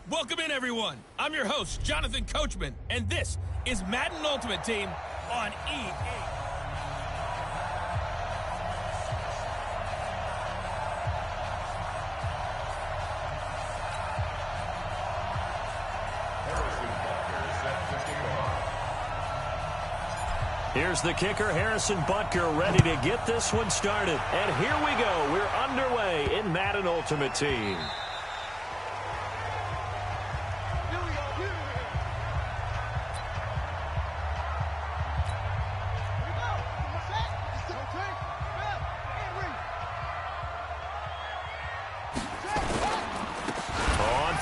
Welcome in, everyone. I'm your host, Jonathan Coachman, and this is Madden Ultimate Team on EA. Here's the kicker, Harrison Butker, ready to get this one started. And here we go. We're underway in Madden Ultimate Team.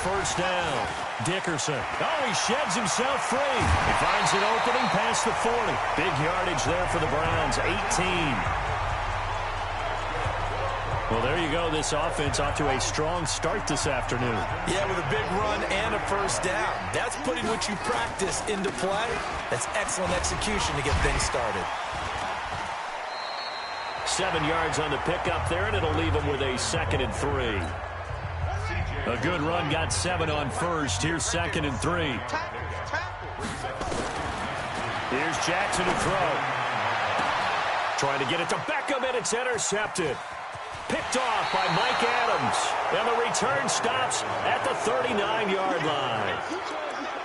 First down. Dickerson. Oh, he sheds himself free. He finds an opening past the 40. Big yardage there for the Browns, 18. Well, there you go. This offense off to a strong start this afternoon. Yeah, with a big run and a first down. That's putting what you practice into play. That's excellent execution to get things started. 7 yards on the pickup there, and it'll leave him with a 2nd and 3. A good run, got 7 on first. Here's 2nd and 3. Here's Jackson to throw. Trying to get it to Beckham, and it's intercepted. Picked off by Mike Adams. And the return stops at the 39-yard line.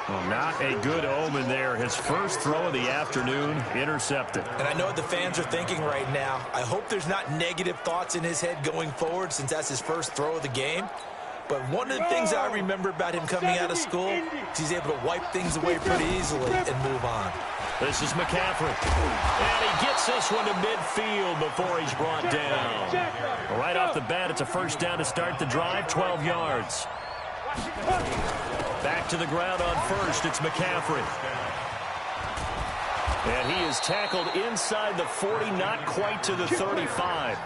Well, not a good omen there. His first throw of the afternoon, intercepted. And I know what the fans are thinking right now. I hope there's not negative thoughts in his head going forward since that's his first throw of the game. But one of the things I remember about him coming out of school is he's able to wipe things away pretty easily and move on. This is McCaffrey. And he gets this one to midfield before he's brought down. Right off the bat, it's a first down to start the drive, 12 yards. Back to the ground on first, it's McCaffrey. And he is tackled inside the 40, not quite to the 35.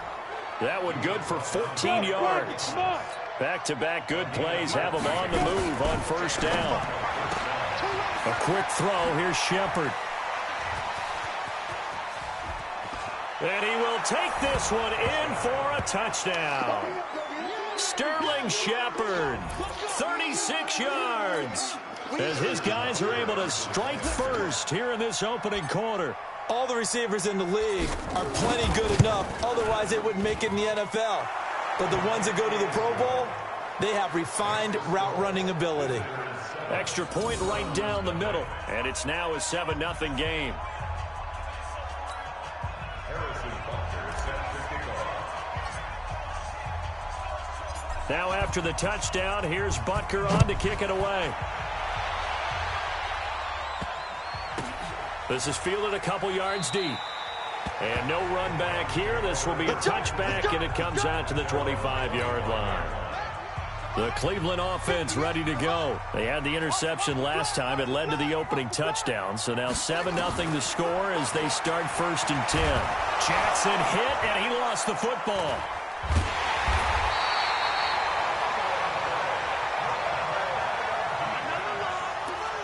That one good for 14 yards. Back-to-back good plays have him on the move on first down. A quick throw. Here's Shepard. And he will take this one in for a touchdown. Sterling Shepard, 36 yards. As his guys are able to strike first here in this opening quarter. All the receivers in the league are plenty good enough. Otherwise, they wouldn't make it in the NFL. But the ones that go to the Pro Bowl, they have refined route running ability. Extra point right down the middle. And it's now a 7-0 game. Now after the touchdown, here's Butker on to kick it away. This is fielded a couple yards deep. And no run back here. This will be a touchback, and it comes out to the 25-yard line. The Cleveland offense ready to go. They had the interception last time. It led to the opening touchdown. So now 7-0 the score as they start 1st and 10. Jackson hit, and he lost the football.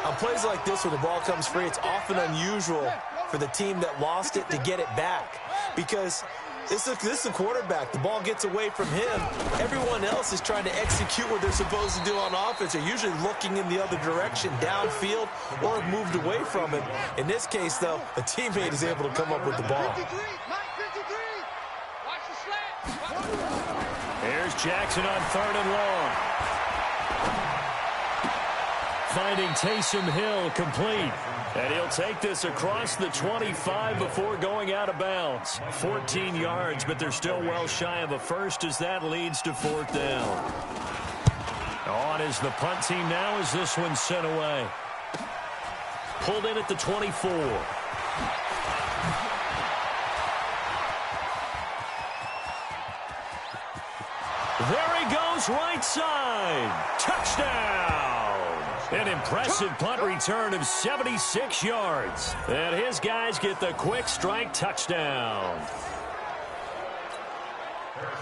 On plays like this where the ball comes free, it's often unusual for the team that lost it to get it back. Because this is the quarterback. The ball gets away from him. Everyone else is trying to execute what they're supposed to do on offense. They're usually looking in the other direction, downfield, or have moved away from it. In this case, though, a teammate is able to come up with the ball. Here's Jackson on 3rd and long. Finding Taysom Hill complete. And he'll take this across the 25 before going out of bounds. 14 yards, but they're still well shy of a first as that leads to 4th down. On is the punt team now as this one's sent away. Pulled in at the 24. There he goes, right side. Touchdown. An impressive punt return of 76 yards. And his guys get the quick strike touchdown.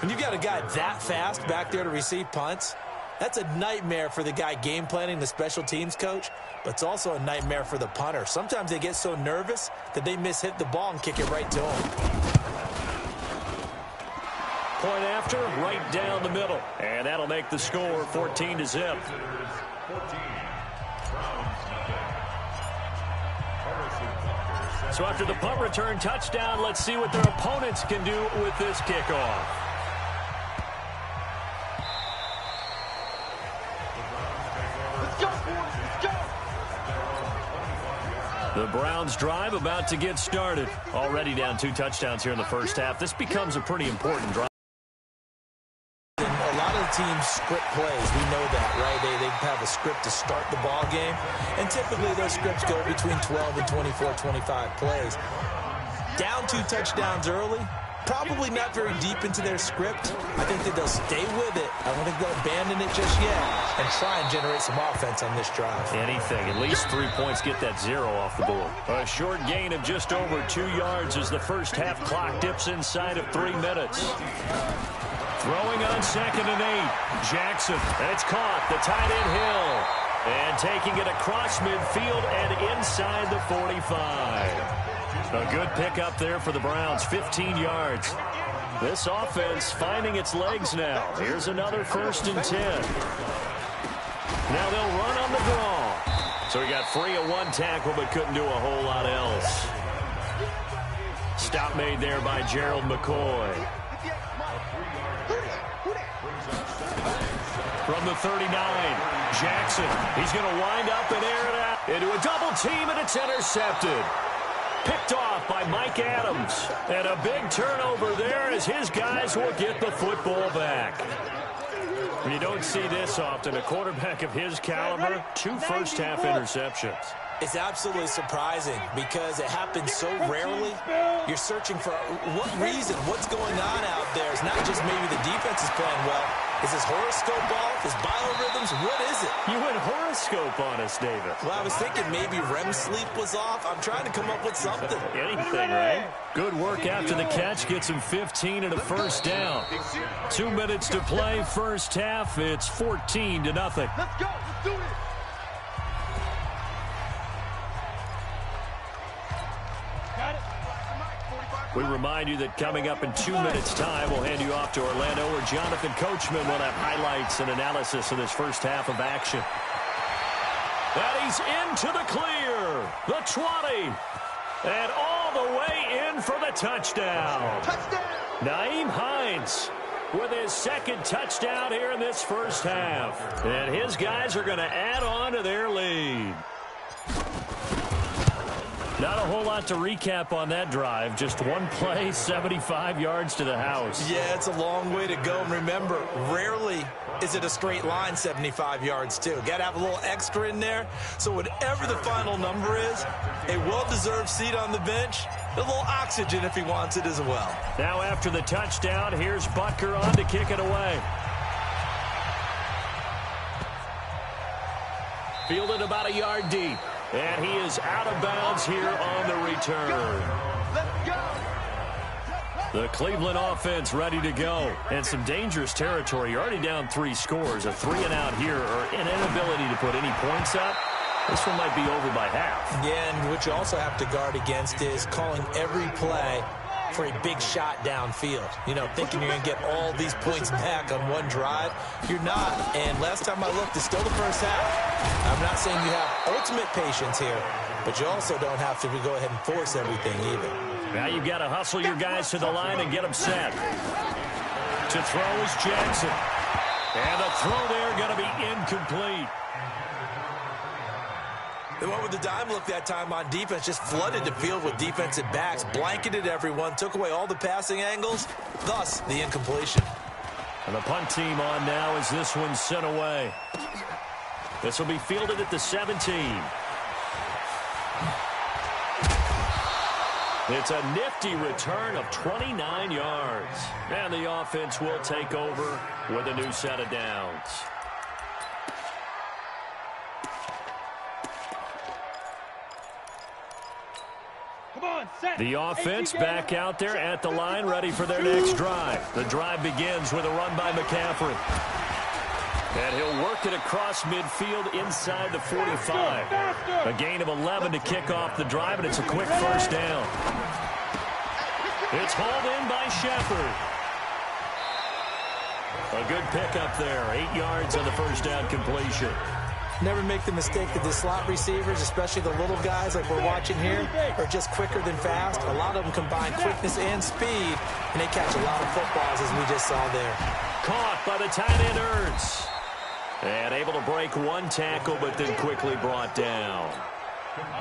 When you've got a guy that fast back there to receive punts, that's a nightmare for the guy game planning, the special teams coach, but it's also a nightmare for the punter. Sometimes they get so nervous that they mishit the ball and kick it right to him. Point after, right down the middle. And that'll make the score 14-0. So after the punt return touchdown, let's see what their opponents can do with this kickoff. The Browns drive about to get started. Already down 2 touchdowns here in the first half. This becomes a pretty important drive. A lot of the teams script plays. We know that, right? They have a script to start the ball game. And typically those scripts go between 12 and 24, 25 plays. Down 2 touchdowns early. Probably not very deep into their script. I think that they'll stay with it. I don't think they'll abandon it just yet and try and generate some offense on this drive. Anything. At least 3 points. Get that 0 off the board. A short gain of just over 2 yards as the first half clock dips inside of 3 minutes. Throwing on 2nd and 8. Jackson. And it's caught. The tight end Hill. And taking it across midfield and inside the 45. A good pickup there for the Browns, 15 yards. This offense finding its legs now. Here's another 1st and 10. Now they'll run on the draw. So he got free of 1 tackle but couldn't do a whole lot else. Stop made there by Gerald McCoy. From the 39, Jackson. He's going to wind up and air it out into a double team, and it's intercepted. Picked off by Mike Adams. And a big turnover there as his guys will get the football back. You don't see this often. A quarterback of his caliber, 2 first-half interceptions. It's absolutely surprising because it happens so rarely. You're searching for what reason, what's going on out there. It's not just maybe the defense is playing well. Is his horoscope off? His biorhythms? What is it? You went horoscope on us, David. Well, I was thinking maybe REM sleep was off. I'm trying to come up with something. Anything, right? Good work after the catch. Gets him 15 and a first down. 2 minutes to play first half. It's 14-0. Let's go. Let's do it. We remind you that coming up in 2 minutes' time, we'll hand you off to Orlando, where Jonathan Coachman will have highlights and analysis of this first half of action. And he's into the clear. The 20. And all the way in for the touchdown. Nyheim Hines with his 2nd touchdown here in this first half. And his guys are going to add on to their lead. Not a whole lot to recap on that drive. Just 1 play, 75 yards to the house. Yeah, it's a long way to go. And remember, rarely is it a straight line 75 yards, too. Got to have a little extra in there. So whatever the final number is, a well-deserved seat on the bench, a little oxygen if he wants it as well. Now after the touchdown, here's Butker on to kick it away. Fielded about a yard deep. And he is out of bounds here on the return. The Cleveland offense ready to go. And some dangerous territory. You're already down 3 scores. A 3-and-out here, or an inability to put any points up. This one might be over by half. Yeah, and what you also have to guard against is calling every play for a big shot downfield. You know, thinking you're going to get all these points back on one drive. You're not. And last time I looked, it's still the first half. I'm not saying you have ultimate patience here, but you also don't have to go ahead and force everything either. Now you've got to hustle your guys to the line and get them set. To throw is Jackson. And the throw there going to be incomplete. They went with the dime look that time on defense, just flooded the field with defensive backs, blanketed everyone, took away all the passing angles, thus the incompletion. And the punt team on now as this one's sent away. This will be fielded at the 17. It's a nifty return of 29 yards. And the offense will take over with a new set of downs. The offense back out there at the line, ready for their next drive. The drive begins with a run by McCaffrey. And he'll work it across midfield inside the 45. A gain of 11 to kick off the drive, and it's a quick first down. It's hauled in by Shepard. A good pickup there. 8 yards on the first down completion. Never make the mistake that the slot receivers, especially the little guys like we're watching here, are just quicker than fast. A lot of them combine quickness and speed, and they catch a lot of footballs, as we just saw there. Caught by the tight end, Ertz. And able to break one tackle, but then quickly brought down.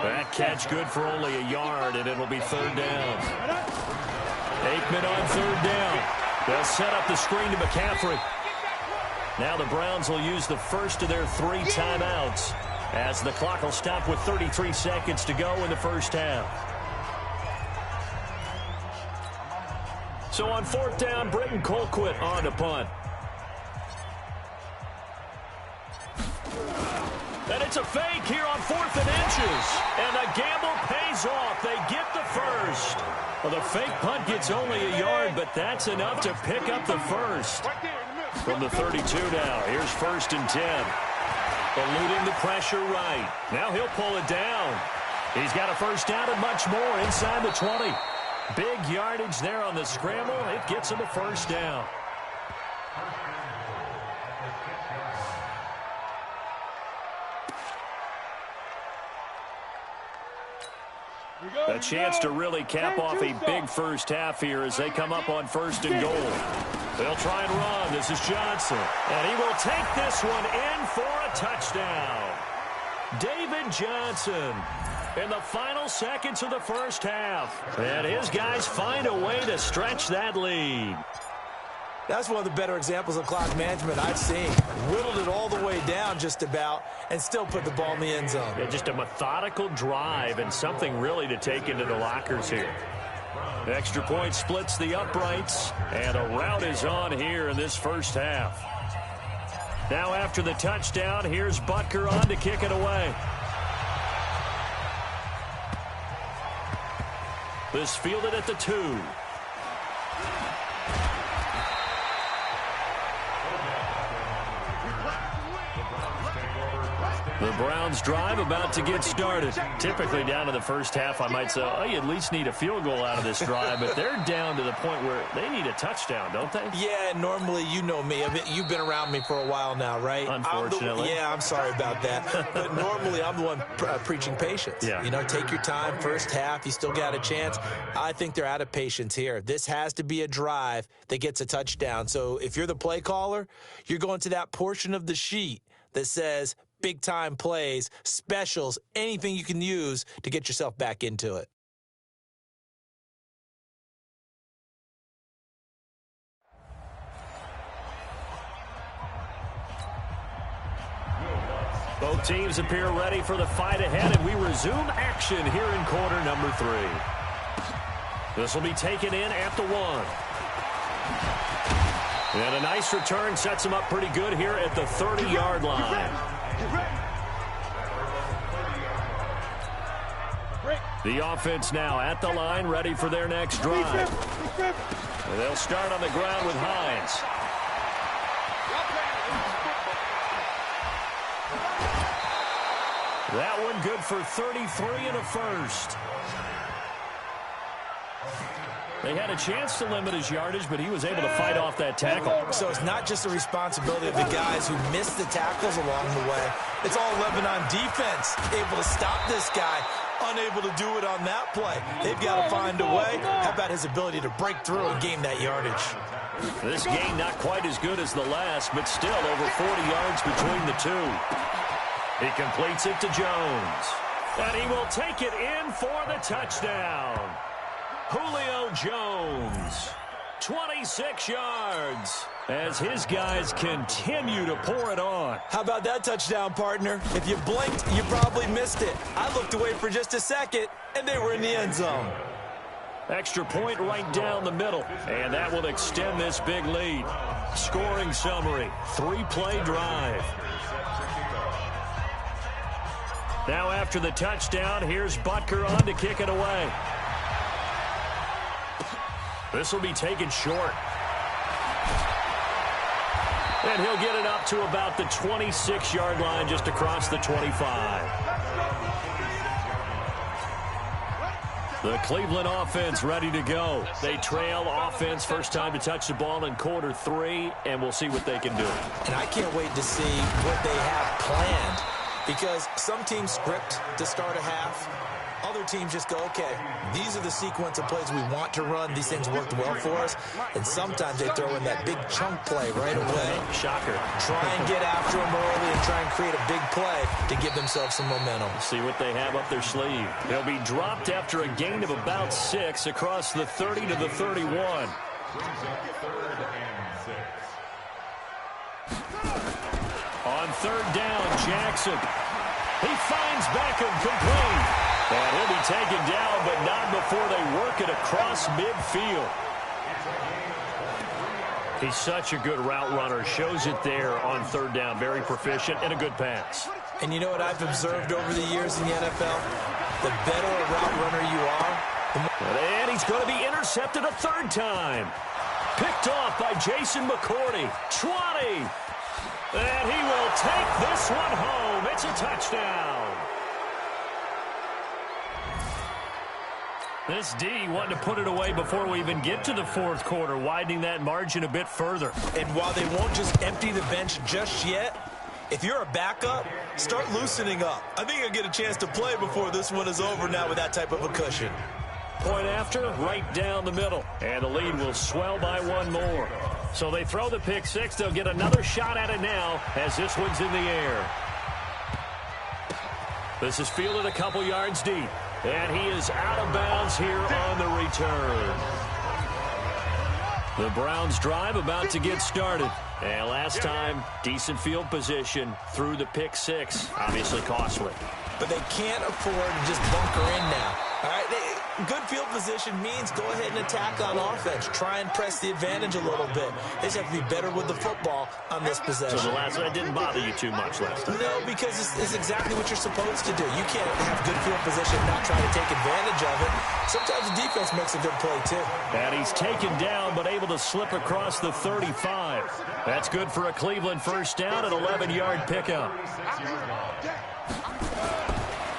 That catch good for only a yard, and it'll be third down. Aikman on third down. They'll set up the screen to McCaffrey. Now the Browns will use the first of their 3 timeouts as the clock will stop with 33 seconds to go in the first half. So on fourth down, Britton Colquitt on to punt. And it's a fake here on 4th and inches. And the gamble pays off. They get the first. Well, the fake punt gets only a yard, but that's enough to pick up the first. From the 32 now, here's 1st and 10. Eluding the pressure right. Now he'll pull it down. He's got a first down and much more inside the 20. Big yardage there on the scramble. It gets him a first down. A chance to really cap off a big first half here as they come up on 1st and goal. They'll try and run. This is Johnson. And he will take this one in for a touchdown. David Johnson in the final seconds of the first half. And his guys find a way to stretch that lead. That's one of the better examples of clock management I've seen. Whittled it all the way down just about and still put the ball in the end zone. Yeah, just a methodical drive and something really to take into the lockers here. Extra point splits the uprights, and a rout is on here in this first half. Now after the touchdown, here's Butker on to kick it away. This fielded at the 2. The Browns drive about to get started. Typically down to the first half, I might say, oh, you at least need a field goal out of this drive, but they're down to the point where they need a touchdown, don't they? Yeah, normally, you know me. I mean, you've been around me for a while now, right? Unfortunately. I'm sorry about that. But normally, I'm the one preaching patience. Yeah. You know, take your time. First half, you still got a chance. I think they're out of patience here. This has to be a drive that gets a touchdown. So if you're the play caller, you're going to that portion of the sheet that says big-time plays, specials, anything you can use to get yourself back into it. Both teams appear ready for the fight ahead, and we resume action here in quarter number 3. This will be taken in at the 1. And a nice return sets him up pretty good here at the 30-yard line. The offense now at the line, ready for their next drive. And they'll start on the ground with Hines. That one good for 33 and a first. They had a chance to limit his yardage, but he was able to fight off that tackle. So it's not just the responsibility of the guys who missed the tackles along the way. It's all Lebanon defense, able to stop this guy, unable to do it on that play. They've got to find a way. How about his ability to break through and gain that yardage? This game not quite as good as the last, but still over 40 yards between the two. He completes it to Jones. And he will take it in for the touchdown. Julio Jones, 26 yards, as his guys continue to pour it on. How about that touchdown, partner? If you blinked, you probably missed it. I looked away for just a second, and they were in the end zone. Extra point right down the middle, and that will extend this big lead. Scoring summary, 3-play drive. Now after the touchdown, here's Butker on to kick it away. This will be taken short. And he'll get it up to about the 26-yard line, just across the 25. The Cleveland offense ready to go. They trail offense first time to touch the ball in quarter 3, and we'll see what they can do. And I can't wait to see what they have planned, because some teams script to start a half. Other teams just go, okay, these are the sequence of plays we want to run. These things worked well for us. And sometimes they throw in that big chunk play right away. Shocker. Try and get after them early and try and create a big play to give themselves some momentum. See what they have up their sleeve. They'll be dropped after a gain of about 6 across the 30 to the 31. On third down, Jackson. He finds Beckham complete. And he'll be taken down, but not before they work it across midfield. He's such a good route runner. Shows it there on third down. Very proficient and a good pass. And you know what I've observed over the years in the NFL? The better a route runner you are, the more... And he's going to be intercepted a third time. Picked off by Jason McCourty. 20. And he will take this one home. It's a touchdown. This D wanting to put it away before we even get to the fourth quarter, widening that margin a bit further. And while they won't just empty the bench just yet, if you're a backup, start loosening up. I think you'll get a chance to play before this one is over now with that type of a cushion. Point after, right down the middle. And the lead will swell by one more. So they throw the pick 6. They'll get another shot at it now as this one's in the air. This is fielded a couple yards deep. And he is out of bounds here on the return. The Browns drive about to get started. And last time, decent field position through the pick 6. Obviously costly. But they can't afford to just bunker in now. All right, good field position means go ahead and attack on offense. Try and press the advantage a little bit. They just have to be better with the football on this possession. So the last one didn't bother you too much last time? No, because it's exactly what you're supposed to do. You can't have good field position and not try to take advantage of it. Sometimes the defense makes a good play, too. And he's taken down, but able to slip across the 35. That's good for a Cleveland first down, an 11-yard pickup.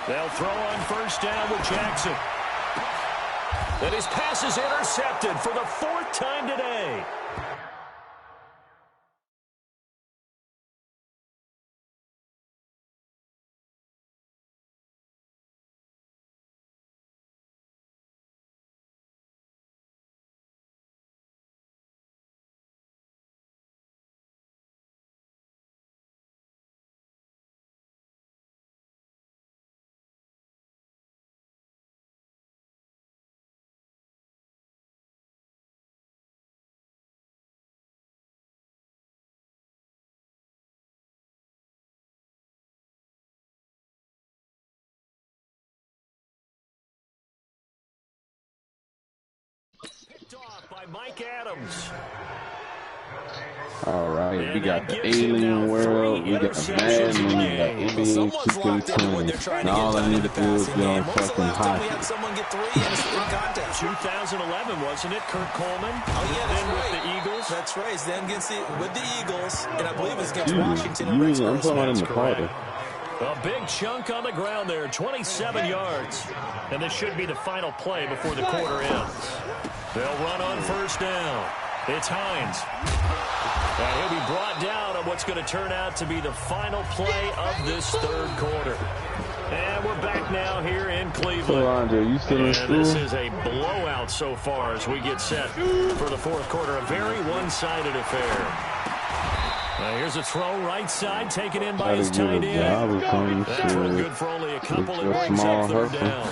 They'll throw on first down with Jackson. And his pass is intercepted for the 4th time today. Off by Mike Adams. All right, we got the Alien World, we got the Madden, we got NBA 2K20. And all I need to do is get on fucking hockey. 2011, wasn't it? Kurt Coleman. Oh, yeah, that's then right. With the Eagles. That's right. He's then with the Eagles, and I believe it's against Washington and Rex I'm talking in the party. A big chunk on the ground there, 27 yards. And this should be the final play before the quarter ends. They'll run on first down. It's Hines. And he'll be brought down on what's going to turn out to be the final play of this third quarter. And we're back now here in Cleveland. So, Andre, you still in school? This is a blowout so far as we get set for the fourth quarter. A very one-sided affair. Here's a throw right side, taken in by his tight end. That's good for only a couple. It brings up third down.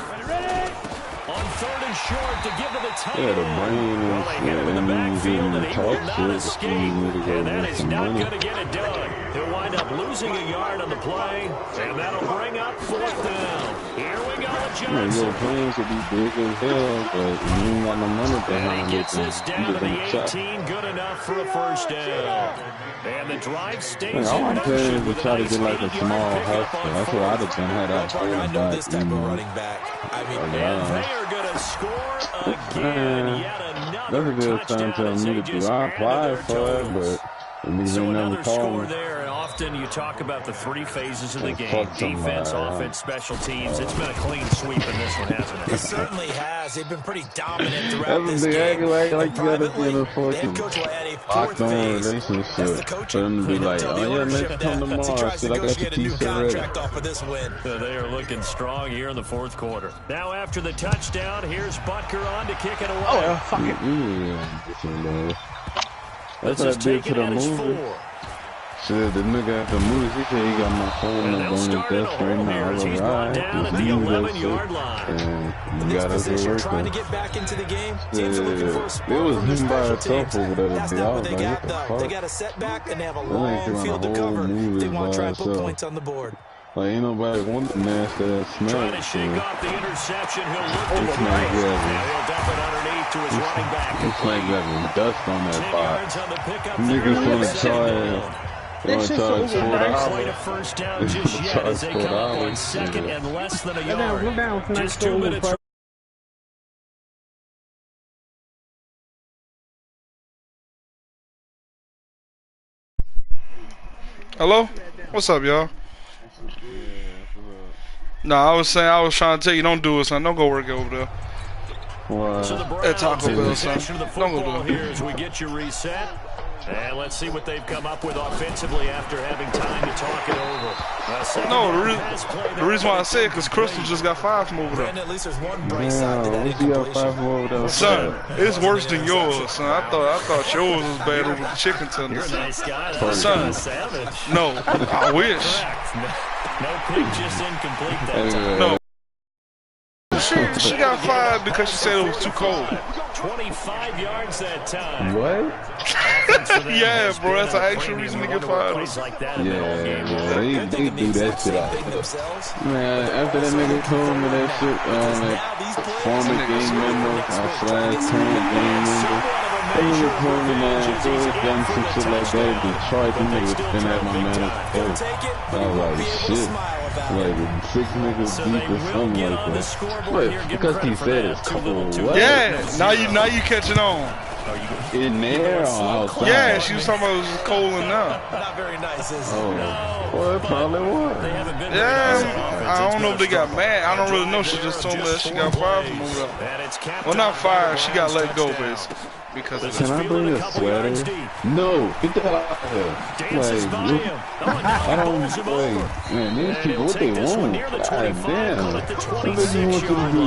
On third and short to give to the tight end. Well, they hit him in the backfield, and he will not escape. And that is not going to get it done. He'll wind up losing a yard on the play, and that'll bring up fourth down. Here we go with Johnson. Your plans will be big as hell, but you ain't got no money behind it. And he gets this down to the 18, good enough for a first down. And the drive stays all I'm saying is to try to nice get like a small hustle. That's what I'd have done had I played I know back, this type of running back. I mean, and they are going to score again. Yet another that's a good time touchdown. to me to do. I applied for it, but we so never another called score me. there, and off often you talk about the three phases of the game, defense, offense, special teams. It's been a clean sweep in this one, hasn't it? It certainly has. They've been pretty dominant throughout this game. Like And privately, the head coach will add a fourth locked-on phase. relationship. That's the coaching. For them to be like, Tell oh, the yeah, ownership let's come that as he tomorrow. tries to Shit, I got negotiate a your new t-shirt ready. contract off of this win. They are looking strong here in the fourth quarter. Now after the touchdown, here's Butker on to kick it away. Oh, yeah, fuck it. That's what I did to the movie. Shit, the nigga at the movies, he said he got my phone on his desk right now. I was like, alright, just use that shit. And you got us to work trying to on. get back into the game. Yeah, Teams are looking for a it spark was from their him by special himself teams. over there. That's I not what was they like, got, what the though. fuck? They got a setback, and they have a ain't long doing field the to whole cover. movie They want to try and by put itself. points on the board. Like, ain't nobody want the nasty ass smell. Trying to shake off the interception. He'll look to It's throw. like, And yeah, he'll dump it underneath to his running back. it's like that dust on that 10 box. yards on the pickup. Niggas there. wanna Second charge. down. They wanna charge Not quite a $4. first down just yet as they come up on second and less than a yard. Just 2 minutes. Hello? What's up, y'all? Nah, I was trying to tell you, don't do it, son. Don't go work over there. So the At Browns Taco in Bell, possession of the son. Don't go football do it. here as we get you reset. And let's see what they've come up with offensively after having time to talk it over. No, the reason why I say it because Crystal just got 5 from over there. Brandon, at least there's one bright side to Yeah, that what you got 5 incompletion. more over there? Son, it's worse than yours, son. I thought yours was bad over the chicken You're a tenders. nice guy. That's Son. kind of savage. No, I wish. Correct. No pick, just incomplete that time. No. She got 5 because she said it was too cold. 25 yards that time. What? Yeah, bro, that's an actual reason to get 5. Yeah, they do that shit out. Themselves. Man, after that nigga told me that shit, like, former game member, /current game member, that nigga told me, man, if they was done some shit like that in Detroit, them niggas would been at my manager's coach. I was like, shit, like 6 niggas deep or something like that. But because he said it's cold, what? Yeah, now you catching on. In there or outside? Yeah, she was talking about it was cold enough. Not very nice, is it? Oh, well, it probably was. Yeah, I don't know if they got mad. I don't really know. She just told me that she got fired from over there. Well, not fired. She got let go, basically. Because of Can that. I bring a sweater? No, get the hell out of here. Like, I don't, like, man, these people, what they want? God damn. They just want you to be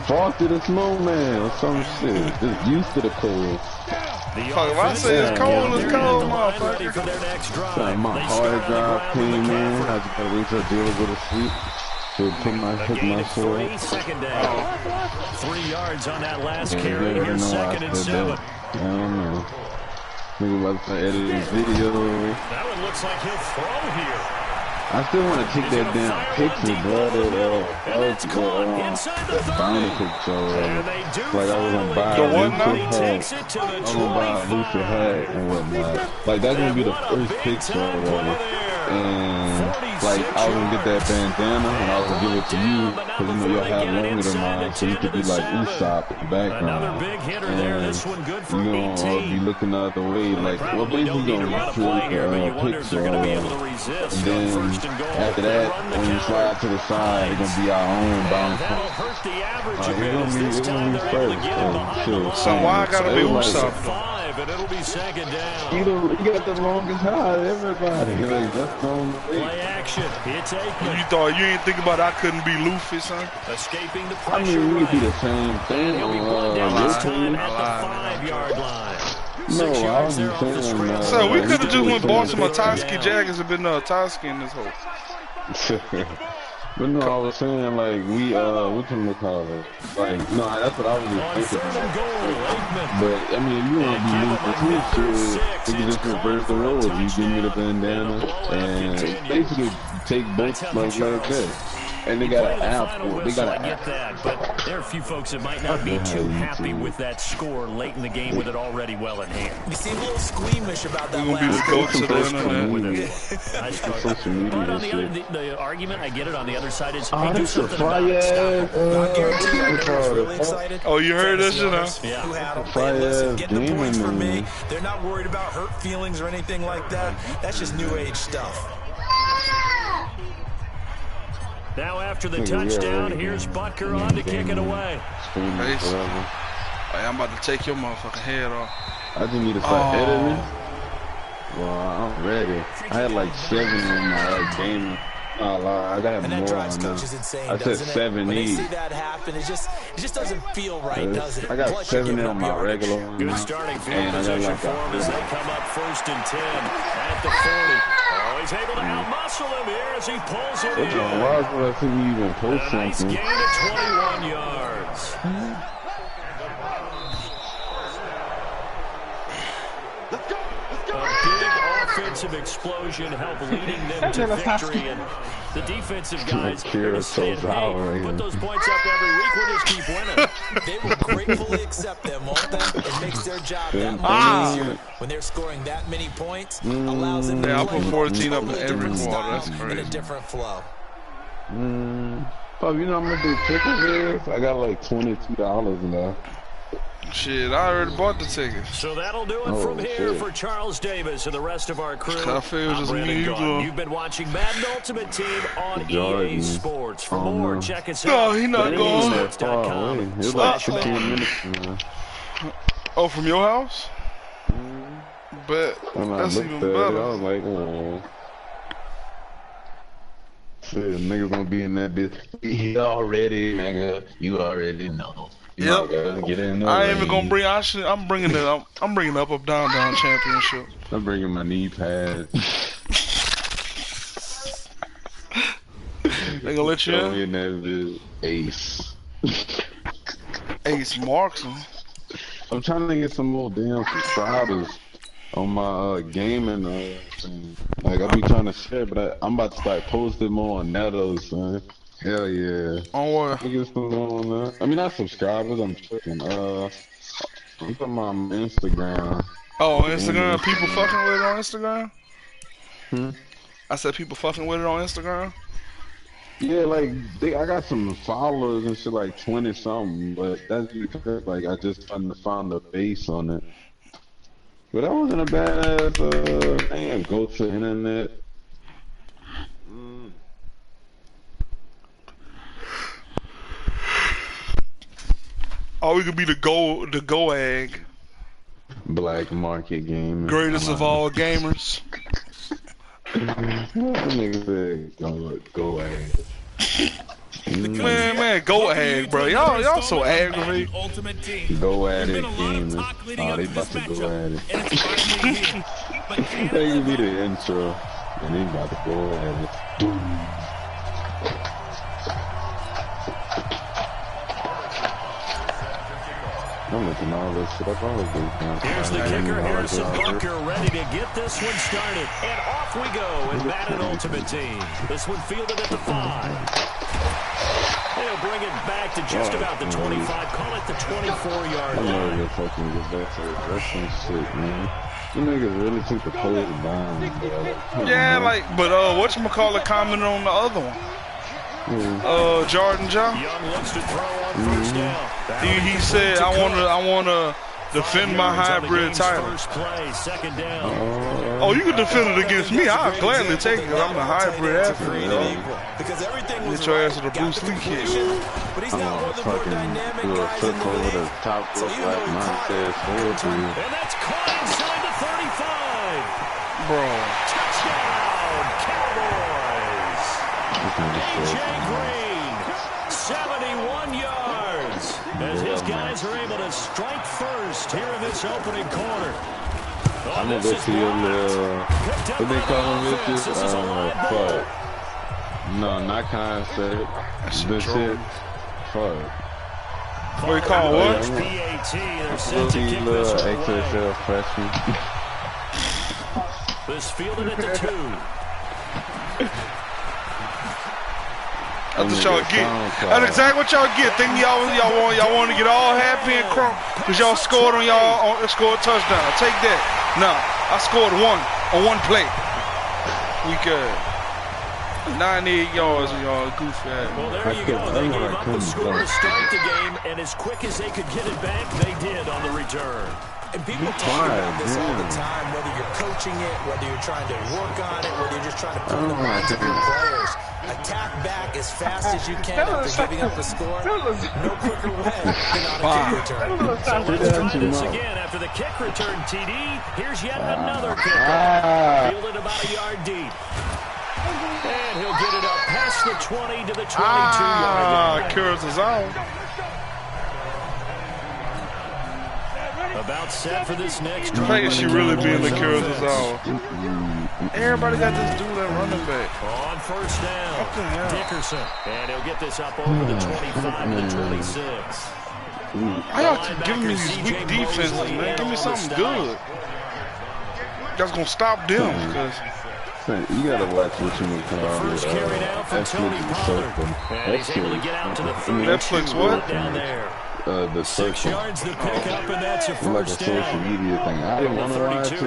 frosted a snowman or some shit. Just used to the cold. Fuck, if I say it's cold, it's cold, motherfucker. Like, my hard drive came in. I just gotta wait till Jill go to sleep. So put my sword. Second down. 3 yards on that last carry. Yeah, Here's second and 7. I don't know. Nigga about to edit his video. That one looks like he'll throw here. I still want to take that damn picture, bro. That bounty picture. Like I was gonna buy The a what Lucha now? hat. I was gonna buy a Lucha hat and whatnot. Like that's gonna be the first picture or whatever. And like I was gonna get that bandana and I was gonna give it to you because you know you'll have longer than mine, so you could be like Usopp in the background. And you know I'll be looking the other way, like well basically gonna take a picture. And then after that, when you slide to the side, it's gonna be our own bounce. It's gonna be first. So why I gotta be Usopp? And it'll be second down. You got the longest high of everybody. Like, that's the only way. Play action. It's Aikman. You thought you ain't think about I couldn't be Luffy, son? Escaping the I pressure. mean, we could be the same thing He'll be on brought down your this time team. at the 5-yard line. No, 6 I yards was there off the saying, screen. So we could have just went bought some saying- Otoski Jaggers and been Otoski in this hole. But no, I was saying like we whatchamacallit? Like no, that's what I was On just third thinking. and goal, Aikman. But I mean, if you want to be Lucas too, shit, you can just reverse the roles. You give me the bandana and basically take both like that. And they got an app. They got I get that, but there are a few folks that might not be too happy with that score late in the game with it already well in hand. You seem a little squeamish about that We're going to be the goats of the internet. Social media But on the argument, I get it on the other side is, hey, do something about it. Stop it. I guarantee you, everyone's really excited. Oh, you heard this, you know? Yeah. Who had them. Hey, listen, getting the points for me. They're not worried about hurt feelings or anything like that. That's just new age stuff. Now after the touchdown, here's Butker on to kick it away. Hey, I'm about to take your motherfucking head off. I just need to start editing. Well, I'm ready. I had like 7 in my game. I got And that more drives on coaches that. insane, I said doesn't it? 7 When they each. see that happen, it just doesn't feel right, does it? I got Plus, you're 7 giving on up my yardage. regular one. Good starting field And I got position like for him as they come up 1st and 10 at the 40. Oh, he's able to outmuscle him here as he pulls it in. Why would I see you even post A nice something? gain of 21 yards. A big offensive explosion helped leading them to victory, and the defensive guys are going to say, hey, put those points up every week, we'll just keep winning. They will gratefully accept them, won't they? It makes their job that much easier. When they're scoring that many points, allows them to Yeah, I play put 14 up in a every different quarter. That's style and a crazy. different flow. Oh, you know how much the ticket is? I got like $22 left. Shit, I already bought the tickets. So that'll do it from here for Charles Davis and the rest of our crew. I feel I'm just Brandon me, you Gaughan. go. You've been watching Madden Ultimate Team on Jordan. EA Sports. For Oh, more, no. check us No, out. he not at going. It was like 15 minutes from now. Oh, from your house? But When I that's looked even at it, I better. was like, oh. Shit, niggas gonna be in that bitch. He already, nigga. You already know. You Yep. gotta get in the I ain't even ring. gonna bring. I'm bringing it up. I'm bringing up down championship. I'm bringing my knee pad. They gonna let you Throw me in? in that bitch. Ace. Ace Markson. I'm trying to get some more damn subscribers on my gaming thing. Like I be trying to share, but I'm about to start posting more on Netto, son. Hell yeah. On what? I get some more on that. I mean, not subscribers. I'm tripping. I'm talking about Instagram. Oh, Instagram. People fucking with it on Instagram. I said people fucking with it on Instagram. Yeah, like I got some followers and shit, like 20 something, but that's because like I just found the base on it. But that wasn't a bad thing. Go to the internet. Or we could be the go egg, Black market gaming. greatest of all gamers. Nigga said go ahead. Man, go egg, bro. Y'all so aggravating. Ultimate Team. Go at There's it, been a lot of gaming. talk leading Oh, up they to about this to go matchup, at it. and it's finally here. But They give me the intro, and they about to go at it. Doom. I'm looking all this shit up all over. Here's the kicker, Harrison Butker, ready to get this one started. And off we go with Madden Ultimate Team. This one fielded at the 5. They'll bring it back to just about the 25. Call it the 24-yard I know line. they fucking get back to the wrestling shit, man. You niggas really took the plays down, bro. Yeah, like, but whatchamacallit commented on the other one. Jordan John. Young looks to throw on first down. He said, I wanna defend my hybrid title. First play, second down. Oh, you can defend it against me. I'll gladly take it. I'm the hybrid athlete. Because everything was Get your right. ass to the Got Bruce Lee completion, kick. But he's I'm now one gonna of the more fucking dynamic do a guys in flip the over the league. top So rope even like though he mine caught says forward to you. And that's caught inside the 35. Bro. Touchdown, Cowboys. A.J. Green, 71 yards. As his guys are able to strike first here in this opening quarter. I'm gonna go see a little, what they call them bitches? Fuck. No, not concept. This shit. Fuck. What you call what? PAT, they're set Little to kick this little one away. XXL freshman. This fielded at the 2. That's what y'all get. That's exactly what y'all get. Think y'all want to get all happy and crunk because y'all scored on scored a touchdown. Take that. No, I scored one on one play. We good. 98 yards, y'all goofy ass. Well, there you go. They gave up the score to start the game, and as quick as they could get it back, they did on the return. And people talk about this all the time, whether you're coaching it, whether you're trying to work on it, whether you're just trying to put in the minds of your players. Attack back as fast as you can after giving up the score. No quicker way than on a kick return. So let's try this again. After the kick return, TD, here's yet another kick. Fielded about a yard deep. And he'll get it up past the 20 to the 22-yard line. Curls is on. About set for this next I think she really being the Curls is on. Everybody got this dude at running back. On first down, Dickerson. And he'll get this up over the 25 to the 26. Why y'all giving me these weak defenses, man? Give me something good. That's going to stop them. Because you gotta watch what you call first carry now for Tony Pollard. And he's able to get out to the 32. Netflix what? Down there. The 6 yards to pick up, and that's a first down. Like a social media thing. I didn't want to watch it.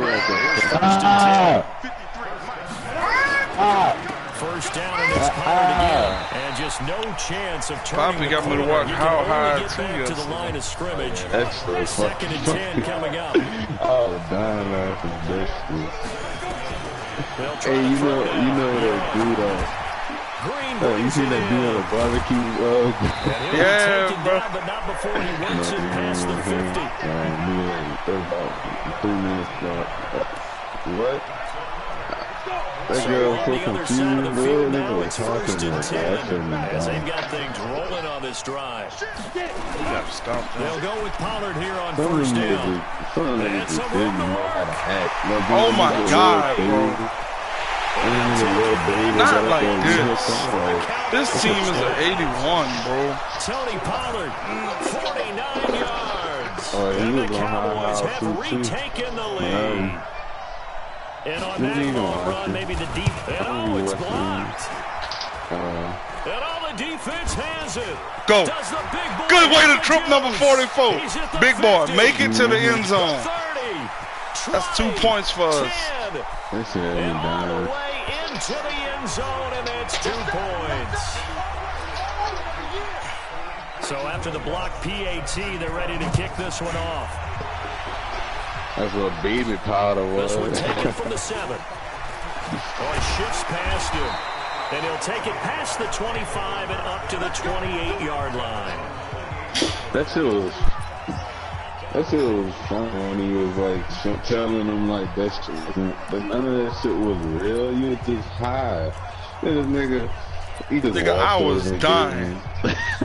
First down, and it's Pollard again. And just no chance of turning. Probably got me to watch how high to the line of scrimmage. Excellent. 2nd and 10 coming up. Oh, dying laughing. Hey, you know that dude, you seen that dude on the barbecue? Yeah, bro. But not before he works it past the 50. About 3 minutes what? That girl was so confused, bro. They were talking like that. As they've got things rolling on this drive. You gotta stop that. They'll go with Pollard here on first down. And some room to work. Oh my God, bro. Not like this. This team is an 81, bro. Tony Pollard, 49 yards. And the Cowboys have retaken the lead. And on that long run, maybe the deep. And it's blocked. And all the defense has it. Go. Good way to trip number 44. Big boy, make it to the end zone. That's 2 points for us. And all the way into the end zone, and that's 2 points. So after the block PAT, they're ready to kick this one off. That's what baby powder was. This one taken from the 7. Oh, he shifts past him. And he'll take it past the 25 and up to the 28-yard line. That shit was fun when he was like telling them like that shit. But none of that shit was real. You was just high. This nigga, I was dying.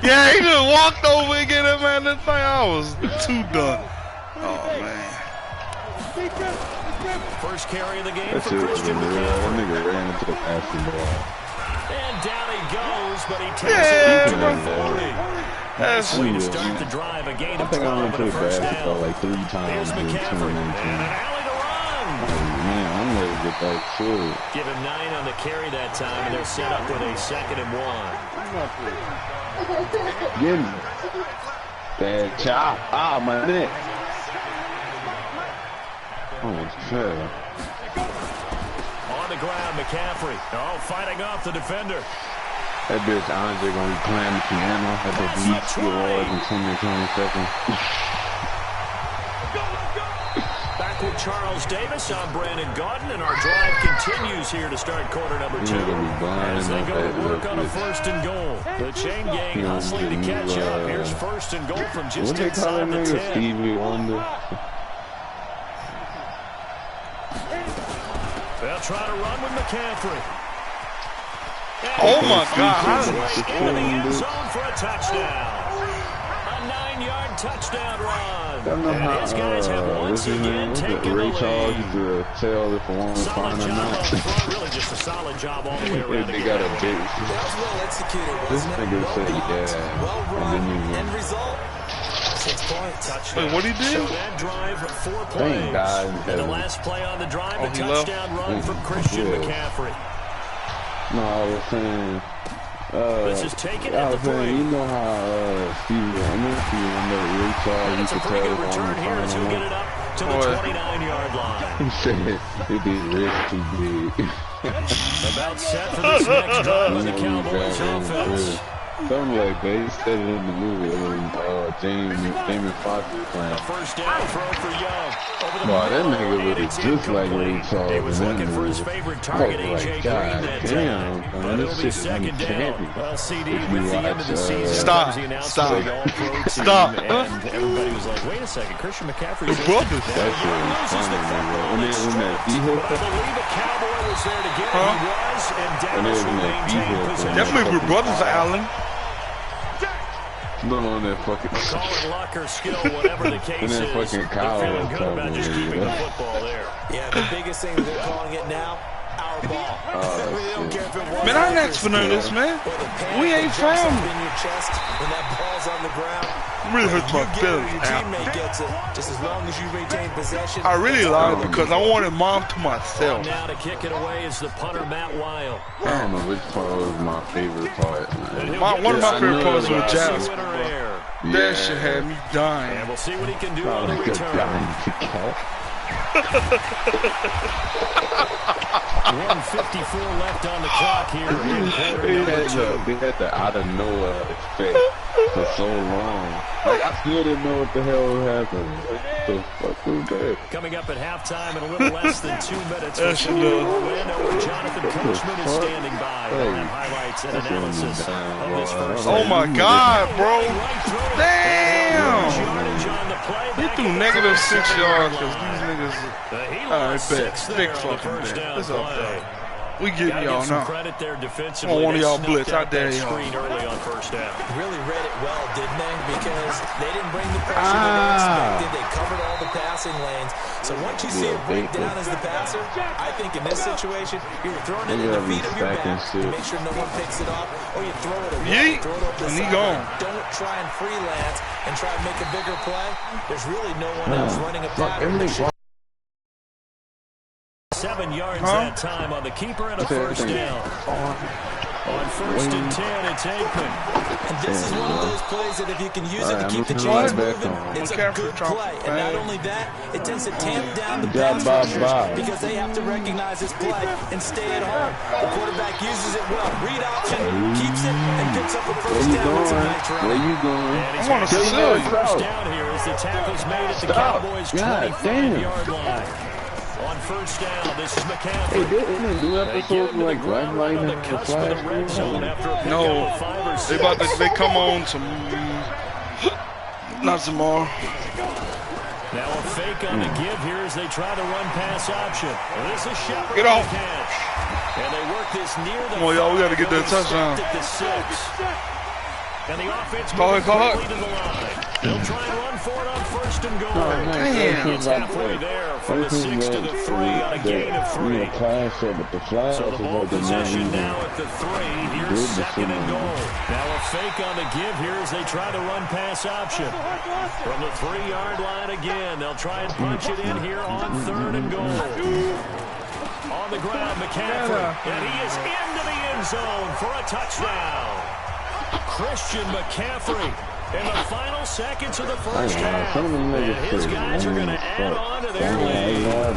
Yeah, he just walked over and get him, man. This thing, I was too done. Oh man. First carry of the game that for Christian McCaffrey. That nigga ran into the passing ball. And down he goes, but he takes it to the 40. That's way to start the drive. A gain of 12 I think I only and a played first basketball down. like 3 times in 2019. And an alley to run. Man, I'm ready to get back to it. Give him 9 on the carry that time, and they're set up with a 2nd and 1. Get me. Bad chop. Ah, my neck. Oh, it's fair. On the ground, McCaffrey. Oh, fighting off the defender. That bitch Andre gonna be playing the piano at the beach awards in 20 seconds. Back with Charles Davis. I'm Brandon Gaudin, and our drive continues here to start quarter number 2. As they go to work on a 1st and goal. The chain gang hustling to catch up. Here's 1st and goal from just inside the 10. Stevie Wonder. They'll try to run with McCaffrey. Oh my God! Into the end zone for a touchdown. A 9-yard touchdown run. And his guys have once again taken the lead. Tell if I want to Solid find or job not. on the front. Really just a solid job all the way around. They got a big. That was well executed, This wasn't it? nigga Well said, blocked, yeah. well run, And then end result, 6 points. Touchdown. Wait, what'd he do? So that drive, 4 Thank plays. God in And the heaven. last play on the drive, Oh, a he left? touchdown run from Christian Yeah. McCaffrey. No, I was saying This is taken at the 3. You know how Steve, Ray Charles, It's a pretty good return here as he'll get it up to the 29-yard line. He said it did risk too big. About set for this next drive on the Cowboys offense. Something like that. He said it in the movie when Jamie Foxx was playing. First down throw for Young. Wow, that nigga was just like Ray Charles. He was looking for his favorite target, A.J. Green, that time. But it'll be second down. Well, CD, with the end of the season, Stop. And everybody was like, wait a second, Christian McCaffrey's That's really funny, man. When that D hit, I believe a Cowboy was there to get it. He was, and Dallas will maintain possession. Definitely with brothers, Allen. no on that fucking. Call it luck or skill, whatever the case And then is. fucking Kyle They're feeling was good about just talking, keeping yeah. the football there. Yeah, the biggest thing that they're calling it now, our ball. They don't care if it was Man, I next for none of this, man. We ain't found in your chest when that ball's on the ground. really hurts my You get it, feelings. your teammate gets it. Just as long as you retain possession. I really lied because I wanted mom to myself. Now to kick it away is the punter, Matt Weil. I don't know which part was my favorite part. Man. One of my favorite parts was Jazz. Jasper, bro. That shit had me dying. And we'll see what he can do Oh, on the good return. guy, kick out. 1:54 left on the clock here in quarter number 2. They had the out of nowhere effect for so long. Like, I still didn't know what the hell happened. What the fuck was that? Coming up at halftime in a little less than 2 minutes. That shit does. Orlando, Jonathan Coachman is standing by. We'll have highlights and analysis of this first. Oh my God, bro. Damn. Yardage on the play. He threw -6 yards because these niggas. Alright, bet. Big fucking bet. It's up, though. We getting y'all now. Credit there defensively. I want one of y'all They blitz. snuffed I dare out that y'all. screen early on first down. Really read it well, didn't they? Because they didn't bring the pressure that they expected. They covered all the passing lanes. So once you see it break down as the passer, I think in this situation, you're throwing it in the feet of your back to make sure no one picks it off, or you throw it away, Yeet. throw it over the And he sideline. gone. Don't try and freelance and try and make a bigger play. There's really no one else running a pattern. 7 yards that time on the keeper and a first down. On first and 10, it's Aikman. And this is one of those plays that if you can use it to keep the chains moving, it's a good play. And not only that, it tends to tamp down the pass rushers because they have to recognize this play and stay at home. The quarterback uses it well. Read option, keeps it, and picks up a first down with some nice Where running. you going? I want to sell you. First down here as the tackle's made at the Cowboys' 25-yard line. On first down, this is McCaffrey. Hey, didn't do episodes like Black Light on the and cusp of the red zone after a No, pickup of 5 or 6. they about to. They come on to not tomorrow. Now a fake on the give here as they try to run pass option. And this is Shepard. Get off. Catch. And they work this near the. Come on, y'all. We got to get that Stopped touchdown. at the 6. And the offense Call it, moves call it. quickly to the line. They'll try and run for it on first and goal. Damn. It's halfway there from the 6 to the 3 on a gain of 3. So the ball possession now at the 3. Here's second and goal. Now a fake on the give here as they try to run pass option. From the 3-yard line again. They'll try and punch it in here on third and goal. On the ground, McCaffrey. And he is into the end zone for a touchdown. Christian McCaffrey in the final seconds of the first half. And his guys are going to add on to their lead.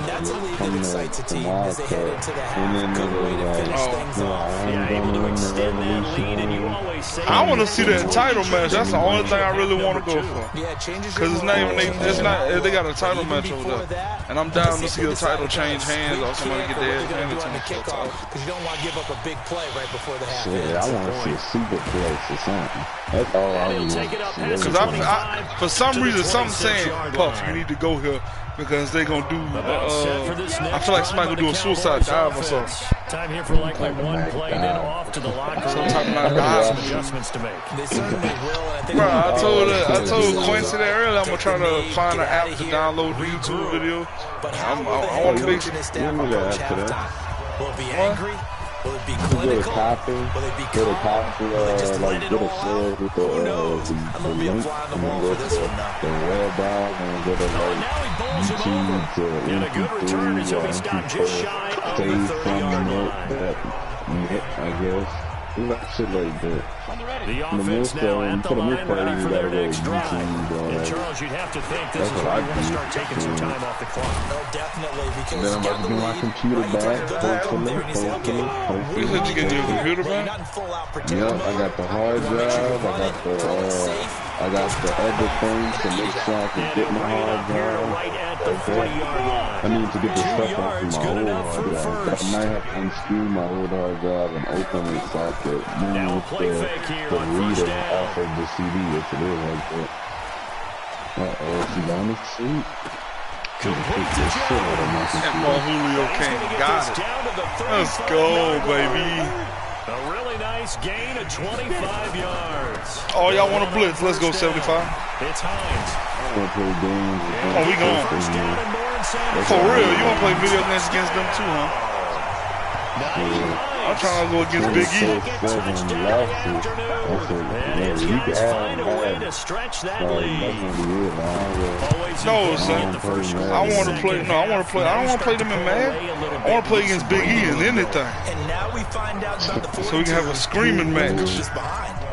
That's a lead that excites a team as they head into the half. Good way to finish things off. Yeah, able to extend that lead, and you always say I want to see that title match. That's the only thing I really want to go for. Yeah, it changes Because it's not even it's not. They got a title match over there, and I'm down to see a title change hands or somebody get their hand into the title. Because you don't want to give up a big play right before the half Shit, I want to see a super place or something. That's all I want to see. Because I, for some reason, something's saying, Puff, you need to go here because they're going to do, I feel like somebody going to do a suicide dive or something. Time here for likely one play, then off to the locker room. Some type of dive. Adjustments to make. They certainly will. And I think Bro, I told Quincy that earlier I'm going to try to find an app to download the YouTube video. I want to make sure. Will it be angry? Will it be clinical? Will it be calm? Will it just let it all out? Who knows? I'm going to be a fly on the wall for this one now. Now he bowls it over. And a good return as he'll be stopped just shy of the 30-yard line. I guess. Like shit like that. The offense now at the line, ready for their next drive. And Charles, you'd have to think this is where you want to start taking some time off the clock. No, definitely, because then I'm about to get my computer back. You said you get your computer back? Yep, I got the hard drive. I got the other things to make sure I can get my hard drive. I need to get the stuff off of my old hard drive. I might have to unscrew my old hard drive and open it so I could move the reader off of the CD if it is like that. She's on the seat. And Julio came, got it. Let's go, baby. A really nice gain of 25 yards. Oh, y'all want to blitz? Let's go 75. It's Hines. Oh, we going. For real, you want to play video games against them too, huh? I'm trying to go against Big E. No, son. I want to play. No, I want to play. I don't want to play them in Madden. I want to play against Big E in anything. So we can have a screaming match.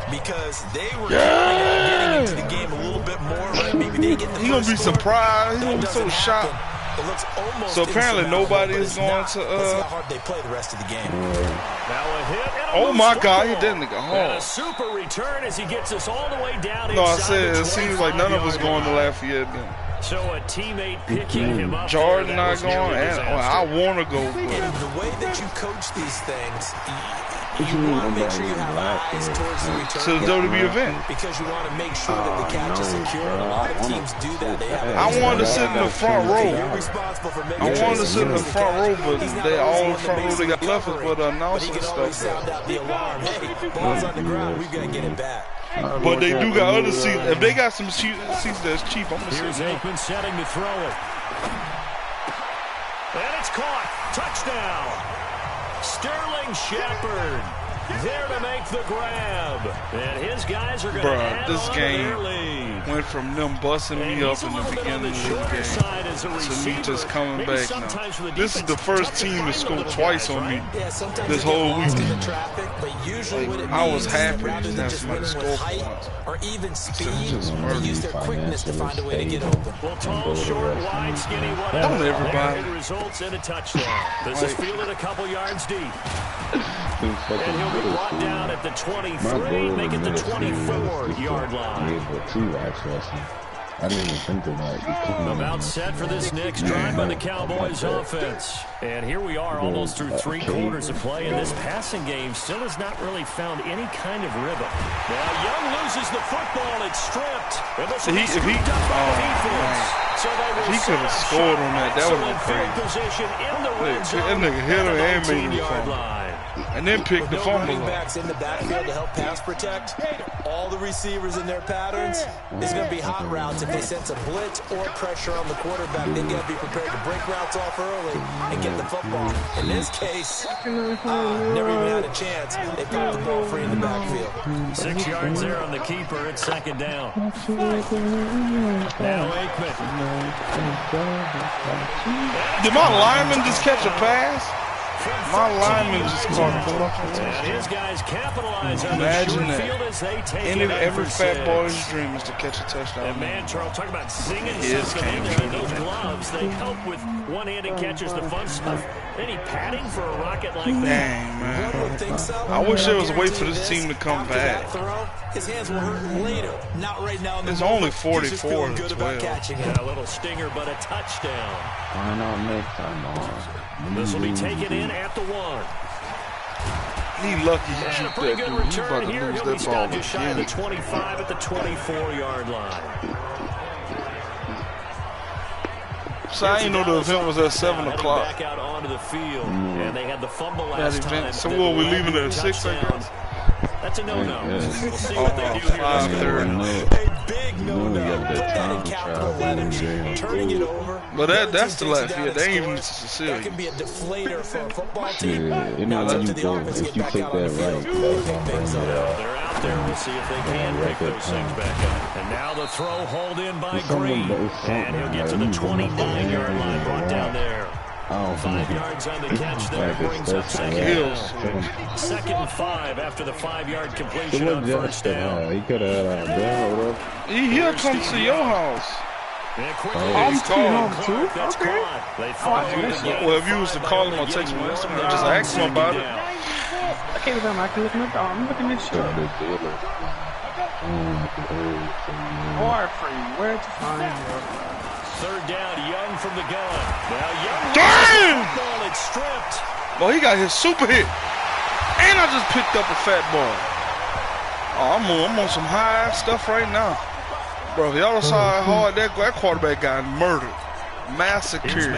Because they were getting into the game a little bit more, right? Maybe they get the He's gonna be surprised. He's gonna be so shocked. So apparently nobody is going to. How hard they play the rest of the game. Oh my God, he hit that nigga hard. A super return as he gets us all the way down. No, I said it seems like none of us going to Lafayette. So a teammate picking him up. Jordan not going, and I want to go. And the way that you coach these things, you want to make sure you have eyes towards the return. To the WWE event. Because you want to make sure that the catch is secure. A lot of teams do that. They have I wanted to sit in the front row. I wanted to sit in the front row, but they all in the front row. They got left us for the announcement stuff. Sound out the alarm. Hey, ball's on the ground. We've got to get it back. But they do got other seats. If they got some seats that's cheap, I'm gonna sit. Here's Aikman setting to throw it, and it's caught. Touchdown. Sterling Shepard there to make the grab, and his guys are going to add this on game to their lead. Went from them busting me up in the beginning of the game to me just coming back now. This is the first team to score twice on me this whole weekend. Like, I was happy to have somebody score for once. Or even speed, they use their quickness to find a way to get open. Well, tall, short, wide, skinny, whatever. Don't everybody. Results in a touchdown. This is fielded a couple yards deep. And he'll be brought down at the 23, make it the 24-yard line. I didn't even think of that. About set for this next drive by the Cowboys offense. And here we are almost through 3 quarters of play, and this passing game still has not really found any kind of rhythm. Now Young loses the football, it's stripped. If he could have scored on that, that would have been crazy. That nigga hit him and made him fumble. And then pick the fumble up. Backs in the backfield to help pass protect. All the receivers in their patterns is going to be hot routes. If they sense a blitz or pressure on the quarterback, they got to be prepared to break routes off early and get the football. In this case, never even had a chance. They got the ball free in the backfield. 6 yards there on the keeper. It's second down. Now Aikman. Did my lineman just catch a pass? My lineman just caught a fucking touchdown. His guys capitalize on Imagine the that. field as they take Every fat boy's dream is to catch a touchdown. And man, Charles, talk about singing Yes, something in there. Those gloves, they help with one-handed catches, the fun stuff. Any padding for a rocket like that? Dang, man. I wish there was a way for this team to come back. His hands will hurt later, not right now. It's only 44 to 12. Yeah, a little stinger, but a touchdown. Why not make time on? This will be taken in at the 1. He lucky he And a keep pretty that good dude. He's about return to here. lose He'll be that ball stopped just shy of the again. 25 at the 24-yard line. So I didn't know the event was at 7 o'clock. Back out onto the field, and they had the fumble last time. So what, we leaving it at 6, I guess? That's a no-no. We'll see what they do here. 5:30. A big no-no. Put that in capital letters. Turning it over. But that's the Lafayette. They ain't even That Sicilian. can be a deflator for a football team. Yeah, Now it's up to the go, offense to if get you back take out on the that field. right, Pick things up. They're out there. We'll see if they can pick those things back up. And now the throw hauled in by Green. And he'll get to the 29-yard line, brought down there. 5 yards on the catch there. Brings up second down. 2nd and 5 after the 5-yard completion on first down. He could have had He'll come to your house. I'm home too. Okay. Well, if you was to call him or text him on Instagram, just ask him about it. I can't even. I can look at I'm looking at you. Or free. Where to find you? 3rd down, Young from the gun. Now Young. Damn! Ball, it's stripped. Well, he got his super hit. And I just picked up a fat ball. Oh, I'm on some high stuff right now. Bro, y'all saw how hard that quarterback got murdered. Massacred.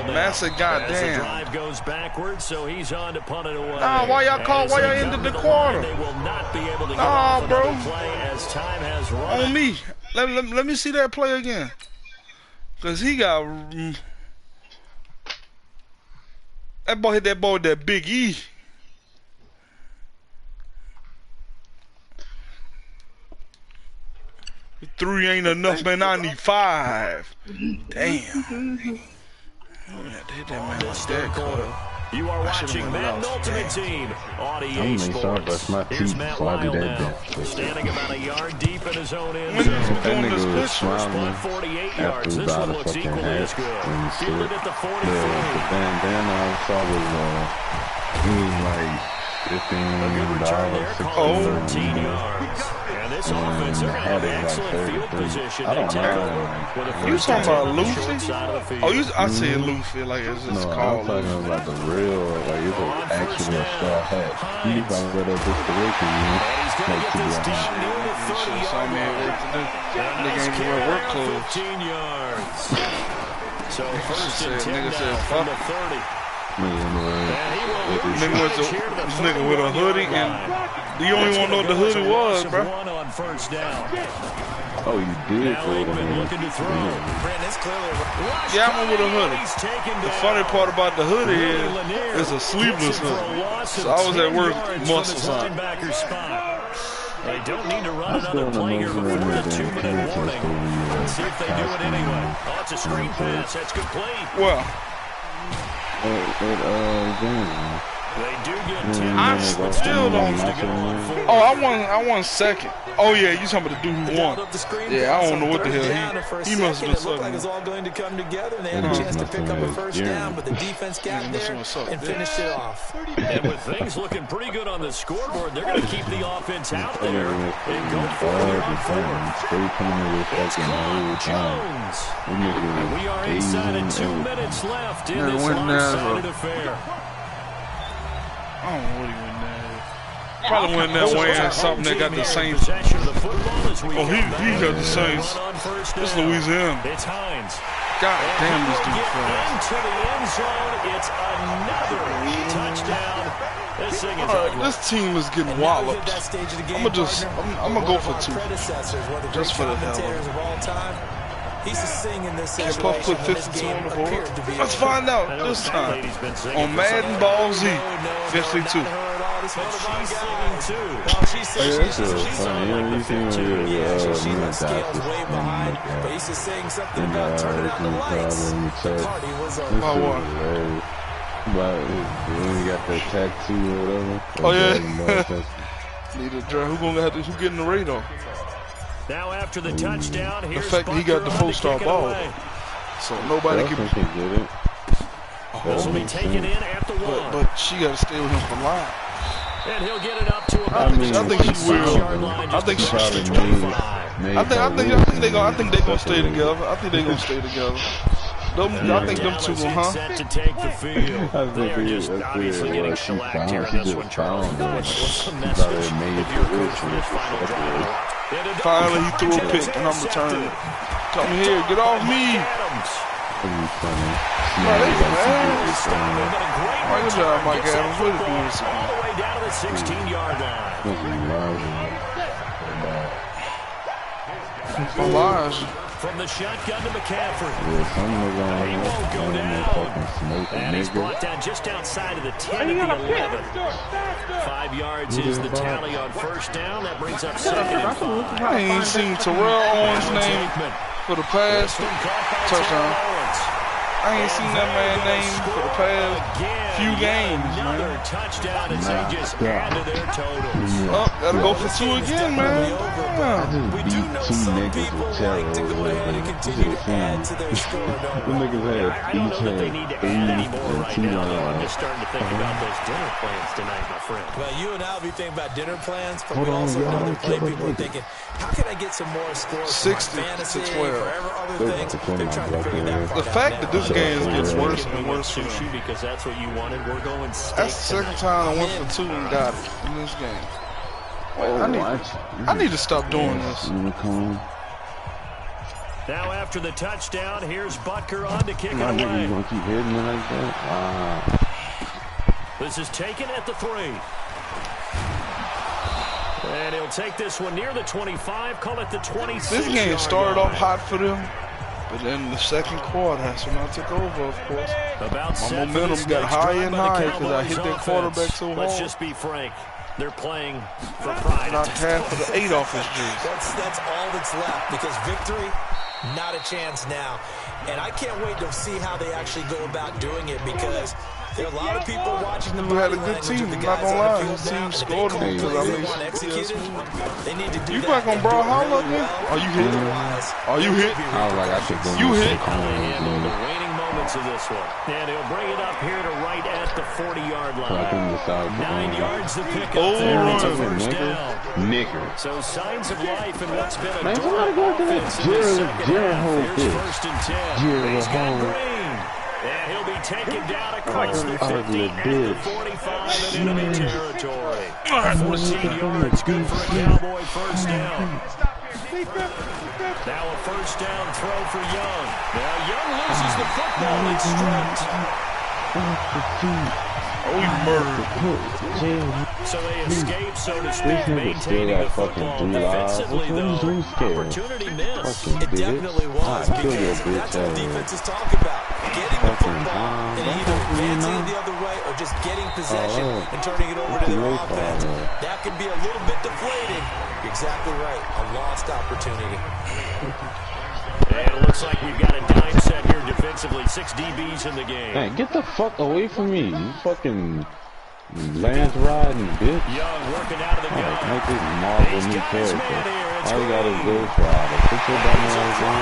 Massive goddamn. Drive goes backwards, so he's on to punt it away. Nah, why y'all ended the quarter? They will not be able to nah, bro. Play as time has run. On me. Let me see that play again. Cause he got that ball hit that ball with that big E. Three ain't enough, man. I need 5. Damn. You are watching Madden Ultimate Team on EA Sports. Here's Matt Lyle now, standing about a yard deep in his own end zone. First punt, 48 yards. This one looks equally as good. Fielded at the 43. Then I saw was a good return there, called 13 yards. And this offense, they're going to have excellent field position. They take over with a first talking about on the short side of the field. Oh, I said Luffy, like it's just called. I'm talking about the real, like it's an actual straw hat. You probably read up just the way and he's going to get this deep near the 30-yard line. Nigga ain't wear work clothes. 15 yards. So first and 10 now from the 30. Nigga with a hoodie, and you don't even want to know what the hoodie was, bro. On first down. Oh, you did. Looking to throw. Yeah, I'm with a hoodie. The funny part about the hoodie is it's a sleeveless hoodie. So I was at work, muscles on. They don't need to run another play here before the 2-minute warning. Let's see if they do it anyway. Oh, it's a screen pass. That's complete. Well. They do get 10 I still don't. I won second. Oh yeah, you talking about the dude who won? Yeah, I don't know what the hell he must have been sucking. It was all going to come together, and they had a chance to pick up a first down, but the defense got there and finished it off. And with things looking pretty good on the scoreboard, they're going to keep the offense out there and go for it on 4. It's Clyde Jones. And we are inside of 2 minutes left in this lopsided affair. I don't know what he went there. Probably went that way and something that got the Saints. Oh, he got the Saints. This is Louisiana. It's Hines. God damn, this dude fast. Into the end zone. It's another touchdown. This thing is this team is getting walloped. I'm gonna go for 2. Just for the hell of it. He's a sing in this Can Puff put 52 on the board? Let's find out this time. On Madden Ball Z, 52. When you got the tattoo or whatever. Oh yeah. Need a draft. Who getting the radar? Now after the touchdown, here's the fact that he got the 4-star ball, so nobody can get it. This will be taken in at the 1. But she got to stay with him for life. And he'll get it up to about I think she will. I think she should. I think they gonna stay together. I think they gonna stay together. I think them two will, set to take the field. They are just obviously getting shellacked here in this one, Charles. What's the message if you're coach for this final drive? Finally, he threw a pick, and I'm returning. Come here, get off me. Good job, Mike Adams. Way to do this. All the way down to the 16-yard line. From the shotgun to McCaffrey. He won't go down. And he's brought down just outside of the 10 at the 11. 5 yards is the tally on first down. That brings up 2nd and 5. I ain't seen Terrell Owens' name for the pass touchdown. I ain't seen that man name for the past few games, man. Touchdown as they just add to their total. Oh, gotta go for 2 again, man. We do know some people like to go ahead and continue to add to their score, don't we? I don't know that they need to add any more right now, though. I'm just starting to think about those dinner plans tonight, my friend. Well, you and I will be thinking about dinner plans, but we also know that plenty people are thinking, how can I get some more scores 60 for fantasy, to 12. for other things? They're trying to figure that part The fact that this game gets worse and worse for sushi them. because that's what you wanted. We're going steak. That's the second time I went for 2 and got it in this game. I need to stop doing this. Now after the touchdown, here's Butker on to kick it away. You gonna keep hitting it like that? Wow. This is taken at the 3. And he'll take this one near the 25, call it the 26. This game started off hot for them, but then the second quarter, that's when I took over, of course. My momentum got higher and higher because I hit that quarterback so hard. Let's just be frank. They're playing for pride. Knocked half of the 8 off his juice. That's all that's left because victory, not a chance now. And I can't wait to see how they actually go about doing it because there are a lot of people watching the We had a good team, I'm not gonna lie. His team scored them because I made some. You back on Brawlhalla again? Are you hit? Are you hit? I was like, I should go. You hit? The waning moments of this one. And he'll bring it up here to right at the 40-yard line. 9 yards to pick up there. It's a first down. Nigger. So signs of life in what's been a Man, dark somebody go to offense that in the Jared second half. Hole Here's bitch. first and 10. Jared He's got Hole. Green. And he'll be taken down across the 50 ugly at the bitch. 45 in enemy territory. 14 yards, good for a Cowboy first down. Now a first down throw for Young. Now Young loses the football. It's stripped. Oh, he murdered. So they escape, so to speak, maintaining the football defensively, though. Opportunity missed. It definitely was because that's what defenses talk about. Getting the football and either advancing it the other way or just getting possession and turning it over to their offense. That can be a little bit deflating. You're exactly right. A lost opportunity. And it looks like we've got a dime set here defensively. 6 DBs in the game. Hey, get the fuck away from me, you fucking Lance riding bitch. Young working out of the gun. Make this Marvel new character. All you got is Ghost Rider. Put your dumb ass on.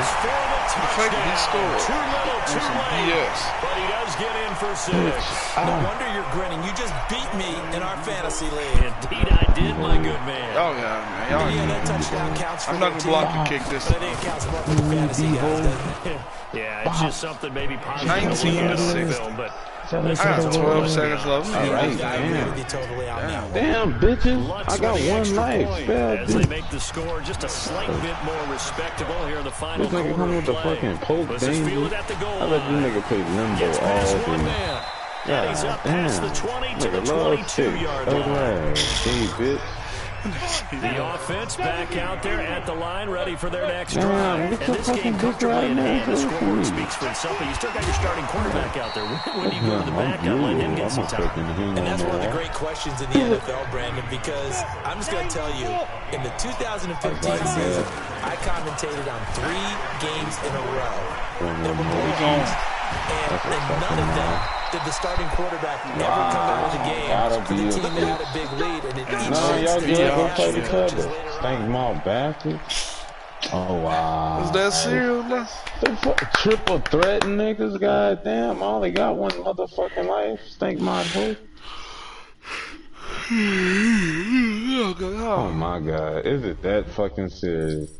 The fact that he scored was some BS. But he does get in for 6. No wonder you're grinning. You just beat me in our fantasy league. Indeed I did, my good man. Oh, yeah, man. Yeah, that touchdown counts for I'm not going to block and kick this. But it counts more for the fantasy guys, doesn't it? Yeah, it's just something maybe positive. 19 to 6. But I got 12 seconds left. Alright, damn, bitches. I got one life. As they make the score just a slight bit more respectable here in the final This nigga come with the fucking poke danger. I let this nigga play limbo all day. God damn. Nigga love shit. Hey, bitch. The offense back out there at the line, ready for their next drive. Damn, And this game comfortably in hand. The scoreboard speaks for itself, but you still got your starting quarterback out there. When do you go to the backup, let him get some time? And that's one of the great questions in the NFL, Brandon, because I'm just going to tell you, in the 2015 season, I commentated on 3 games in a row. There were more games, and none of them did the starting quarterback ever come out of the game for the team that had a big lead, and in each Y'all instance, go play each other. Stank mouth bastard. Oh, wow. Is that serious? The triple threat niggas, goddamn. I only got one motherfucking life. Stank my hoe. Oh, my God. Is it that fucking serious?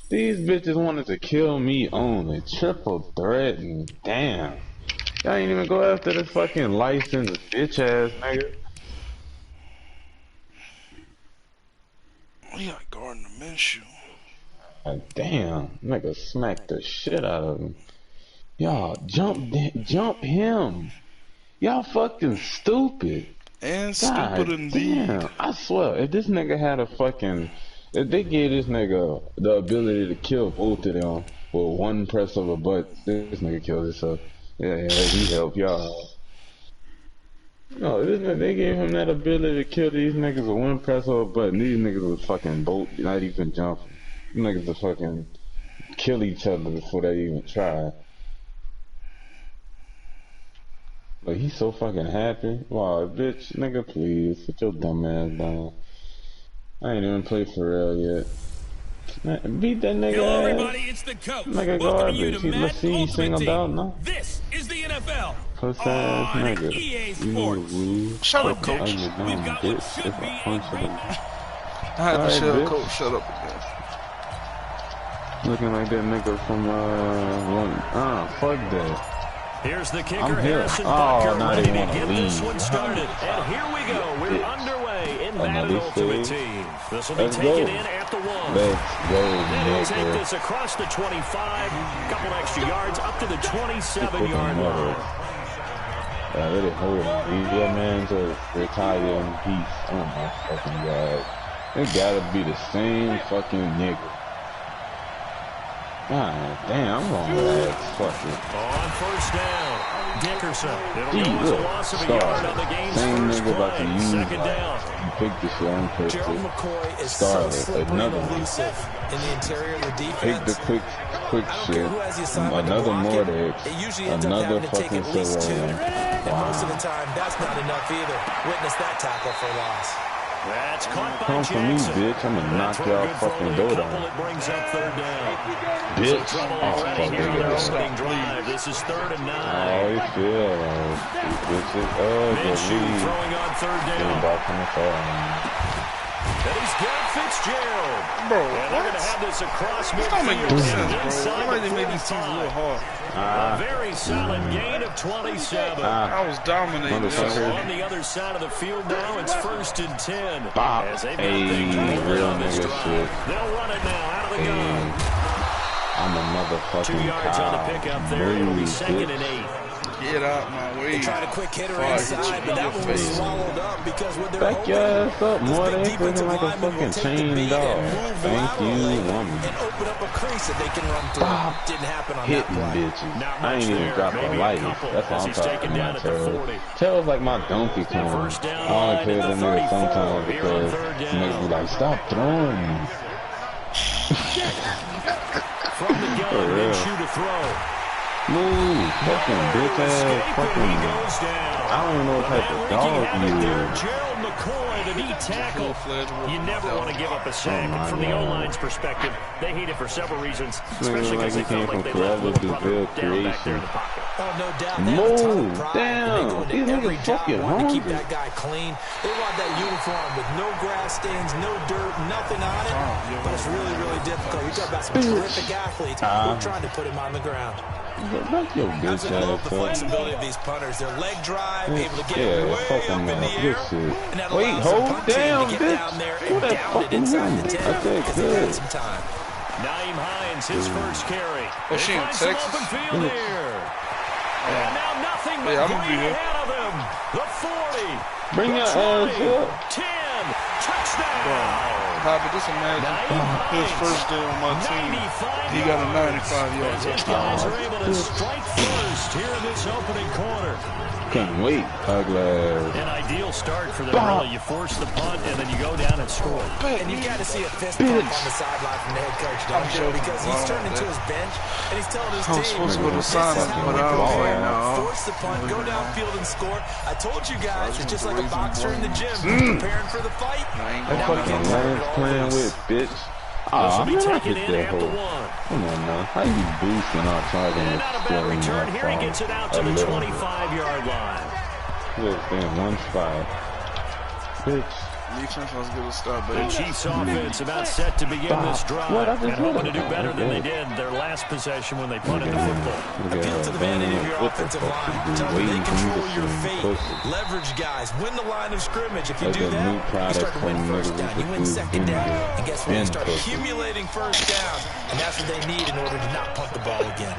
These bitches wanted to kill me only. Triple threat and damn. Y'all ain't even go after this fucking licensed bitch ass nigga. We got Gardner Minshew. God damn, nigga smacked the shit out of him. Y'all jump him. Y'all fucking stupid. And stupid indeed. Damn, I swear, if this nigga had a fucking, if they gave this nigga the ability to kill both of them with one press of a button, this nigga killed himself. Yeah, he helped y'all. No, they gave him that ability to kill these niggas with one press of a button. These niggas would fucking bolt, not even jumping. These niggas would fucking kill each other before they even try. Like, he's so fucking happy. Wow, bitch, nigga, please. Sit your dumb ass down. I ain't even played for real yet. Man, beat that nigga Hello, ass. everybody. It's the coach. Nigga Welcoming you garbage. to Let's see Madden you singled Ultimate out Team. now. This is the NFL. Puss ass On nigga. EA You know Sports. we. Shut On up, coach. deck, You we've dumb got bitch. what should If be I a punch great you. I had to Alright, shut bitch. coach shut up again. Looking like that nigga from fuck that. Here's the kicker, I'm here. Harrison Oh, Butker, now ready they to wanna get this leave. one started. And here we go. We're underway in Madden Another Ultimate save. Team. This will be Let's taken go. in at the 1. Let's go, And he'll take nigga. this across the 25, couple extra yards up to the 27-yard line. I really hope your man to retire in peace. Oh my fucking god. It gotta be the same fucking nigga. God damn, I'm gonna relax. Fuck it. On first down, Dickerson. It'll go as a look, loss of a star. yard on the game's Same first nigga about to play. use Second down. You picked this shit on purpose. Gerald McCoy is Scarlet, so slippery and another one. elusive in the interior of the defense. Take the quick I don't care shit. who has the assignment to Another block Mordex. him. It usually ends up Another having to take fucking at least 2. silver. And most of the time, that's not enough either. Witness that tackle for loss. That's caught by Come for me, Jackson. bitch. I'm gonna knock That's y'all good for fucking only a door couple. down. It brings up third down. Bitch. Trouble Oh, already fuck here on the it. opening drive. This is 3rd and 9. Oh, you feel like bitches. Oh, Minshew the throwing on third lead. down. Back from the phone. And he's got Fitzgerald. Bro, And they're going to have this across This don't make no midfield. sense, bro. Inside Somebody the made these teams a little 45. hard. A very solid gain of 27. I was dominating. So Motherfucker. on the other side of the field now, it's 1st and 10. Bop. As they've got Hey, things rolling real on this nigga drive. shit. They'll run it now out of the gun. I'm a motherfucking 2 yards on the pickup there. It'll be 2nd and 8. Get out my way. They tried a quick hitter Fuck, inside, but that one was face. swallowed up because what they're Back your hoping, ass up, this more big than defensive looking like a lineman will fucking take the chain beat dog. and move Thank you, laterally woman. and open up a crease that they can run through. Bop. Didn't happen on that Hitting play. bitches. Not I much ain't even there. dropped a Maybe a light. couple That's as all I'm he's taken talking down about, at the Tails. 40. Tails like my Donkey Kong. First down I only line play at the the nigga 34 sometimes here on because third down. niggas be like, stop throwing me. From the gun, For real. Minshew to throw. Move, fucking bitch ass, Escaping, he fucking. goes down. I don't even know what type of And dog wreaking havoc you there, is. Gerald McCoy, the knee tackle. You never want to give up a sack. Oh, my From the God. O-line's perspective, they hate it for several reasons, Nigga especially like because he they came felt like from they left Forever little brother Build down back there in the Creation. pocket. Oh, no doubt. They have a ton of Move pride, and they down. go into These every niggas job fucking wanting to keep hungry. that guy clean. They want that uniform with no grass stains, no dirt, nothing on it. But it's really, really difficult. We talk about some terrific athletes who are trying to put him on the ground. Knock your That's bitch what I love ass the up. flexibility of these punters. Their leg drive, able to get Yeah, it way fucking up in the good air. shit. And that Wait, allows the hold punt team down, to get bitch. down there Who and that down it fucking inside him? the 10 I said because they good. had some time. Naeem Hines, his first carry. Oh, she in finds some Texas? open field here. And now nothing but Yeah, I'm gonna be green here. ahead of him. The 40. Bring the your 20, ass up. 10. Touchdown. Papa, just imagine his first day on my team. He got a 95-yard His touchdown. guys are able to strike first here in this opening quarter. Can't wait, ugly ass. An ideal start for them, really. You force the punt, and then you go down and score. And you got to see a fist bump on the sideline from the head coach, don't you? Because he's turning to his bench, and he's telling his I was team, supposed to go to this is Sonic, how but we I was prepare. like, no. Force the punt, go downfield and score. I told you guys, it's just like a boxer in the gym, preparing for the fight. That fucking Lance playing with, bitch. This will Aw, be man, I taken hit in that at the hole. 1. Come on now. How you boosting our target And and not a bad scoring return that here. He far? gets it out to A the little 25-yard line. bit. Just in one spot. Bitch. Defense was good to start, The baby. Chiefs offense about set to begin this drive. What? I just And hoping to did do it. better than they Okay. did their last possession when they punted the football. Look at Appeal to her the vanity banging of your it. What the offensive fuck line. you do? Tell them they Waiting for me control to your see fate. pussy. Leverage guys. Win the line of scrimmage. If you Like do a that, new you product start to win from first niggas down. who You win do second down. vinegar. And guess what? You And start pussy. accumulating first downs. And that's what they need in order to not punt the ball again.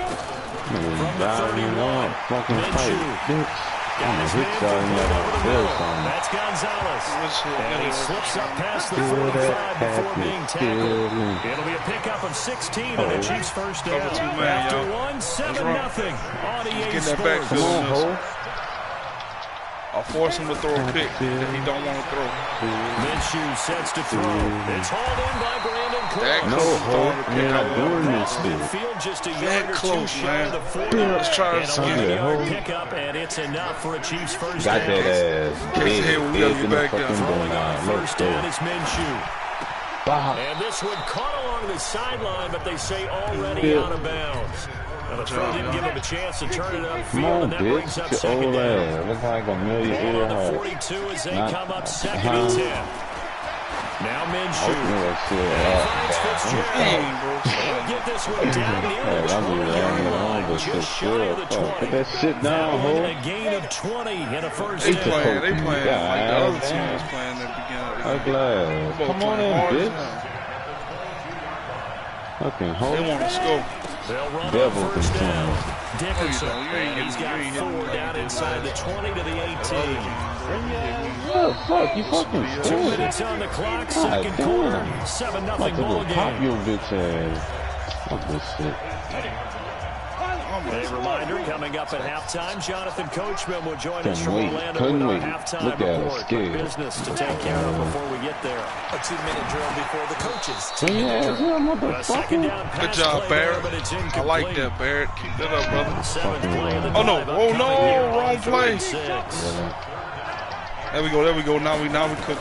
Niggas diving on fucking fight, bitch. I'm a hit shot and y'all feel something. That's Gonzalez. And he slips up past the Feel 45 that before being package, tackled. feel it. It'll be a pickup of 16 and the Chiefs first down. Cover 2 man, After yo. 1, What's 7-0 wrong? on EA Get that Sports. backfield. Come on, ho. I'll force him to throw a pick that he don't want to throw. Minshew sets to throw. It's hauled in by Brandon Cooks. No, you're not doing this, dude. Field just a That yard or close, two shy of the 40. Let's try And this a again. 1-yard pickup, and it's enough for a Chiefs first Got down. that ass. Casey Hayward, we gotta get back there. Throwing on Let's first go. down is Minshew. Bah. And this one caught along the sideline, but they say already out of bounds. Now the throw didn't give him a chance to turn it Come upfield, on, and that brings bitch. up Your second old down. ass. Look like a million Ball ear on the high. 42 as they Not- come up second and 10. Now Minshew. Finds Fitzgerald. He'll get this one down near the 20-yard line, just shy of the 20. Put that shit down, Calling ho. it a gain of 20 and a first They down. playing like the other God, team was playing at the beginning. I'm glad. Both Come on playing in, hard as bitch. hell. Fucking They hoe. want to score. They'll run Devil on first down. control. Dickerson, No, you ain't he's got hitting 4 like down you did inside the last 20 to the 18. What the fuck? You fucking 2 scared. minutes on the clock, God second damn. quarter, I'm 7-0 about to ball go pop game. your bitch ass. Fuck this shit. A reminder, coming up at halftime, Jonathan Coachman will join us Couldn't from wait. Orlando Couldn't with our wait. halftime Look at us, report. scared. Business to take care of before we get there. A 2-minute drill before the coaches. Bring your ass here, A second motherfucker. down pass Good job, play there, Barrett. but it's I incomplete. like that, Barrett. Keep that up, brother. Seventh play of the Oh, no. drive Oh, no. upcoming here on Wrong play. 36. There we go. There we go. Now we cooking.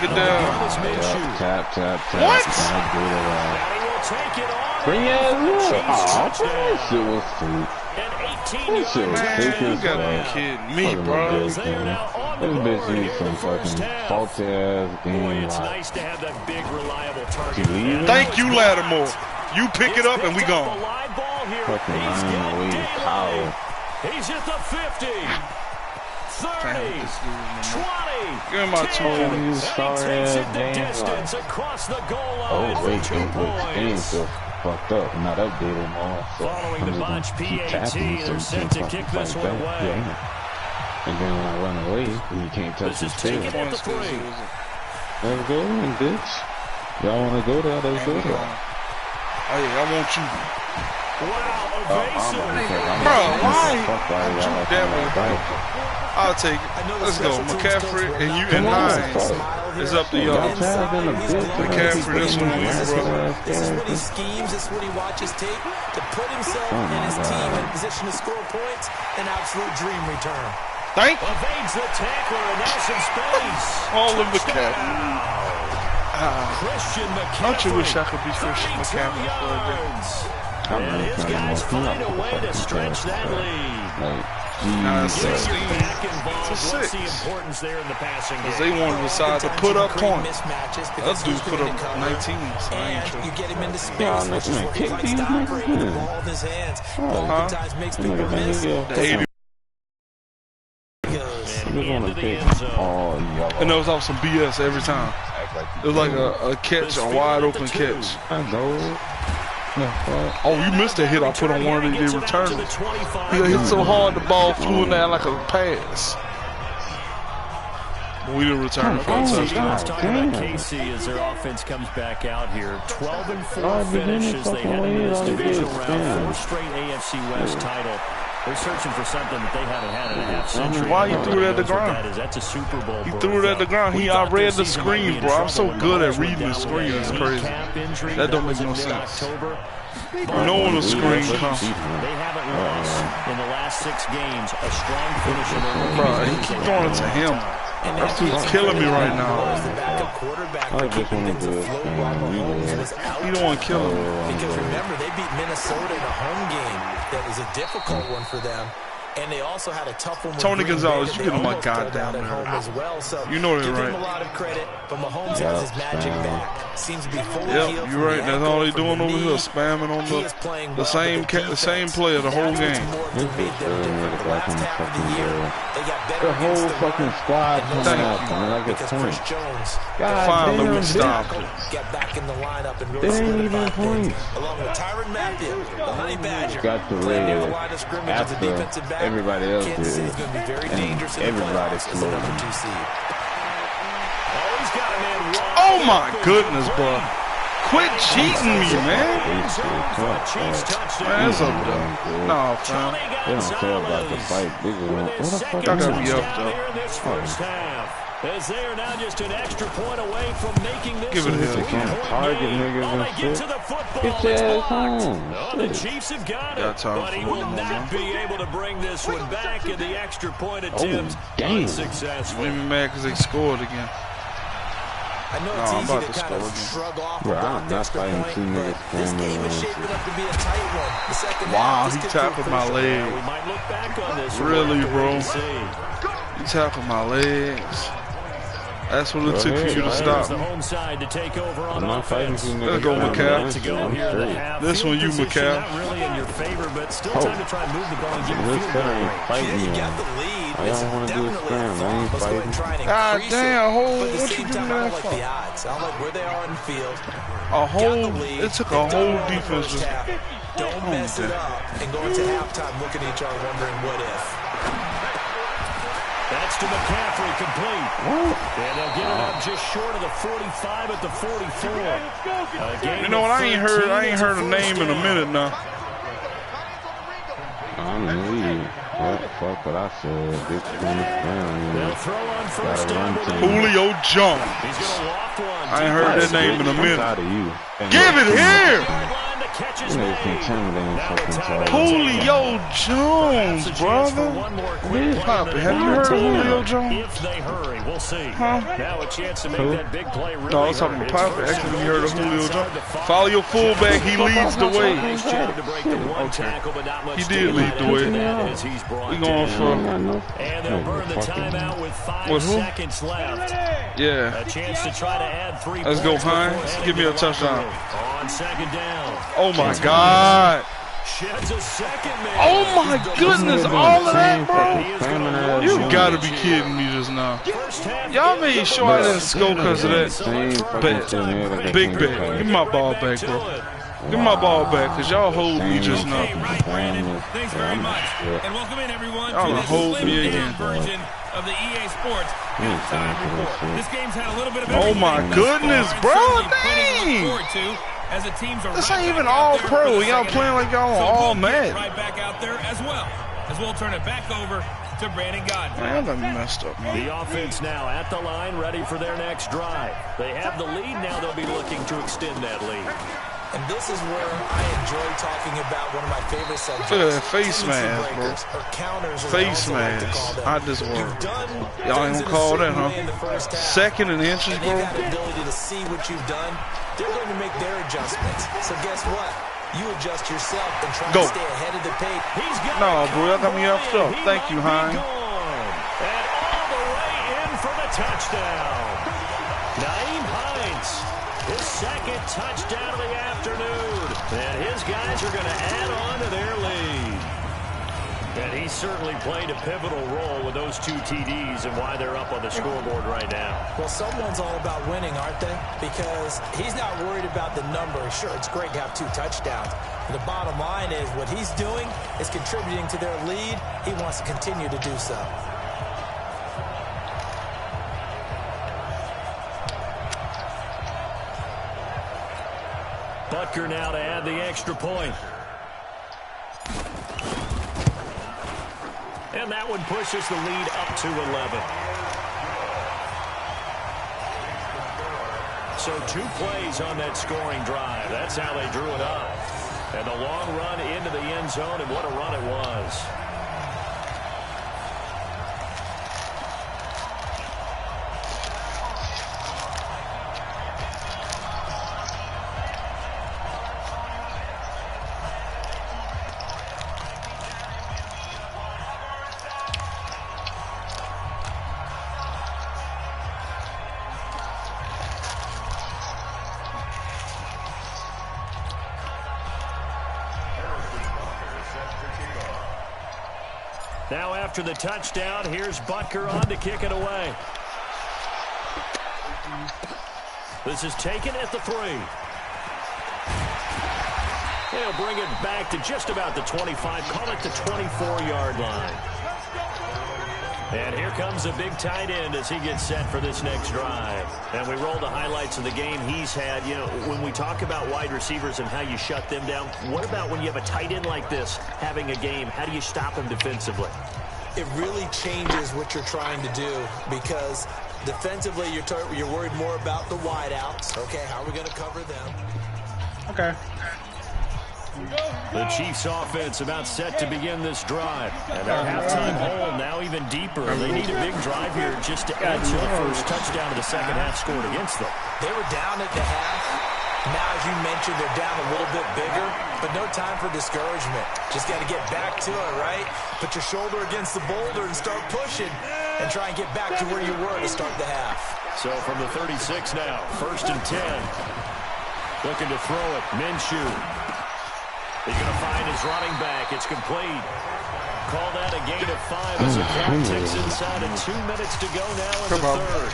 Get down. It's Minshew. Tap, tap, tap. What? Tap, do it around. And he will take it on. Bring your ass here. Chiefs Aw, touchdown. that shit was sweet. An That shit 18-yard was Man, fake you as gotta be fuck. kidding me, Fucking bro. bitch, They are man. now on the This board bitch here needs in some the first fucking half. faulty ass Boy, game. it's Like, nice to have that big, reliable target. You leaving? Thank you, Lattimore. You pick it up and we He's picked up gone. a live ball here. fucking He's line got away daylight. power. He's at the 50, 30, 20, Give me my 10, 2 and you he sorry takes ass it the game distance across the goal line Oh, for wait, 2 game points. still fucked up. Not updated more. So Following I'm the just gonna bunch keep PAT, tapping so they're you set can't to fucking kick this fight one back. away. Yeah. And then when I run away, you can't touch This the is tail. taken at the 3. Let's go in, bitch. Y'all wanna go there? Let's go there. Oh, yeah, I want you. Wow, evasive. Bro, why? Fuck out of y'all. That way. I'll take it. Let's go. McCaffrey and you and Hines. It's up to y'all. McCaffrey, this one on you, bro. This is what he schemes. This is what he watches tape to put himself and his team in position to score points. An absolute dream return. Thank Evades the tackler and now some space. all of McCaffrey. Christian McCaffrey. Don't you wish I could be Christian 32 McCaffrey for a day? yards. And his guys find a way to stretch that lead. Nah, it's Get 16 back involved. to What's the 6. importance there in the passing Because game? they want to decide to put up points. Mismatches That dude he's put going up to cover, 19, so I ain't and sure. you get him into space, Y'all which is niggas where he kick likes these to operate with the niggas. ball in his hands. Huh? Oftentimes makes people miss. The 80. We're gonna Into the pick end zone. all y'all. And it was off some BS every time. It was like a catch, a wide open catch. I know. Oh, you missed that hit I put on one of the returners. He hit so hard the ball flew in there like a pass. But we didn't return it for a Let's touchdown. talk about KC as their offense comes back out here. 12-4 finishes. They head into this divisional round. 4 straight AFC West title. They're searching for something that they haven't had in a half century. Why he threw it at the Knows what ground? that is. That's a Super Bowl. He berth. threw it at the ground. We I thought read their the season might be screen, in bro. I'm trouble so when good at Mahomes went reading the down with screen. It's that crazy. kneecap injury That don't was make no in sense. mid-October. You know when the screen comes. They haven't lost in the last 6 games. A strong finish in their Bro, he keep throwing it to him. That dude's killing me right now. I just want to do it. He don't want to kill him. Because remember, they beat Minnesota in a home game that was a difficult one for them. And they also had a tough one with Tony Green Bay Gonzalez, that you they get on my almost pulled goddamn out at home nerves. as well. So You know that, give right? him a lot of credit, but Mahomes has his magic back. Seems to be fully Yep, healed you're from right. the That's ankle, all they from doing the over knee. here, spamming on He is playing the well, same but the same defense, player the whole that's what's game. more than made them different. The last half of the year, they got better The whole against the fucking run, squad and coming those out are from like a because point. Chris Jones Finally, we damn, stopped bitch. it. got back in the lineup and really They ain't even solidified things, points. along with Tyrann Mathieu, the Honey Badger, Got the playing near the red line of scrimmage as a after defensive back. everybody else Kansas did. City's going to be very And dangerous in the everybody playoffs as the slowed. number 2 seed. Oh, he's got a man wide Oh my open. goodness, bro. Quit cheating me, man. Man, that's up there. No, fam. They don't care about the fight. They just want, what the fuck? Y'all gotta be up there. As they are now just an extra point away from making this. Give it here. They can't target niggas and shit. Get your ass home. The Chiefs have got it, but he will not be able to bring this one back in the extra point attempt. Unsuccessful. Made me mad because they scored again. I know it's easy to kind of shrug off about the extra point, but this game is shaping up to be a tight one. The second Wow, half, he tackled my leg. We might look back on this. Really, bro? He tackled my legs. That's what it took for you to stop. The home side to take over on I'm not fighting offense. you, nigga. Let's go, McCall. To go here in the half. This one, you, Field position McCall. Not really in your favor, but still time to try and move the ball and get This field better goal ain't range. fighting you me. got the lead. I don't want to do a scram. I ain't fighting. God damn, But at the what you same doing time, I that like for? the odds. I like where they are in the field. It took a whole defense just. Don't mess it up and go into halftime looking at each other wondering what if. That's to McCaffrey, complete. And they'll get it up just short of the 45 at the 44. You know what? I ain't heard a name in a minute now. I'm in the lead. What the fuck what I said? Bitch, They'll throw on first down. Julio Jones. He's going to loft one. I ain't heard that name in a I'm minute. tired of you. Give it here! Julio Jones, brother. Poppy, have you heard of Julio Jones? If they hurry, we'll see. Huh? Now a chance to make that big play. Really No, I was talking to Poppy. Actually, you heard of Julio Jones. Follow your fullback. He leads the way. He did lead the way. We going for. And they'll burn the timeout with 5 seconds left. Yeah. A chance to try to add 3 Let's go, Hines. Give me a touchdown. On second down. Oh my God. Sheds a second man. Oh my goodness. All of that, bro. You gotta be kidding me just now. Y'all made sure I didn't score because of that. Bet. Big bet. Give me my ball back, bro. Give me my ball back, because y'all hold me just now. Thanks very much. And welcome in, everyone, Y'all to done this hold me limited again. version of the EA Sports halftime report. This game's had a little bit of Oh everything my thus goodness, far, and bro, certainly plenty to look dang. forward to as the teams are This right ain't even back out all there pro. for the Y'all second playing half. like y'all on So all we'll get Madden. right back out there as well, as we'll turn it back over to Brandon Godfrey. Man, I got me messed up, man. The offense now at the line, ready for their next drive. They have the lead. Now they'll be looking to extend that lead. And this is where I enjoy talking about one of my favorite subjects. Look at that face tendency mask, bro. breakers, or counters, as I Face also like to mask. call them. I just You've work. done Y'all things ain't in gonna a call that, certain huh? way in the first half. Second and inches, And they've bro. had the ability to see what you've done. They're going to make their adjustments. So guess what? You adjust yourself and try Go. to stay ahead of the pace. He's got No, bro, y'all got me effed up. Thank you, Hines. And all the way in for the touchdown. Naeem Hines, his second touchdown of the afternoon. And his guys are going to add on to their lead. And he certainly played a pivotal role with those 2 TDs and why they're up on the scoreboard right now. Well, someone's all about winning, aren't they? Because he's not worried about the number. Sure, it's great to have 2 touchdowns. But the bottom line is what he's doing is contributing to their lead. He wants to continue to do so. Butker now to add the extra point. And that one pushes the lead up to 11. So 2 plays on that scoring drive. That's how they drew it up. And the long run into the end zone, and what a run it was. Now after the touchdown, here's Butker on to kick it away. This is taken at the 3. They'll bring it back to just about the 25, call it the 24-yard line. And here comes a big tight end as he gets set for this next drive. And we roll the highlights of the game he's had. You know, when we talk about wide receivers and how you shut them down, what about when you have a tight end like this having a game? How do you stop him defensively? It really changes what you're trying to do because defensively you're worried more about the wideouts. Okay, how are we going to cover them? Okay. The Chiefs offense about set to begin this drive. And their halftime hole now even deeper. They need a big drive here just to answer the first touchdown of the second half scored against them. They were down at the half. Now, as you mentioned, they're down a little bit bigger, but no time for discouragement. Just got to get back to it, right? Put your shoulder against the boulder and start pushing and try and get back to where you were to start the half. So from the 36 now, 1st and 10. Looking to throw it. Minshew. He's going to find his running back. It's complete. Call that a gain of 5 as the clock ticks inside of 2 minutes to go now in the third.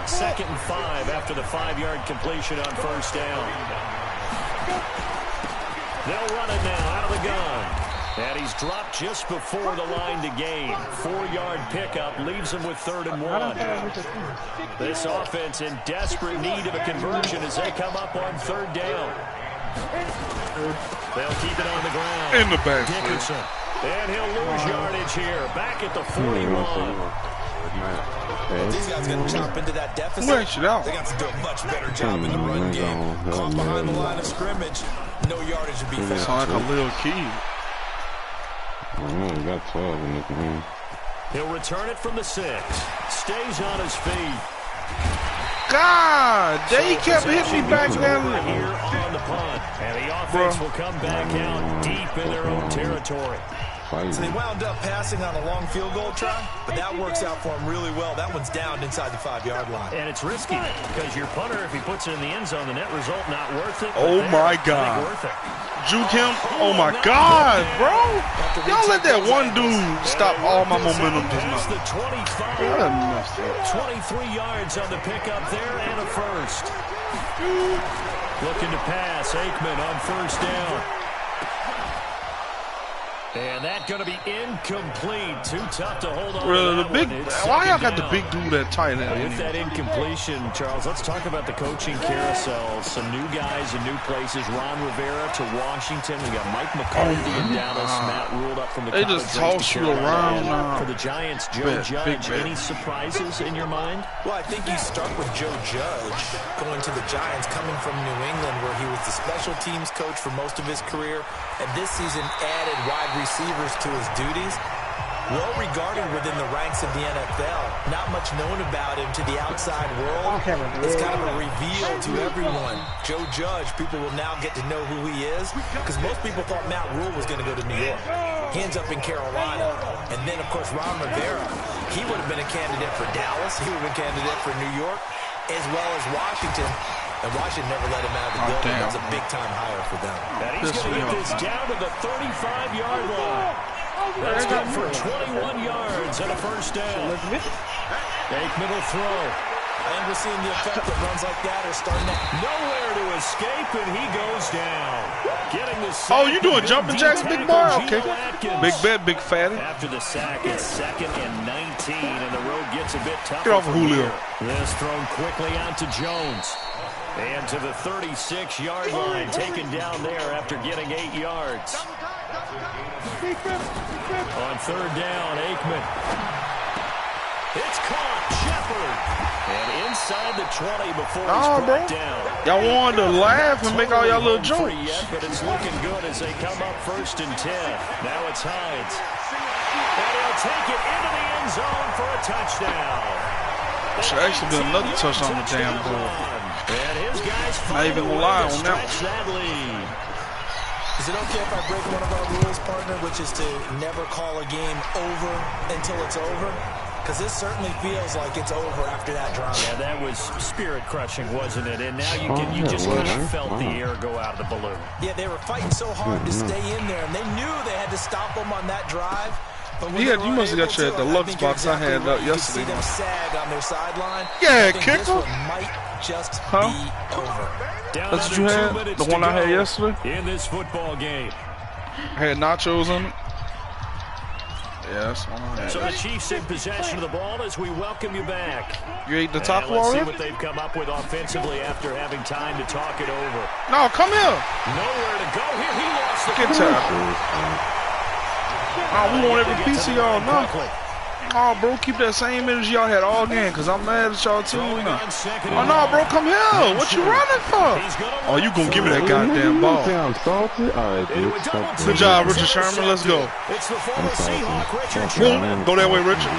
2nd and 5 after the 5-yard completion on 1st down. They'll run it now out of the gun. And he's dropped just before the line to gain. 4-yard pickup leaves him with 3rd and 1. This offense in desperate need of a conversion as they come up on 3rd down. They'll keep it on the ground. In the back. Dickerson. And he'll lose yardage here. Back at the 41. These guys got to chop into that deficit. They got to do a much better job in the run game. Caught behind the line of scrimmage. No yardage to be found. Sound like a little kid. He got 12 in this game. He'll return it from the 6. Stays on his feet. God, they kept hitting me back there. Here on the punt, and the offense will come back out deep in their own territory. So they wound up passing on a long field goal try, but that works out for them really well. That one's down inside the 5-yard line. And it's risky because your punter, if he puts it in the end zone, the net result not worth it. Oh my God. Juke him. Oh my God, bro. Y'all let that one dude stop all my momentum just now. The 25. 23 yards on the pickup there and a first. Looking to pass. Aikman on 1st down. And that's going to be incomplete. Too tough to hold on to that one. Why y'all got the big dude that tight end? With that incompletion, Charles, let's talk about the coaching carousel. Some new guys in new places. Ron Rivera to Washington. We got Mike McCarthy in Dallas. Matt ruled up from the They just toss you around now. For the Giants, Joe Judge. Any surprises in your mind? Well, I think you start with Joe Judge going to the Giants, coming from New England, where he was the special teams coach for most of his career, and this season added wide receivers to his duties. Well regarded within the ranks of the NFL. Not much known about him to the outside world. It's kind of a reveal to everyone. Joe Judge, people will now get to know who he is, because most people thought Matt Rule was going to go to New York. He ends up in Carolina. And then, of course, Ron Rivera. He would have been a candidate for Dallas. He would have been a candidate for New York, as well as Washington. And Washington never let him out of the building. That's a big-time hire for them. And he's going to get this down to the 35-yard line. That's good for 21 yards and a first down. Aikman will throw. And we're seeing the effect that runs like that are starting to... Nowhere to escape, and he goes down. Getting the sack. Oh, you doing jumping jacks, big boy? Okay. Big bet, big fatty. After the sack, it's 2nd and 19, and the road gets a bit tougher. Get off of Julio. This thrown quickly out to Jones. And to the 36-yard line, taken down there after getting 8 yards. On 3rd down, Aikman. It's caught, Shepard. And inside the 20 before he's brought down. Y'all wanted to laugh and make all y'all little jokes. Yet, but it's looking good as they come up 1st and 10. Now it's Hines. And he'll take it into the end zone for a touchdown. Should actually be another touchdown on the damn board. And his guys not even gonna lie on that. Is it okay if I break one of our rules, partner, which is to never call a game over until it's over? Because this certainly feels like it's over after that drama. Yeah, that was spirit-crushing, wasn't it? And now you just kind of felt the air go out of the balloon. Yeah, they were fighting so hard to stay in there, and they knew they had to stop them on that drive. Yeah, you must have got your deluxe box I had up yesterday. See them sag on their sideline. Yeah, kicker. Might just be over. That's what you had? The one I had yesterday? In this football game. I had nachos on it. Yes. So the Chiefs in possession of the ball as we welcome you back. You ate the taco Let's already? see what they've come up with offensively after having time to talk it over. No, come here. Nowhere to go here. He lost the Get tackled. Oh, we want every piece of y'all now. Oh, bro, keep that same energy y'all had all game, because I'm mad at y'all too now. Oh, no, bro, come here. What you running for? Oh, you gonna give me that goddamn ball. I'm salty? All right, dude. Good job, Richard Sherman. Let's go. It's the former Seahawk, Richard Boom. Sherman. Go that way, Richard.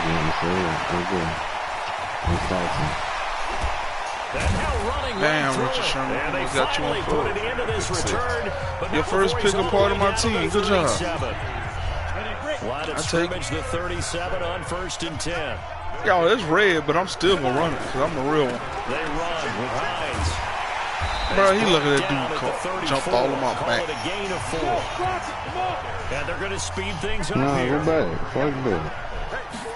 Damn, Richard Sherman. And they Got you finally on put foot. an end to this return. Your first pick a part of my team. Good job. Line of scrimmage, the 37 on 1st and 10. Yo, it's red, but I'm still gonna run it because I'm the real one. They run with Hines. Bro, he look at that dude jump all in my back. A gain of 4. And they're going to speed things up Nah, here. go back. Fuck that.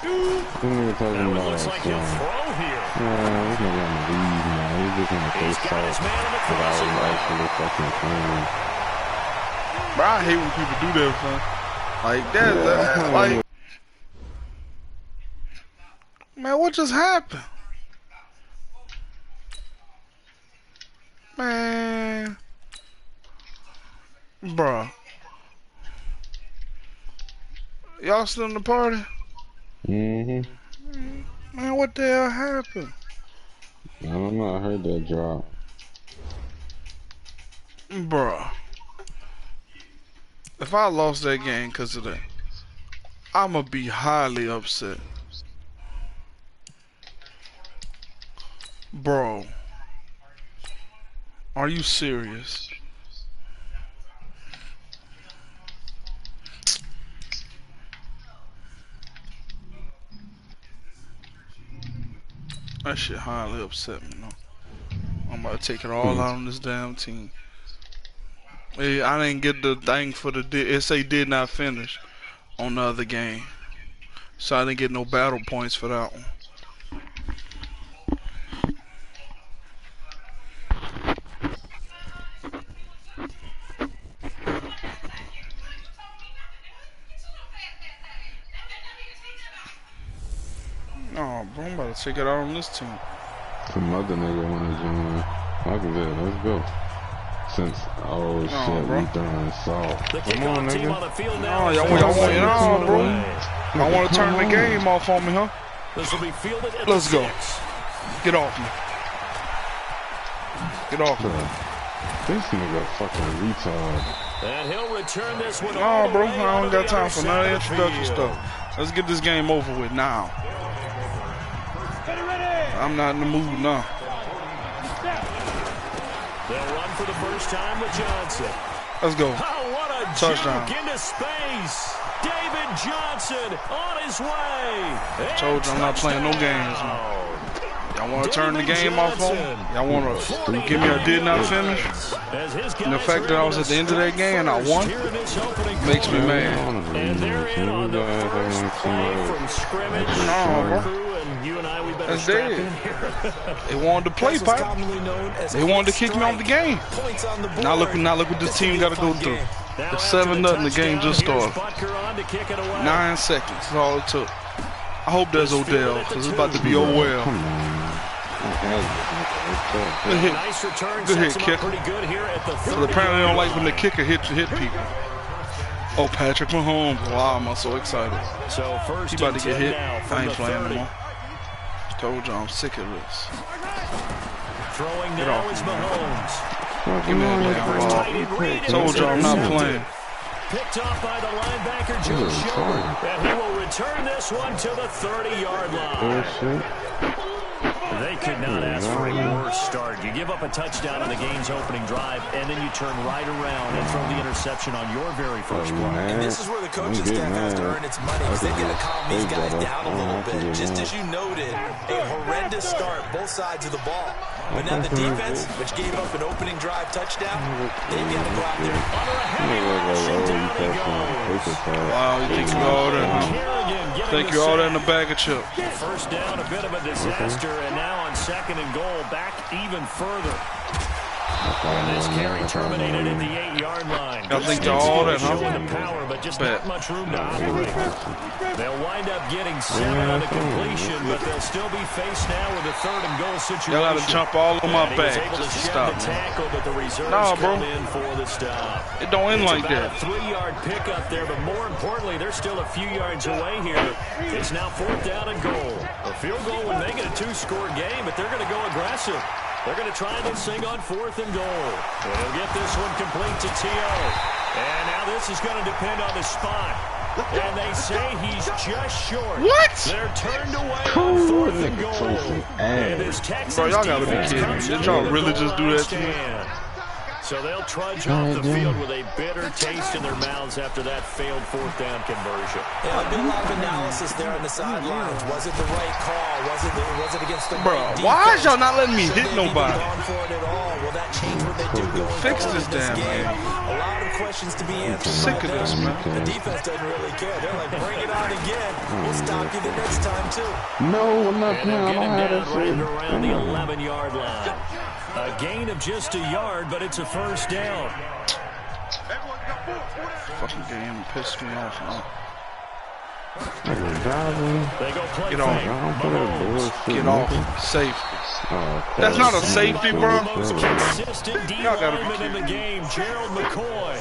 And it looks like he'll throw here. Yeah, he's not gonna leave, man. He's just gonna He's face got off his man in the without crossing line. actually fucking playing. Bro, I hate when people do that, man. Like that, like, man, what just happened? Man, bruh, y'all still in the party? Man, what the hell happened? I don't know. I heard that drop. Bruh, if I lost that game because of that, I'ma be highly upset. Bro, are you serious? That shit highly upset me, no? I'm about to take it all out on this damn team. Hey, I didn't get the thing for the it say did not finish on the other game, so I didn't get no battle points for that one. Oh, bro, I'm about to take it out on this team. Some other nigga wanna join. Fuck it, let's go. Since shit, bro. we throwing salt. Come on, nigga. No, y'all want, bro. I want to turn the game off on me, huh? This will be fielded at Let's the go. 6. Get off me. Get off me. This nigga fucking retard. And he'll return this one. No, bro, I don't got time for none of that introduction stuff. Let's get this game over with now. I'm not in the mood now. They'll run for the first time with Johnson. Let's go. Oh, what a Touchdown. juke into space. David Johnson on his way. Told you I'm not playing no games, man. Y'all want to turn the game off on me? Y'all want to give me a did not finish? And the fact that I was at the end of that game and I won makes me mad. And they're in on the first play from scrimmage. No, bro. You and I, we better That's strap dead. in here. They wanted to play, Pipe. They wanted to kick me off the game. Now look what this team got to go through. It's 7-0. The game just started. 9 seconds. That's all it took. I hope there's Odell, because it's about to be Orwell. Good hit. Nice return. Good hit, Sets him up kicker. pretty good here at the But apparently they don't like when the kicker hit people. Oh, Patrick Mahomes. Wow, I'm so excited. So first He about to get hit. now from I ain't the playing 30. anymore. Told you I'm sick of this. Throwing Get now off is me, Mahomes. Give me that damn ball. Told you I'm not playing. Picked off by the linebacker, Joe Schobert. And he will return this one to the 30-yard line. They could not ask for a worse start. You give up a touchdown in the game's opening drive, and then you turn right around and throw the interception on your very first play. And this is where the coaching staff has to earn its money, because they got to calm these guys down a little bit. Just as you noted, a horrendous start, both sides of the ball. But now the defense, which gave up an opening drive touchdown, they've got to go out there. Wow, you think you all that, huh? Think you all that in the bag of chips. First down, a bit of a disaster, and now on 2nd and goal, back even further. And this carry terminated at the 8-yard line. I think they're all that, huh? Showing the power, but just not much room to operate. They'll wind up getting 7 on the completion, but they'll still be faced now with a 3rd and goal situation. Y'all got to jump all on my back able to just to shed stop. the tackle, but the reserves bro. come in for the stop. It don't end like that. A 3-yard pickup there, but more importantly, they're still a few yards away here. It's now 4th down and goal. A field goal would make it a 2-score game, but they're going to go aggressive. They're going to try this thing on 4th and goal. And he'll get this one complete to T.O. And now this is going to depend on the spot. And they say he's just short. What? They're turned away on 4th and goal. And this Texans Bro, y'all gotta be defense kidding comes me. up Did y'all with a really just do that to me? stand. So they'll trudge off the field with a bitter taste in their mouths after that failed 4th down conversion. Yeah, there'll be a lot of analysis there on the sidelines. Was it the right call? Was it against the Bro, right why defense? is y'all not letting me Should hit they nobody? be gone for it at all? Will that change what they do going Fix forward this in this damn game? game. A lot of questions to be answered. Sick of this, man. The defense doesn't really care. They're like, bring it on again. We'll stop you the next time, too. No, I'm not And playing. I they'll don't get have him that down right shit. around the 11-yard line. A gain of just a yard, but it's a 1st down. Fucking game pissed me off now. They go play Get off. fake. Get off. Safety. Oh, That's not a safety, bro. Most consistent D Y'all gotta be lineman in the kidding. game, Gerald McCoy.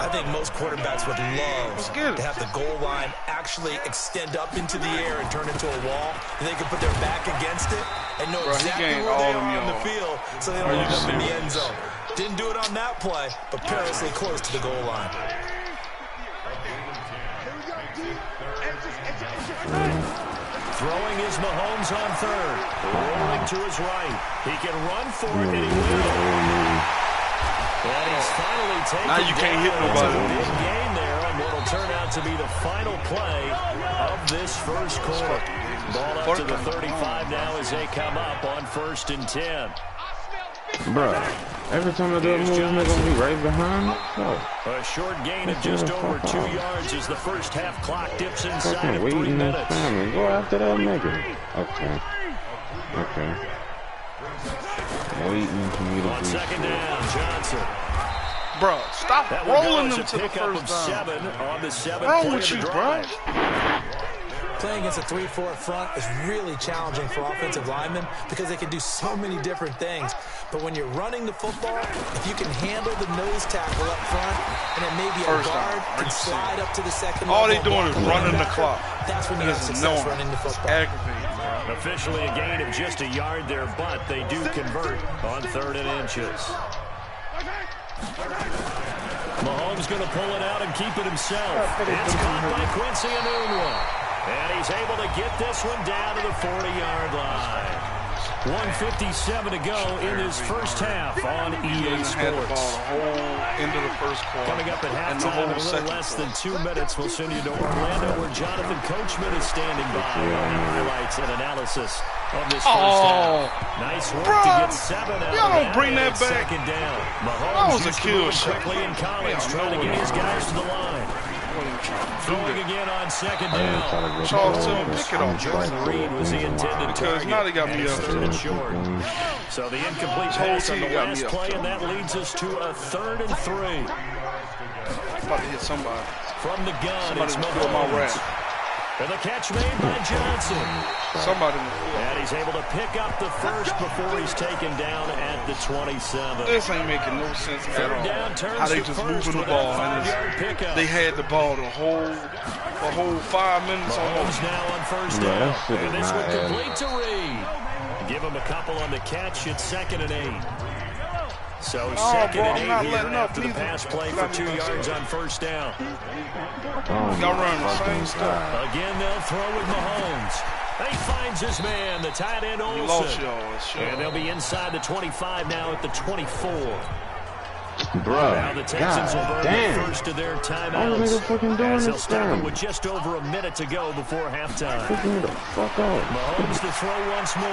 I think most quarterbacks would love get it. to have the goal line actually extend up into the air and turn into a wall, and they can put their back against it and know Bro, he exactly gained where all they of are on the y'all. field so they don't Are you end up in the serious? end zone. Didn't do it on that play, but perilously close to the goal line. Throwing is Mahomes on 3rd. Rolling to his right. He can run for it, and he will. And he's finally taken Now you can't hit down. nobody. It's a big gain there on what will turn out to be the final play of this first quarter. Ball up to the 35 now as they come up on 1st and 10. Bro, every time I do a move, they're gonna be right behind me. Oh, A short gain of just over 2 yards as the first half clock dips inside fucking of 3 waiting and minutes. spamming. Go after that nigga. Okay. Waiting for me to On do 2nd shit. down, Johnson. Bro, stop That will go rolling as them a to the pickup first of down. 7 on the 7th What's wrong play with of the you, bro? drive. Playing against a 3-4 front is really challenging for offensive linemen because they can do so many different things. But when you're running the football, if you can handle the nose tackle up front, and then maybe a First down. guard Are can you slide up to the second All level they doing and is block running the linebacker, clock. That's when you have This is success annoying. running the It's football. aggravating, bro. Officially a gain of just a yard there, but they do convert on 3rd and inches. Mahomes going to pull it out and keep it himself. It's caught by Quincy Enunwa. And he's able to get this one down to the 40-yard line. 1:57 to go in his first half on EA Had the ball Sports. the whole end of the first quarter. Coming up at and the halftime whole in a little second less quarter. than 2 minutes, we'll send you to Orlando where Jonathan Coachman is standing by on highlights and analysis of this first half. Nice work Bro, to get 7 out y'all of don't bring that and back. 2nd down. That Mahomes was a used to kill move shot. quickly in college, Yeah, trying to no get way. his guys to the line. Throwing again on 2nd down. Charles Tillman, pick it off. Jordan Reed was the intended Because target. now they got me and he's up third and to short. So the incomplete This whole pass on the team got me last up play, to and that leads us to a 3rd and 3. About to hit somebody. From the gun, Somebody it's feel my Mahomes. rap. And the catch made by Johnson. Somebody in the field. And he's able to pick up the first before he's taken down at the 27. This ain't making no sense at Third down all. turns How they to just first moving the with ball. that And 5-yard pickup. they had the ball the whole 5 minutes Mahomes almost. now on first Yeah, down. that shit And is this not one adding complete to Reed. Give him a couple on the catch. It's 2nd and 8. So No, 2nd bro, and I'm 8 not here letting up after the neither. pass play for 2 yards on first down. Y'all running the same stuff. Again, they'll throw with Mahomes. He finds his man, the tight end You lost Olsen. yours. Sure. And they'll be inside the 25 now at the 24. Bro, Now the Texans will burn God damn. the first of their Why was timeouts. nigga fucking doing As they'll this stop it thing? with just over a minute to go before halftime. Pick me the fuck up. Mahomes to throw once more.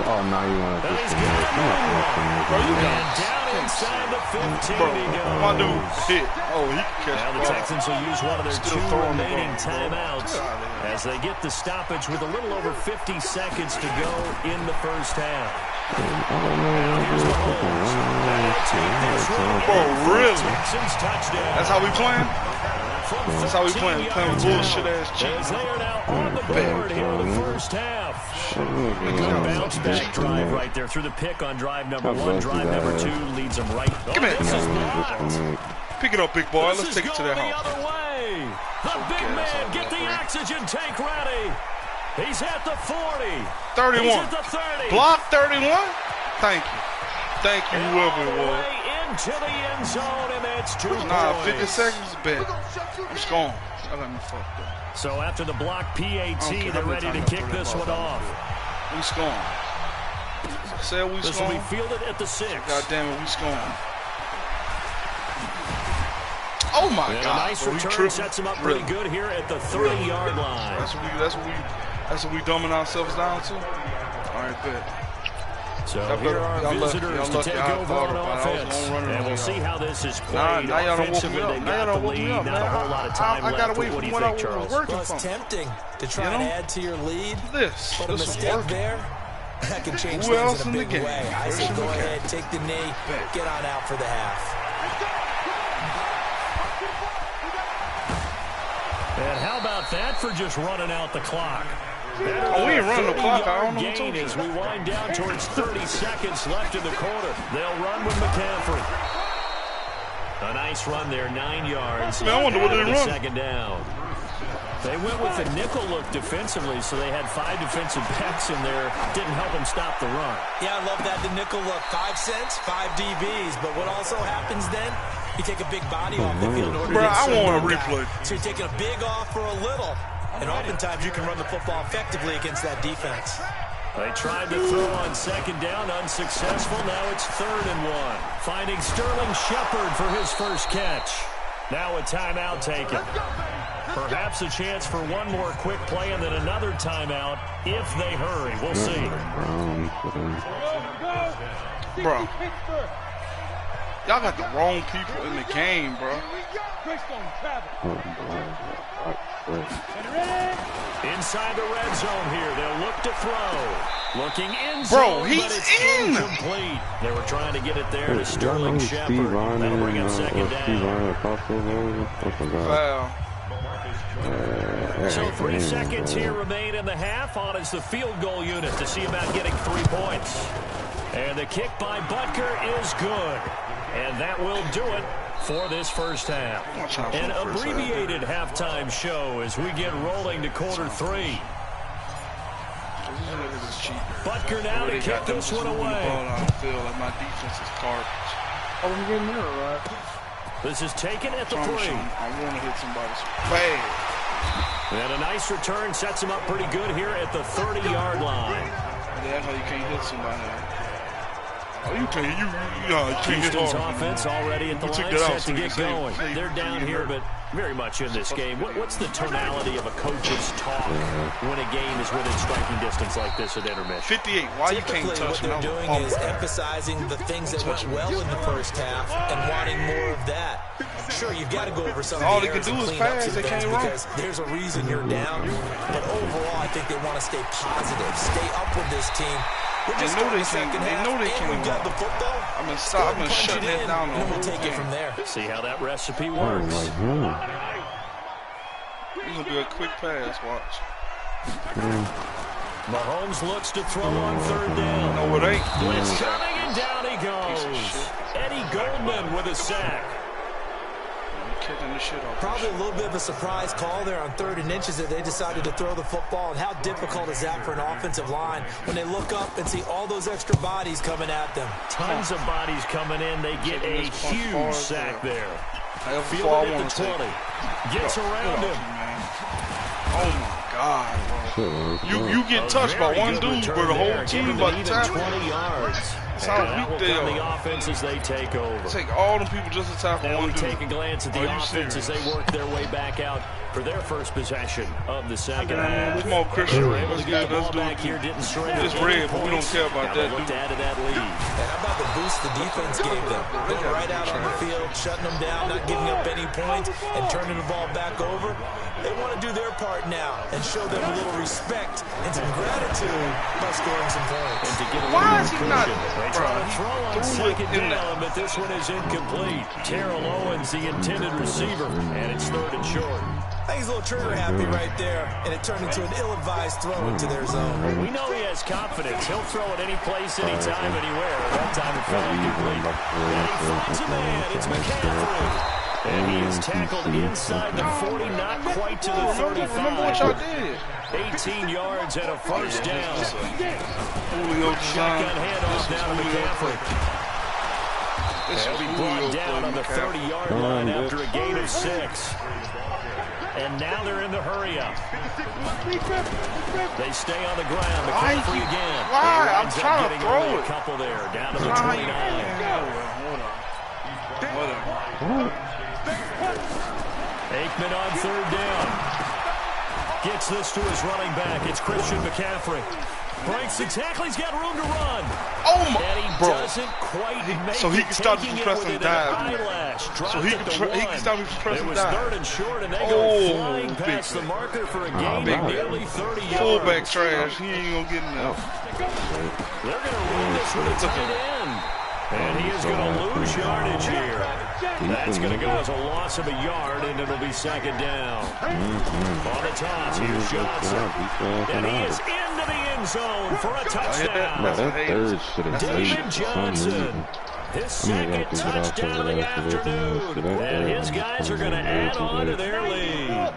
Oh, now you want to And do he's some got more. Bro, you And got down inside the 15 Bro, he goes. my dude hit. Oh, he can catch Now the the ball. Texans will use one of their Still 2 throwing the remaining ball. timeouts Get outta here. as they get the stoppage with a little over 50 seconds to go in the first half. Bro, really? That's how we playing? That's how we playing. Playing with bullshit ass cheese. They are now on the board here in the first half. Good bounce back drive right there through the pick on drive number 1. Drive number 2 leads them right. Come here. Pick it up, big boy. Let's take it to that house. The big man, get the oxygen tank ready. He's at the 40. 31. He's at the 30. Block 31? Thank you. Thank you, whoever it was. Into the end zone, and it's 2 points. Nah, 50 seconds, bet. I'm scoring. I got me fucked up. So after the block PAT, they're ready to kick this one off. We scoring. I said we scoring. This will be fielded at the 6. God damn it, we scoring. Oh my God! A nice return sets him up pretty good here at the 30-yard line. That's what we dumbing ourselves down to. All right, bet. So here are visitors to take over on offense, and we'll see how this is played. Now y'all don't woke me up. They've Now y'all got don't the woke me lead, up. not a whole lot of time I left. gotta wait What for do you when think, I was Charles? working Well, from. it's tempting to try and add to your lead, but a mistake there, that can change things in a big way. I say go ahead, take the knee, get on out for the half. And how about that for just running out the clock? Oh, we ain't running the clock. I don't know what gain as we wind down towards 30 seconds left in the quarter. They'll run with McCaffrey. A nice run there, 9 yards. Man, I wonder what they run. Second down. They went with the nickel look defensively, so they had 5 defensive backs in there. Didn't help them stop the run. Yeah, I love that, the nickel look. 5 cents, 5 DBs. But what also happens then, you take a big body off the field in order to I want a replay. So you're taking a big off for a little. And oftentimes you can run the football effectively against that defense. They tried to throw on second down, unsuccessful. Now it's 3rd and 1. Finding Sterling Shepard for his first catch. Now a timeout taken. Perhaps a chance for one more quick play and then another timeout if they hurry. We'll see. Bro, y'all got the wrong people in the game, bro. Inside the red zone here, they'll look to throw. Looking in Bro, zone, he's but it's in. incomplete. They were trying to get it there to Sterling Shepard. That'll bring up second down. Foul. So 3 seconds here remain in the half. On is the field goal unit to see about getting 3 points. And the kick by Butker is good. And that will do it for this first half. An abbreviated halftime show as we get rolling to quarter 3. Butker now to kick this one away. My defense is garbage. Oh, I'm getting there, right? This is taken at the 3. I want to hit somebody's bad. And a nice return sets him up pretty good here at the 30-yard line. That's how you can't hit somebody. Oh, you can't hit Houston's hard. offense already at the line set to get going. They're down here, but very much in this game. What's the tonality of a coach's talk when a game is within striking distance like this at intermission? 58. Why you can't touch what they're doing is emphasizing the things that went well in the first half and wanting more of that. Sure, you've got to go over some of the errors and clean up some things because there's a reason you're down. But overall, I think they want to stay positive, stay up with this team. We're just They know they second can't. They half, know they and can't we've got the football. I'm gonna stop. I'm gonna shut it down. And we'll take it from there. See how that recipe works. This is gonna be a quick pass. Watch. Mahomes looks to throw on 3rd down. No, it ain't. Blitz coming, and down he goes. Eddie Goldman with a sack. Kicking the shit off. Probably a little bit of a surprise call there on 3rd and inches that they decided to throw the football. And how difficult is that for an offensive line when they look up and see all those extra bodies coming at them? Tons of bodies coming in. They get a huge sack there. Fielded at the 20. Gets around him. Oh my God, bro. You get touched by one dude, but the whole team about to tackle. 20 yards. That's how weak they are. The offense as they take over. Take all them people just in time for now one we dude. take a glance at the offense as they work their way back out for their first possession of the second half. Come on, Christian. Let's get do it. Here, didn't surrender. It's red, but we don't care about that, dude. Add to that lead. And how about the boost the defense gave them? Going right out on the field, shutting them down, not giving up any points, and turning the ball back over. They want to do their part now and show them a little respect and some gratitude by scoring some points. And to get why is he not? Throw on second down, but this one is incomplete. Terrell Owens, the intended receiver, and it's 3rd and short. I think he's a little trigger happy right there, and it turned into an ill-advised throw into their zone. We know he has confidence. He'll throw it any place, anytime, anywhere. That time it fell incomplete. And he finds a man. It's McCaffrey. And he is tackled inside the 40, not quite to the 35. Remember what y'all did. 18 yards and a first down. Shotgun handoff now to McCaffrey. He'll be brought down on the 30-yard line after a gain of 6. And now they're in the hurry-up. They stay on the ground. McCaffrey again. Why? I'm trying to throw it. A couple there, down to the 29. Aikman on 3rd down. Gets this to his running back. It's Christian McCaffrey. Breaks the tackle. He's got room to run. Oh my! And he doesn't quite make so he can stop me from pressing dive. So he can stop me from pressing dive. It was 3rd and short, and they go flying past the marker for a gain of nearly 30 yards. Fullback trash. He ain't gonna get enough. They're gonna run this with a tight end. And he is going to lose yardage here. That's going to go as a loss of a yard, and it'll be 2nd down. On the toss, here's Johnson. And he is into the end zone for a touchdown. David Johnson. His second touchdown of the afternoon. And his guys are going to add on to their lead.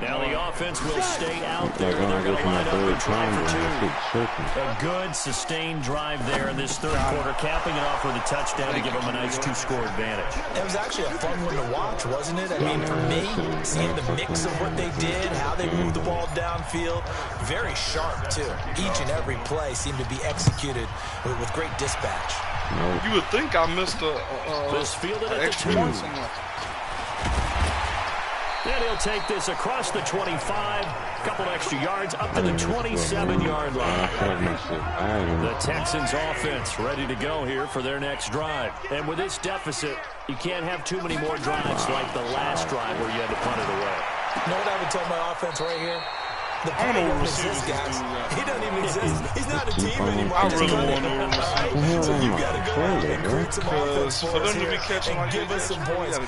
Now the offense will stay out there. They're going to line up and try for 2. A good, sustained drive there in this 3rd quarter, capping it off with a touchdown to give them a nice 2-score advantage. It was actually a fun one to watch, wasn't it? I mean, for me, seeing the mix of what they did, how they moved the ball downfield, very sharp, too. Each and every play seemed to be executed with great dispatch. You would think I missed an extra point somewhere. And he'll take this across the 25, a couple extra yards up to the 27-yard line. The Texans offense ready to go here for their next drive. And with this deficit, you can't have too many more drives like the last drive where you had to punt it away. You know what I would tell my offense right here? The play doesn't exist, guys. He doesn't even exist. He's not a team anymore. I really want to right? So you got to go out and create some offense for us here and give us some points.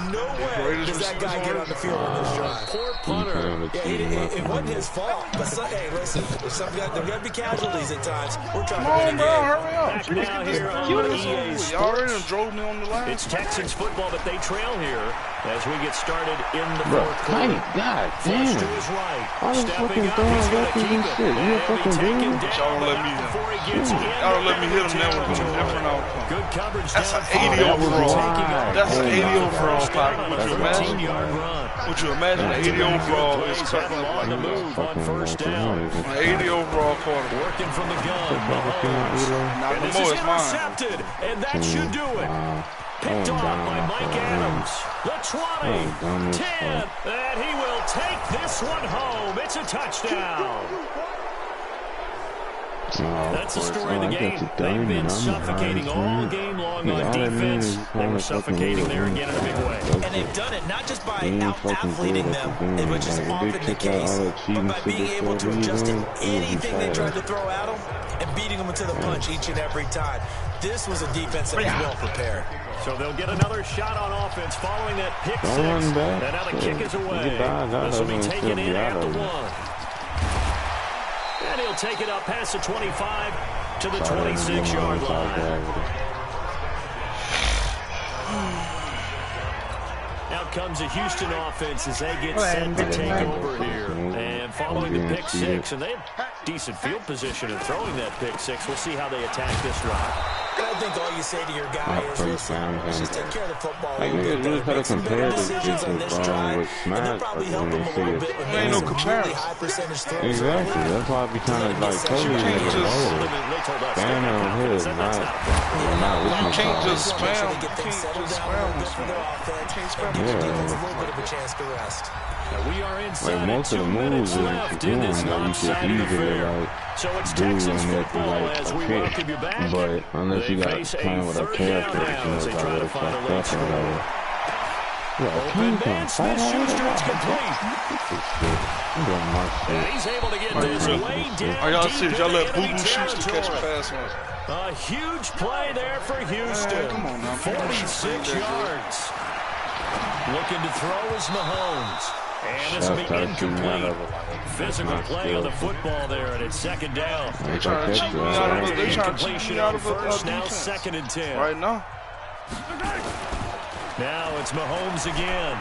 No way does that guy get on the field on this drive. Poor punter. Yeah, it wasn't his fault. But hey, listen, there got to be casualties at times. We're trying to win a game. Hurry up. Back now here on EA Sports. Y'all already drove me on the line. It's Texans football, but they trail here as we get started in the 4th quarter. God damn. To his right. Fucking throwing weapons and shit. You a fucking dude? Y'all don't let me hit him now with a different outcome. Good coverage. That's an 80 overall. That's an 80 overall pocket. Would you imagine? Would you imagine an 80 overall is cutting up like move on 1st down? An 80 overall quarter. Working from the gun. Not no more, it's mine. Intercepted, and that should do it. Picked off by Mike Adams. The 20, 10, and he will take this one home. It's a touchdown. That's the story of the game. They've been suffocating all game long on defense. They were suffocating there again in a big way. And they've done it not just by out-athleting them, which is often the case, but by being able to adjust to anything they tried to throw at them and beating them into the punch each and every time. This was a defense that was well prepared. So they'll get another shot on offense following that pick 6. And now the kick is away. This will be taken in at the 1. And he'll take it up past the 25 to the 26-yard line. Out comes the Houston offense as they get set to take over here. And following the pick 6, and they have decent field position in throwing that pick 6. We'll see how they attack this drive. I think all you say to your guy is, listen, just take care of the football. Like, niggas just gotta compare this shit with Smash. Ain't no comparison. Exactly. That's why I be trying to, like, totally niggas lower. Banner on his, not You can't just spam. You can't just spam. We are inside like most of the moves left in this lopsided affair. So it's Texas football as we welcome you back. But unless you got time with a character, as they try to find a late score. Yeah, Open man, Smith-Schuster, it's complete. And he's able to get this way down. Are y'all serious? Y'all let Boo Boo Schuster catch a pass on us. A huge play there for Houston. Come on now. 46 yards. Looking to throw is Mahomes. And this will be incomplete. Physical play on the football there, and it's second down. They trying to cheat me out of it. They trying to cheat me out of first, now defense. 2nd and 10. Right now. Now it's Mahomes again.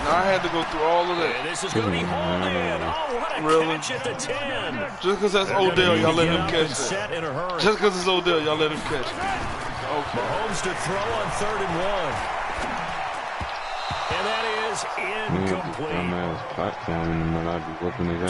Now I had to go through all of that. And this is going to be hauled in. Oh, what a catch at the 10. Just because that's Odell, y'all let him catch set in a hurry. Just because it's Odell, y'all let him catch it. Okay. Mahomes to throw on 3rd and 1. And that is incomplete.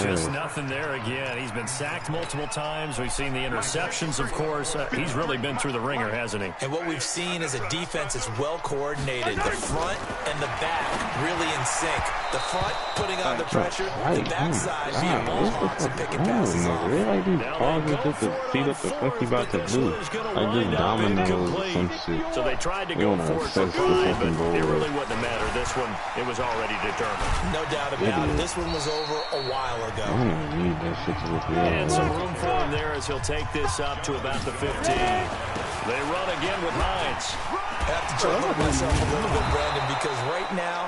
Just nothing there again. He's been sacked multiple times. We've seen the interceptions, of course. He's really been through the ringer, hasn't he? And what we've seen is a defense that's well coordinated. The front and the back really in sync. The front putting on the pressure, the backside being ball hawks and picking passes off. They like these pauses just to see what the fuck he about to do. Like just dominate or some shit. So they tried to go for it for pride, but it really wouldn't have mattered. This one, it was already determined. No doubt about it. This one was over a while ago. I don't need that shit to look real. And some room for him there as he'll take this up to about the 15. They run again with Hines. I have to chuckle myself a little bit, Brandon, because right now,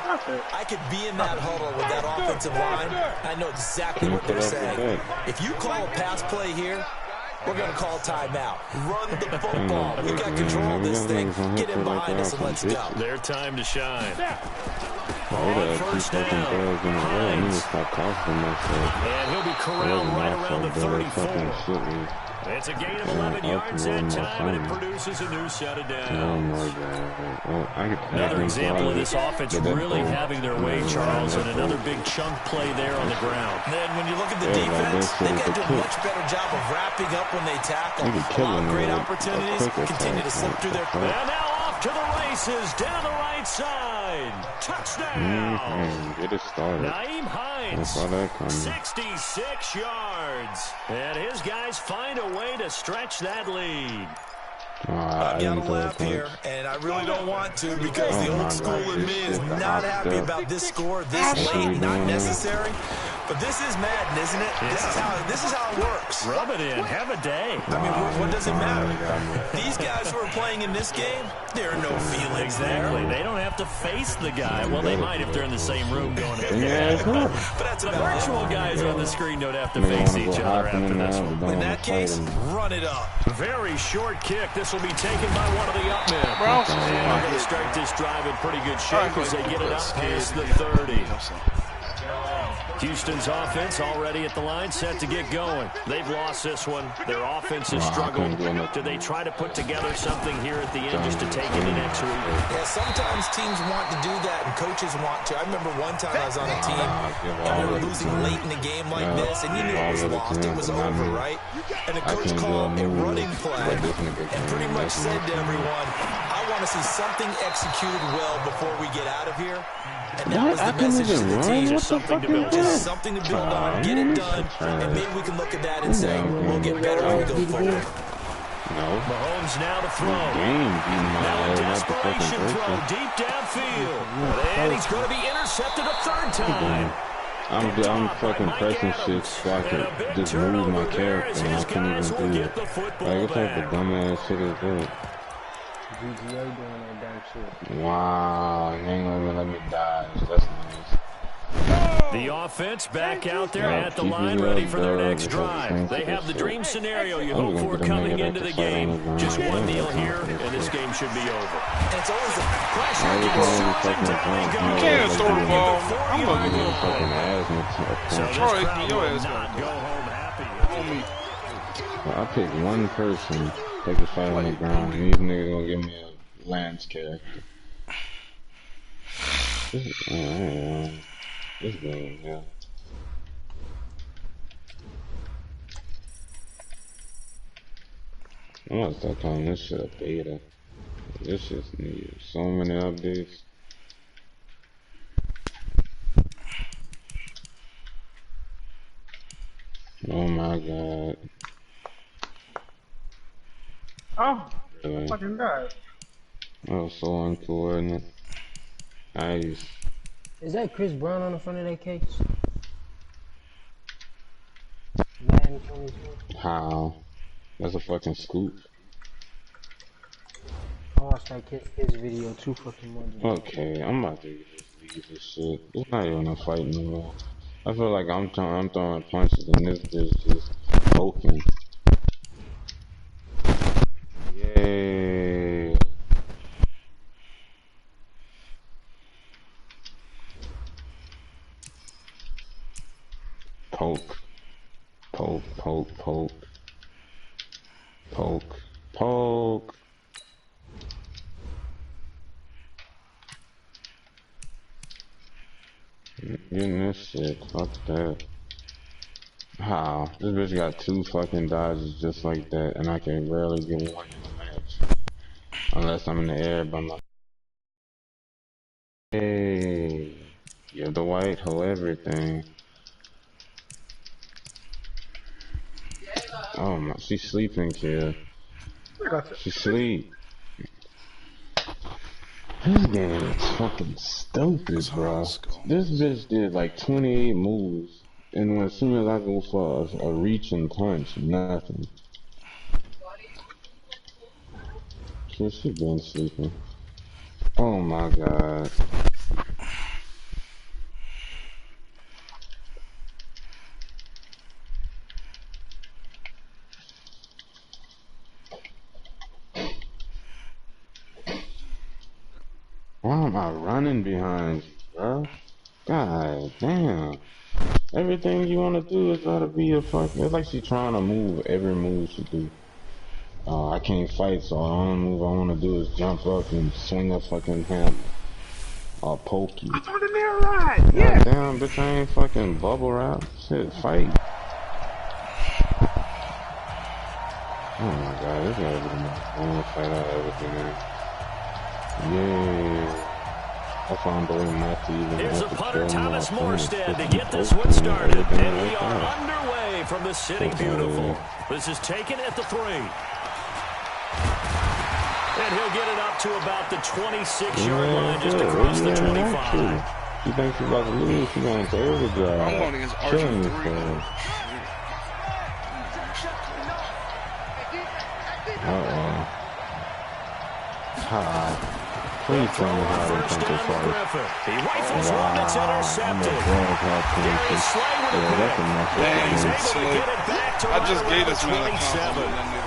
I could be in that huddle with that offensive line. I know exactly what they're saying. If you call a pass play here, we're going to call timeout. Run the football. We got control of this thing. Get in behind us and let's go. Their time to shine. On first down. And he'll be corralled right around the 34. It's a gain of 11 yards that time, and it produces a new set of downs. Another example of this offense really having their way, Charles, and another big chunk play there on the ground. And when you look at the defense, they got to do a much better job of wrapping up when they tackle. A lot of great opportunities continue to slip through their grip. And now off to the races, down the right side. Touchdown. Get it started. Naeem Hines, 66 yards. And his guys find a way to stretch that lead. I've got to laugh here, and I really don't want to because the old school in me is not happy about this score this late, not necessary. But this is Madden, isn't it? Yeah. This is how it works. Rub it in. Have a day. I mean, what does it matter? These guys who are playing in this game, there are no feelings there. They don't have to face the guy. Well, they might if they're in the same room going head to head. But that's the virtual guys on the screen don't have to face each other after this one. In that case, run it up. Very short kick. This will be taken by one of the up men. And they're going to start this drive in pretty good shape as they get it up past the 30. Houston's offense already at the line, set to get going. They've lost this one. Their offense has struggled. Do they try to put together something here at the end just to take into next week? Yeah, sometimes teams want to do that, and coaches want to. I remember one time I was on a team, and we were losing late in a game like this, and you knew it was lost. It was over, right? And the coach called a running play and pretty much said to everyone, I want to see something executed well before we get out of here. And that was the message to the team. Just something to build on. Just something to build on. Get it done. And maybe we can look at that and say, we'll get better as we go forward. Mahomes now to throw. Now a desperation throw deep downfield. And he's going to be intercepted a third time. I'm fucking pressing shit so I can just move my character and I can't even do it. Like, what type of dumbass shit is that? GTA doing that damn shit. Wow, you ain't gonna let me die. That's nice. The offense back out there at the line, ready for their next drive. They have the dream scenario you hope for coming into the game. Just one kneel here, and this game should be over. And it's always a pressure. You can't throw the ball. I'm going to go fucking ass. So Troy, your ass not go home happy. I pick one person, take a fight on the ground, and these niggas gonna give me a Lance character. This game, yeah. I'm gonna start calling this shit a beta. This shit needs so many updates. Oh my god. Oh, Really? fucking god. That was so uncoordinated. Nice. Is that Chris Brown on the front of that case? Madden 22. How? That's a fucking scoop. I watched that kid his video too fucking much. Okay, I'm about to just leave this shit. It's not even a fight no more. I feel like I'm throwing punches and this bitch just poking. Yay. Poke. Poke, poke, poke. Poke. Poke. Getting this shit. Fuck that. How? This bitch got 2 fucking dodges just like that, and I can rarely get one in the match. Unless I'm in the air by my... Hey, you're the white hoe everything. Oh my, she's sleeping, kid. She sleep. This game is fucking stupid, bro. This bitch did like 28 moves, and as soon as I go for a reach and punch, nothing. She been sleeping. Oh my god. Why am I running behind you, bro? God damn. Everything you wanna do is gotta be a fucking... It's like she trying to move every move she do. I can't fight, so the only move I wanna do is jump up and swing a fucking hammer. I'll poke you. I'm on the near ride. Yeah. God damn, bitch, I ain't fucking bubble wrap. Shit, fight. Oh my god, this gotta be the most fun fight I've ever been in. Yeah. I found the way not to even Here's have a to punter, kill Thomas my Morstead, to opponent. get this one started. And we like are that. underway from the City Beautiful. This is taken at the 3. And he'll get it up to about the 26-yard line, just across the 25. She thinks she's about to lose. She's going to overdrive. I'm going against Killing Archer 3. yourself. Uh-oh. Ha. Please tell me how they think they're sorry. He rifles one that's intercepted. Darius Slay with a pick. Dang, He's able to get it back to I just right gave around this the man a 27. compliment.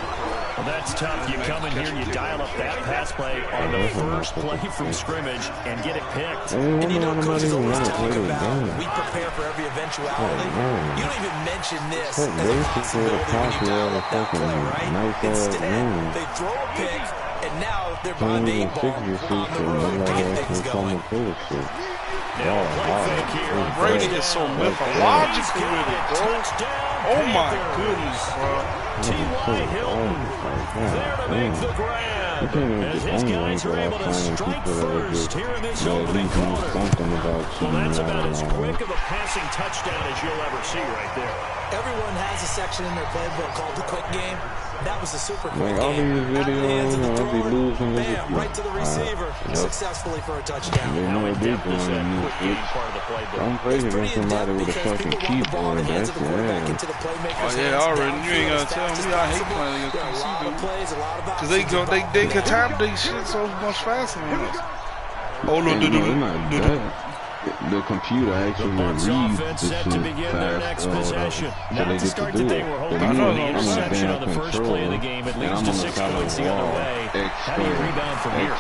Well, that's tough. You come in here and you dial up that pass play on the first play from scrimmage and get it picked. And you know, coaches always talk about we prepare for every eventuality. You don't even mention this as a possibility when you dial up that play, right? Instead, they throw a pick, and now they're behind the 8 ball on the road to get things going. Brady is so mythological with it, bro. Oh my goodness, bro. T.Y. Hilton there to make the grab. As his guys are able to strike first here in this opening quarter. Well, that's about as quick of a passing touchdown as you'll ever see right there. Everyone has a section in their playbook called the quick game. That was a super quick Like all game. these videos, I'll be losing. Bam, right to the receiver, successfully for a touchdown. They know what they're doing in this bitch. I'm praising against somebody with a fucking keyboard. That's yeah. Oh yeah, already. You ain't gonna tell me I hate playing against PC, dude. Cause they can tap these shit so much faster than us. Oh no, the computer actually reads the shit fast, so they get to do it. I know the interception on the first play of the game. It leads to 6 points the other way. How do you rebound from here? A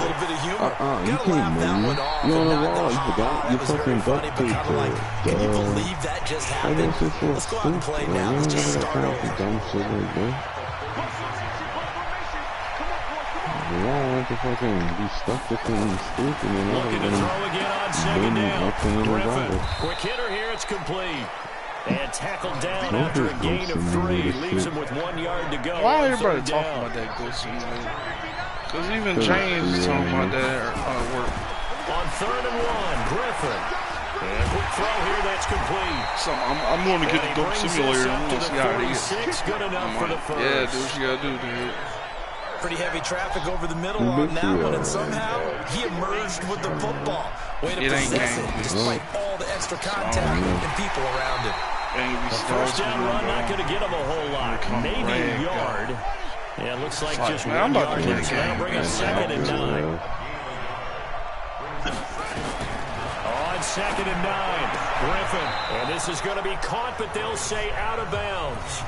little bit of humor. You can't move. You're on the wall. You forgot. You fucking duct tape to it. Can you believe that just happened? Let's go out and play now. Let's just start over. Dumb shit like that. I don't want to fucking be stuck with something stupid and Looking to throw again on second down. Griffin, quick hitter here, it's complete. And tackled down after a gain of 3. Leaves him with 1 yard to go. Why everybody talking about that Go Simulator? Because even James is talking about that at work. On 3rd and 1, Griffin. And quick throw here, that's complete. So I'm going to get the Go Simulator. I'm going to see how it is. Good enough for the first. Yeah, do what you got to do, dude. Pretty heavy traffic over the middle on that one, and somehow he emerged with the football. Way to possess it, despite all the extra contact and people around him. The first down run, not going to get him a whole lot. Maybe a yard. Yeah, it looks like just 1 yard. So that'll bring us 2nd and 9. On 2nd and 9, Griffin. And this is going to be caught, but they'll say out of bounds.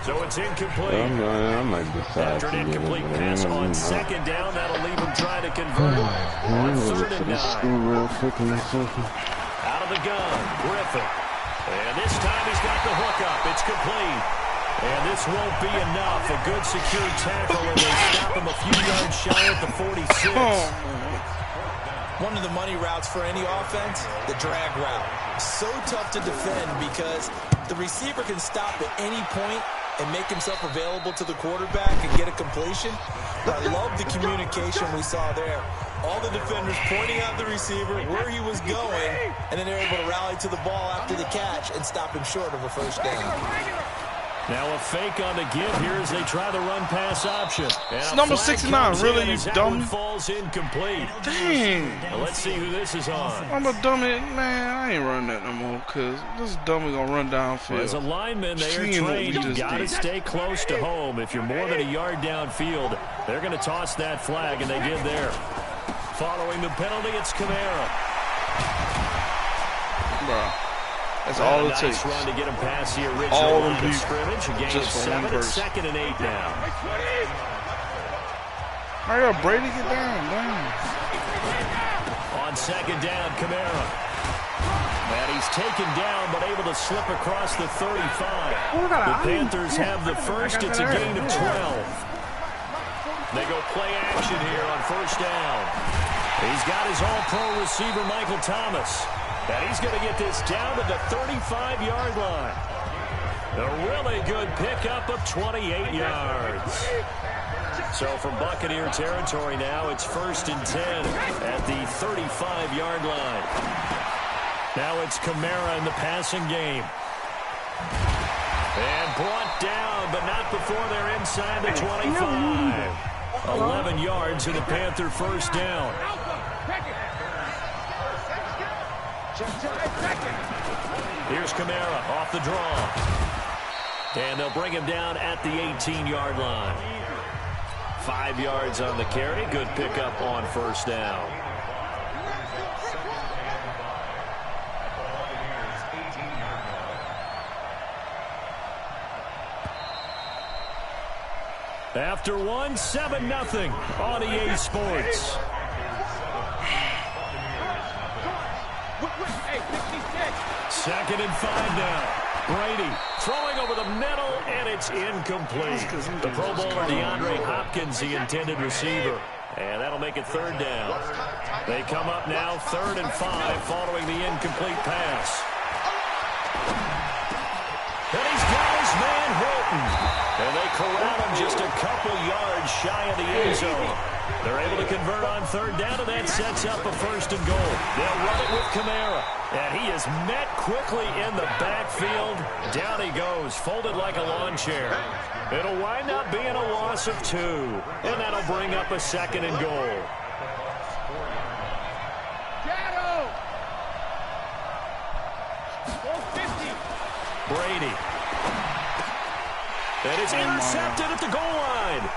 So it's incomplete. After an incomplete pass on 2nd down, that'll leave him trying to convert on 3rd and 9. Out of the gun, Griffin. And this time he's got the hook up. It's complete. And this won't be enough. A good secure tackle, and they stop him a few yards shy at the 46. One of the money routes for any offense, the drag route. So tough to defend because the receiver can stop at any point and make himself available to the quarterback and get a completion. But I love the communication we saw there. All the defenders pointing out the receiver, where he was going, and then they're able to rally to the ball after the catch and stop him short of a first down. Now a fake on the give here as they try the run-pass option. It's number 69, really, you dummy? Falls incomplete. Dang. Now let's see who this is on. I'm a dummy. Man, I ain't running that no more because this dummy going to run downfield. As a lineman, they are trained. You've got to stay close to home. If you're more than a yard downfield, they're going to toss that flag, and they did there. Following the penalty, it's Kamara. Bro. That's all it takes. Run to get him past the original line of scrimmage. A gain of 7. It's 2nd and 8 now. Hurry up, Brady, get down. On 2nd down, Kamara. And he's taken down, but able to slip across the 35. The Panthers have the first. It's a gain of 12. They go play action here on 1st down. He's got his all-pro receiver, Michael Thomas. And he's going to get this down to the 35-yard line. A really good pickup of 28 yards. So from Buccaneer territory now, it's 1st and 10 at the 35-yard line. Now it's Kamara in the passing game. And brought down, but not before they're inside the 25. 11 yards in the Panther first down. Here's Kamara off the draw. And they'll bring him down at the 18-yard line. 5 yards on the carry. Good pickup on 1st down. After 1, 7-0 on EA Sports. Second and 5 now. Brady throwing over the middle, and it's incomplete. The Pro Bowler DeAndre Hopkins, the intended receiver. And that'll make it 3rd down. They come up now 3rd and 5 following the incomplete pass. And he's got his man Hilton. And they corral him just a couple yards shy of the end zone. They're able to convert on 3rd down, and that sets up a 1st and goal. They'll run it with Kamara. And he is met quickly in the backfield. Down he goes, folded like a lawn chair. It'll wind up being a loss of 2. And that'll bring up a 2nd and goal. Brady. And it's intercepted at the goal line.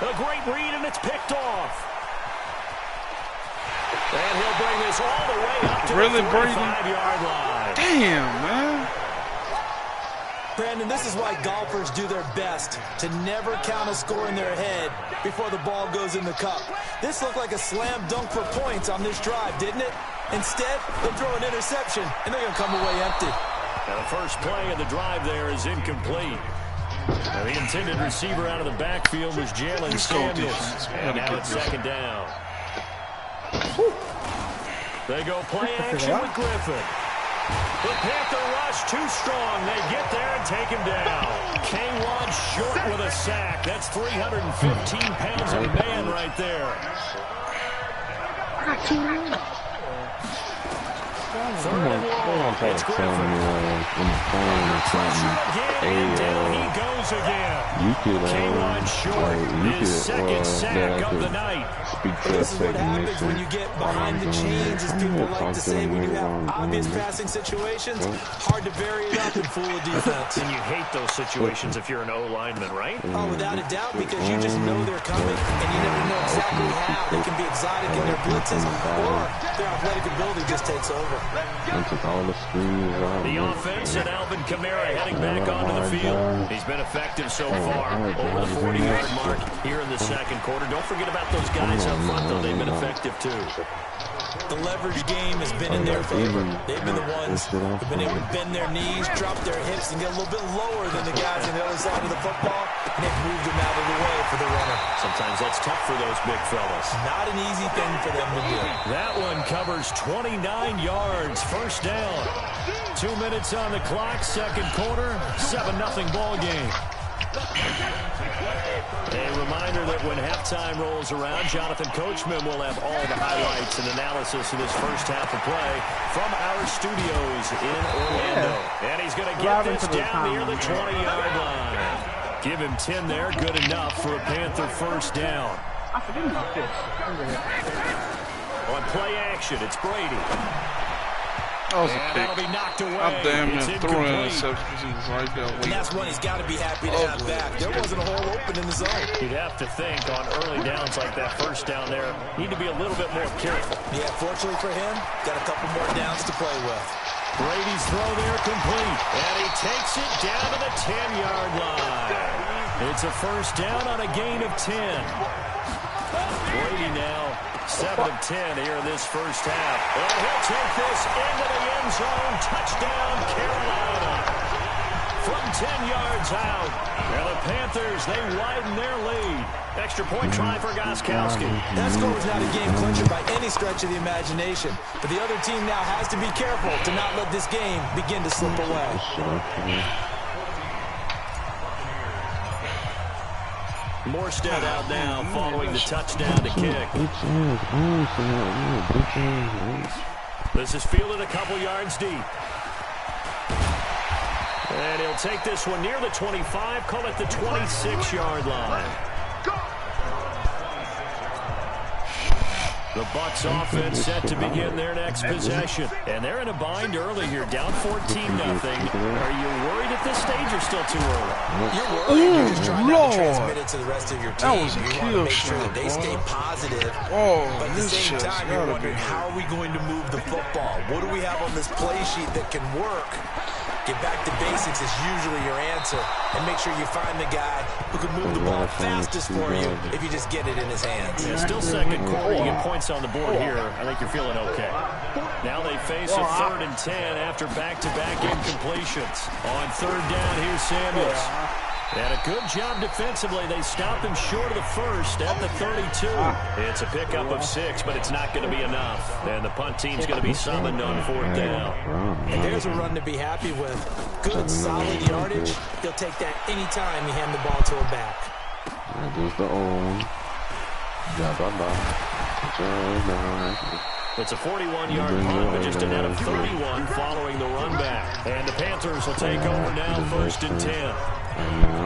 A great read, and it's picked off. And he'll bring this all the way up to the 45-yard line. Damn, man. Brandon, this is why golfers do their best to never count a score in their head before the ball goes in the cup. This looked like a slam dunk for points on this drive, didn't it? Instead, they'll throw an interception, and they're going to come away empty. And the first play of the drive there is incomplete. Now, the intended receiver out of the backfield was Jalen Samuels. And now it's 2nd down. They go play action with Griffin. The Panther rush too strong. They get there and take him down. K1 short with a sack. That's 315 pounds of man right there. I got 2 minutes. Third and long. It's Griffin. Pressure again, and down he goes again. K1 short, his second sack of the night. This is what happens when you get behind the chains, as people like to say. When you have obvious passing situations, hard to vary it up and fool a defense. And you hate those situations if you're an O-lineman, right? Oh, without a doubt, because you just know they're coming, and you never know exactly how. They can be exotic in their blitzes, or their athletic ability just takes over. The offense and Alvin Kamara heading back onto the field. He's been effective so far. Over the 40-yard mark here in the second quarter. Don't forget about those guys up front, though. They've been effective, too. The leverage game has been in their favor. They've been the ones who've been able to bend their knees, drop their hips, and get a little bit lower than the guys on the other side of the football, and they've moved them out of the way for the runner. Sometimes that's tough for those big fellas. Not an easy thing for them to do. That one covers 29 yards. First down. 2 minutes on the clock. Second quarter. 7-0 ball game. A reminder that when halftime rolls around, Jonathan Coachman will have all the highlights and analysis of this first half of play from our studios in Orlando. And he's going to get this down near the 20-yard line. Give him 10 there. Good enough for a Panther first down. I forget about this. On play action, it's Brady. That was a pick. That'll be knocked away. I'm damn near It's throwing incomplete. interceptions. He was right there. And that's one he's got to be happy to have back. There wasn't a hole open in the zone. You'd have to think on early downs like that first down there, need to be a little bit more careful. Yeah, fortunately for him, got a couple more downs to play with. Brady's throw there complete, and he takes it down to the 10-yard line. It's a first down on a gain of 10. Brady now 7 of 10 here in this first half. And he'll take this into the end zone. Touchdown, Carolina. From 10 yards out. And the Panthers, they widen their lead. Extra point try for Gostkowski. That score was not a game clincher by any stretch of the imagination. But the other team now has to be careful to not let this game begin to slip away. Morstead out now following the touchdown to kick. This is fielded a couple yards deep. And he'll take this one near the 25, call it the 26-yard line. The Bucs offense set to begin their next possession. And they're in a bind early here, down 14-0. Are you worried at this stage or still too early? You're worried. You're just trying not to transmit it to the rest of your team. You want to make sure that they stay positive. But at the same time, you're wondering, how are we going to move the football? What do we have on this play sheet that can work? Get back to basics is usually your answer. And make sure you find the guy who can move the ball fastest for you if you just get it in his hands. Yeah, still second quarter. You get points on the board here. I think you're feeling okay. Now they face a 3rd and 10 after back-to-back incompletions. On 3rd down, here's Samuels. And a good job defensively. They stop him short of the first at the 32. It's a pickup of 6, but it's not going to be enough. And the punt team's going to be summoned on 4th down. And there's a run to be happy with. Good, solid yardage. He'll take that any time you hand the ball to him back. There's the old. It's a 41-yard punt, but just a net of 31 following the run back. And the Panthers will take over now, 1st and 10.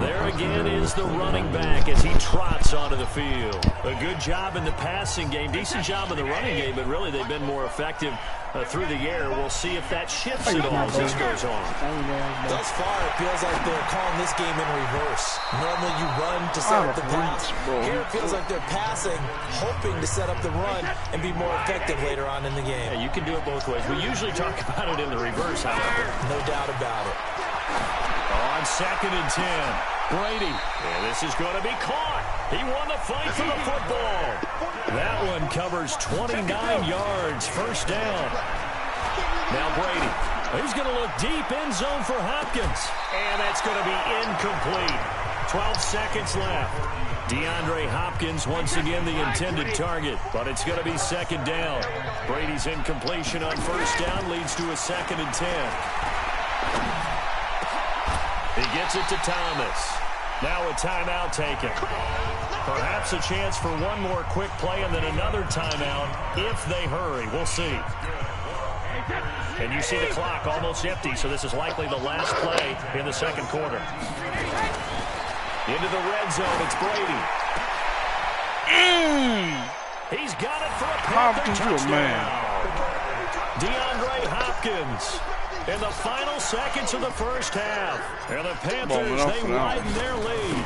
There again is the running back as he trots onto the field. A good job in the passing game, decent job in the running game, but really they've been more effective through the air. We'll see if that shifts at all as this goes on. Thus far, it feels like they're calling this game in reverse. Normally you run to set up the pass. Here it feels like they're passing, hoping to set up the run and be more effective later on in the game. Yeah, you can do it both ways. We usually talk about it in the reverse, however. No doubt about it. On 2nd and 10, Brady. And this is going to be caught. He won the fight for the football. That one covers 29 yards. First down. Now Brady. He's going to look deep end zone for Hopkins. And that's going to be incomplete. 12 seconds left. DeAndre Hopkins once again the intended target, but it's going to be second down. Brady's incompletion on first down leads to a 2nd and 10. He gets it to Thomas. Now a timeout taken. Perhaps a chance for one more quick play and then another timeout if they hurry. We'll see. And you see the clock almost empty, so this is likely the last play in the second quarter. Into the red zone, it's Brady. He's got it for a Panther touchdown. DeAndre Hopkins in the final seconds of the first half. And the Panthers, they widen their lead.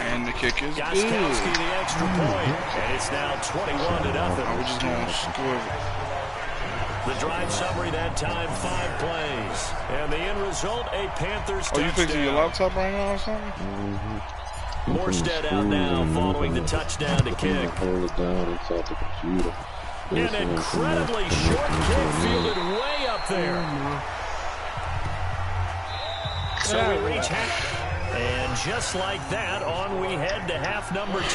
And the kick is Gostkowski, the extra point. And it's now 21-0. We're just going to score it. The drive summary that time, 5 plays. And the end result, a Panthers touchdown. You fixing your laptop right now or something? Morstead out now following the touchdown to kick. An incredibly short kick fielded way up there. So we reach half. And just like that, on we head to half number 2.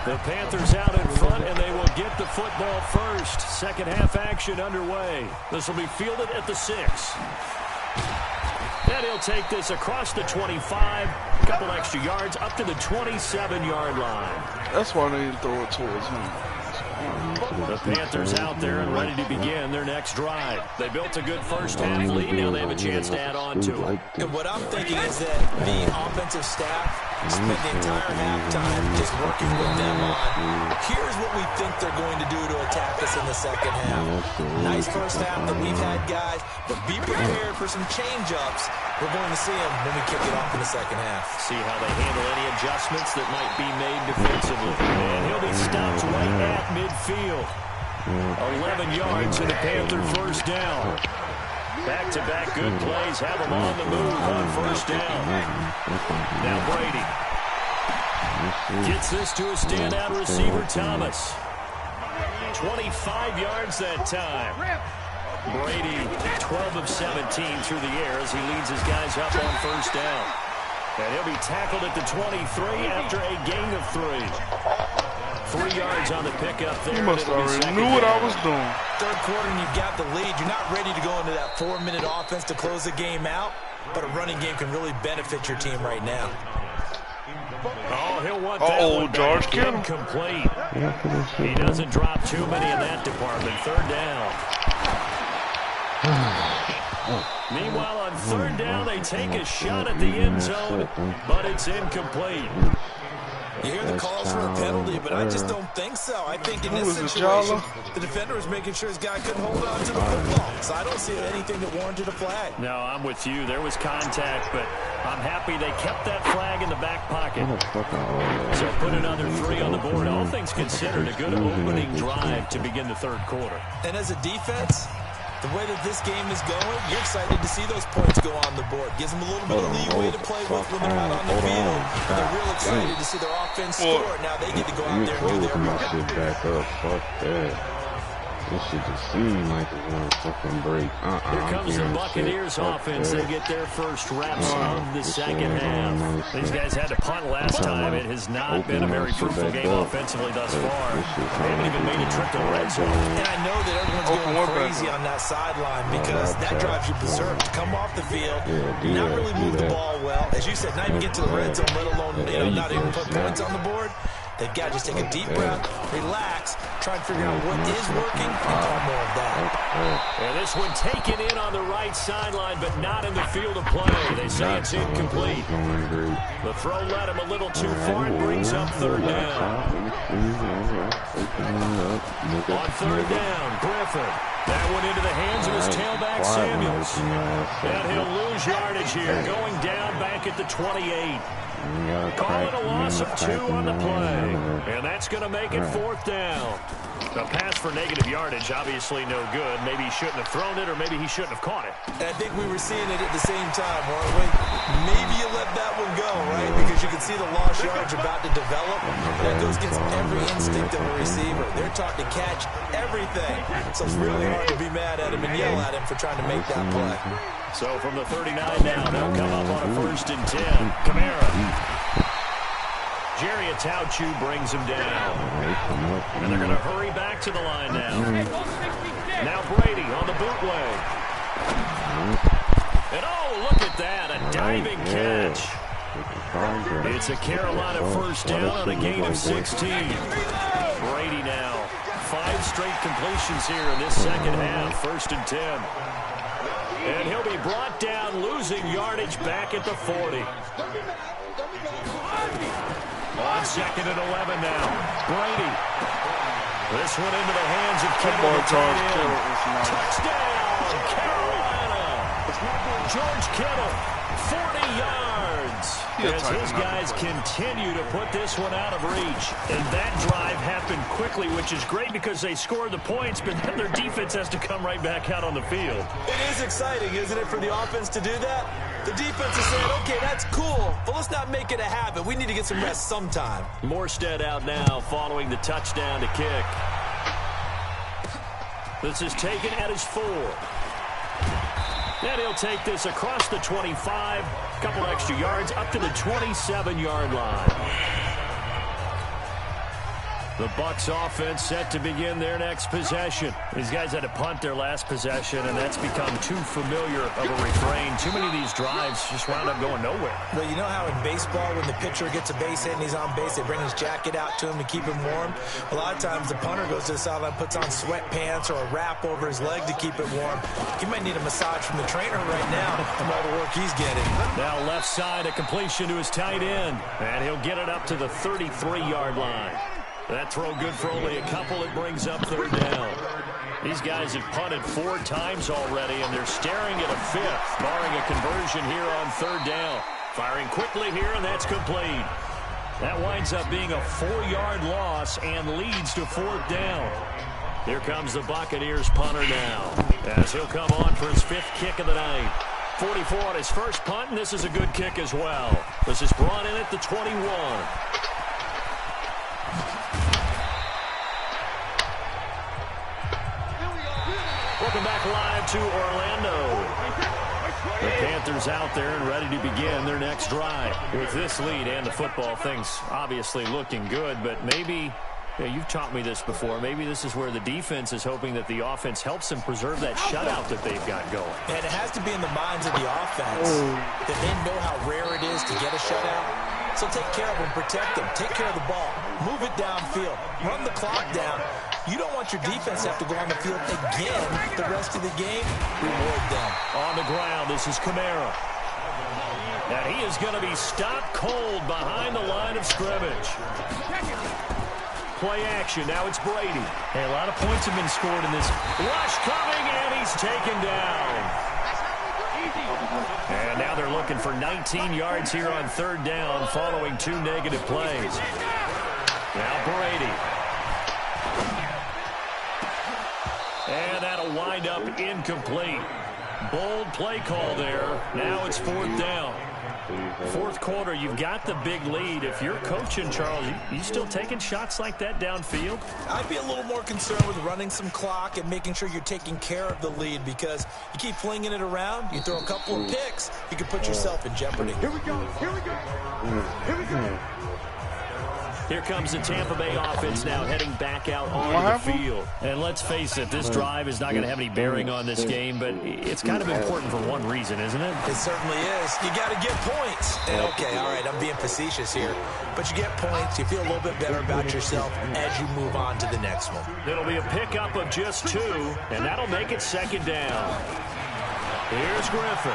The Panthers out in front, and they will get the football first. Second half action underway. This will be fielded at the 6. And he'll take this across the 25, a couple extra yards, up to the 27-yard line. That's why they didn't throw it towards him. The Panthers out there and ready to begin their next drive. They built a good first half lead. Now they have a chance to add on to it. And what I'm thinking is that the offensive staff spent the entire halftime just working with them on, here's what we think they're going to do to attack us in the second half. Nice first half that we've had, guys, but be prepared for some change-ups. We're going to see them when we kick it off in the second half. See how they handle any adjustments that might be made defensively. And he'll be stopped right at midfield. 11 yards and a Panther first down. Back-to-back good plays have them on the move on first down. Now Brady gets this to a standout receiver, Thomas. 25 yards that time. Brady, 12 of 17 through the air as he leads his guys up on first down. And he'll be tackled at the 23 after a gain of 3. 3 yards on the pickup there. You must already knew what I was doing. Third quarter and you've got the lead. You're not ready to go into that 4-minute offense to close the game out, but a running game can really benefit your team right now. Oh, he'll want that one George Kittle. Incomplete. He doesn't drop too many in that department. Third down. Meanwhile, on third down, they take a shot at the end zone, but it's incomplete. You hear the calls for a penalty, but I just don't think so. I think in this situation, the defender was making sure his guy couldn't hold on to the football. So I don't see anything that warranted a flag. No, I'm with you. There was contact, but I'm happy they kept that flag in the back pocket. So put another 3 on the board. All things considered, a good opening drive to begin the third quarter. And as a defense, the way that this game is going, you're excited to see those points go on the board. Gives them a little bit of leeway to play with when they're out on the field. And they're real excited to see their offense score. Now they get to go out there and do their part. Back up. Fuck that. This shit just seemed like it's gonna fucking break. Here comes the Buccaneers offense. They get their first reps of the second half. These guys had to punt last time. It has not been a very fruitful game offensively thus far. They haven't even made a trip to the red zone. And I know that everyone's going crazy on that sideline because that drives you berserk. To come off the field, not really move the ball well. As you said, not even get to the red zone, let alone not even put points on the board. They've got to just take a deep breath, relax, try and figure out what is working, and call more of that. And this one taken in on the right sideline, but not in the field of play. They say it's incomplete. The throw led him a little too far and brings up third down. On third down, Griffin. That one into the hands of his tailback, Samuels. And he'll lose yardage here, going down back at the 28. Call it a loss of 2 on the play. And that's going to make it fourth down. A pass for negative yardage, obviously no good. Maybe he shouldn't have thrown it, or maybe he shouldn't have caught it. I think we were seeing it at the same time, weren't we? Maybe you let that one go, right? Because you can see the lost yardage about to develop. And that goes against every instinct of a receiver. They're taught to catch everything. So it's really hard to be mad at him and yell at him for trying to make that play. So from the 39 now, they'll come up on a 1st and 10. Kamara. Jerry Atauchu brings him down. And they're going to hurry back to the line now. Now Brady on the bootleg. And oh, look at that, a diving catch. It's a Carolina 1st down on a gain of 16. Brady now, 5 straight completions here in this second half, 1st and 10. And he'll be brought down, losing yardage back at the 40. On 2nd and 11 now, Brady. This one into the hands of Kittle. Touchdown, Carolina. George Kittle, 40 yards. As his guys continue to put this one out of reach. And that drive happened quickly, which is great because they scored the points, but then their defense has to come right back out on the field. It is exciting, isn't it, for the offense to do that? The defense is saying, okay, that's cool, but let's not make it a habit. We need to get some rest sometime. Morstead out now following the touchdown to kick. This is taken at his 4. And he'll take this across the 25, a couple extra yards, up to the 27-yard line. The Bucs offense set to begin their next possession. These guys had to punt their last possession, and that's become too familiar of a refrain. Too many of these drives just wound up going nowhere. Well, you know how in baseball, when the pitcher gets a base hit and he's on base, they bring his jacket out to him to keep him warm? A lot of times the punter goes to the sideline, puts on sweatpants or a wrap over his leg to keep it warm. He might need a massage from the trainer right now from all the work he's getting. Now left side, a completion to his tight end, and he'll get it up to the 33-yard line. That throw good for only a couple. It brings up 3rd down. These guys have punted 4 times already, and they're staring at a 5th, barring a conversion here on 3rd down. Firing quickly here, and that's complete. That winds up being a 4-yard loss and leads to 4th down. Here comes the Buccaneers punter now, as he'll come on for his 5th kick of the night. 44 on his first punt, and this is a good kick as well. This is brought in at the 21. Welcome back live to Orlando. The Panthers out there and ready to begin their next drive. With this lead and the football, things obviously looking good, but maybe, you've taught me this before, maybe this is where the defense is hoping that the offense helps them preserve that shutout that they've got going. And it has to be in the minds of the offense that they know how rare it is to get a shutout. So take care of them, protect them, take care of the ball, move it downfield, run the clock down. You don't want your defense to have to go on the field again the rest of the game. Reward them. On the ground, this is Kamara. And he is going to be stopped cold behind the line of scrimmage. Play action. Now it's Brady. Hey, a lot of points have been scored in this. Rush coming, and he's taken down. And now they're looking for 19 yards here on 3rd down following 2 negative plays. Now Brady. And that'll wind up incomplete. Bold play call there. Now it's 4th down. 4th quarter, you've got the big lead. If you're coaching, Charles, you still taking shots like that downfield? I'd be a little more concerned with running some clock and making sure you're taking care of the lead, because you keep flinging it around, you throw a couple of picks, you can put yourself in jeopardy. Here we go. Here we go. Here we go. Here comes the Tampa Bay offense now heading back out onto the field. And let's face it, this drive is not going to have any bearing on this game, but it's kind of important for one reason, isn't it? It certainly is. You got to get points. And okay, all right, I'm being facetious here, but you get points, you feel a little bit better about yourself as you move on to the next one. It'll be a pickup of just 2, and that'll make it 2nd down. Here's Griffin.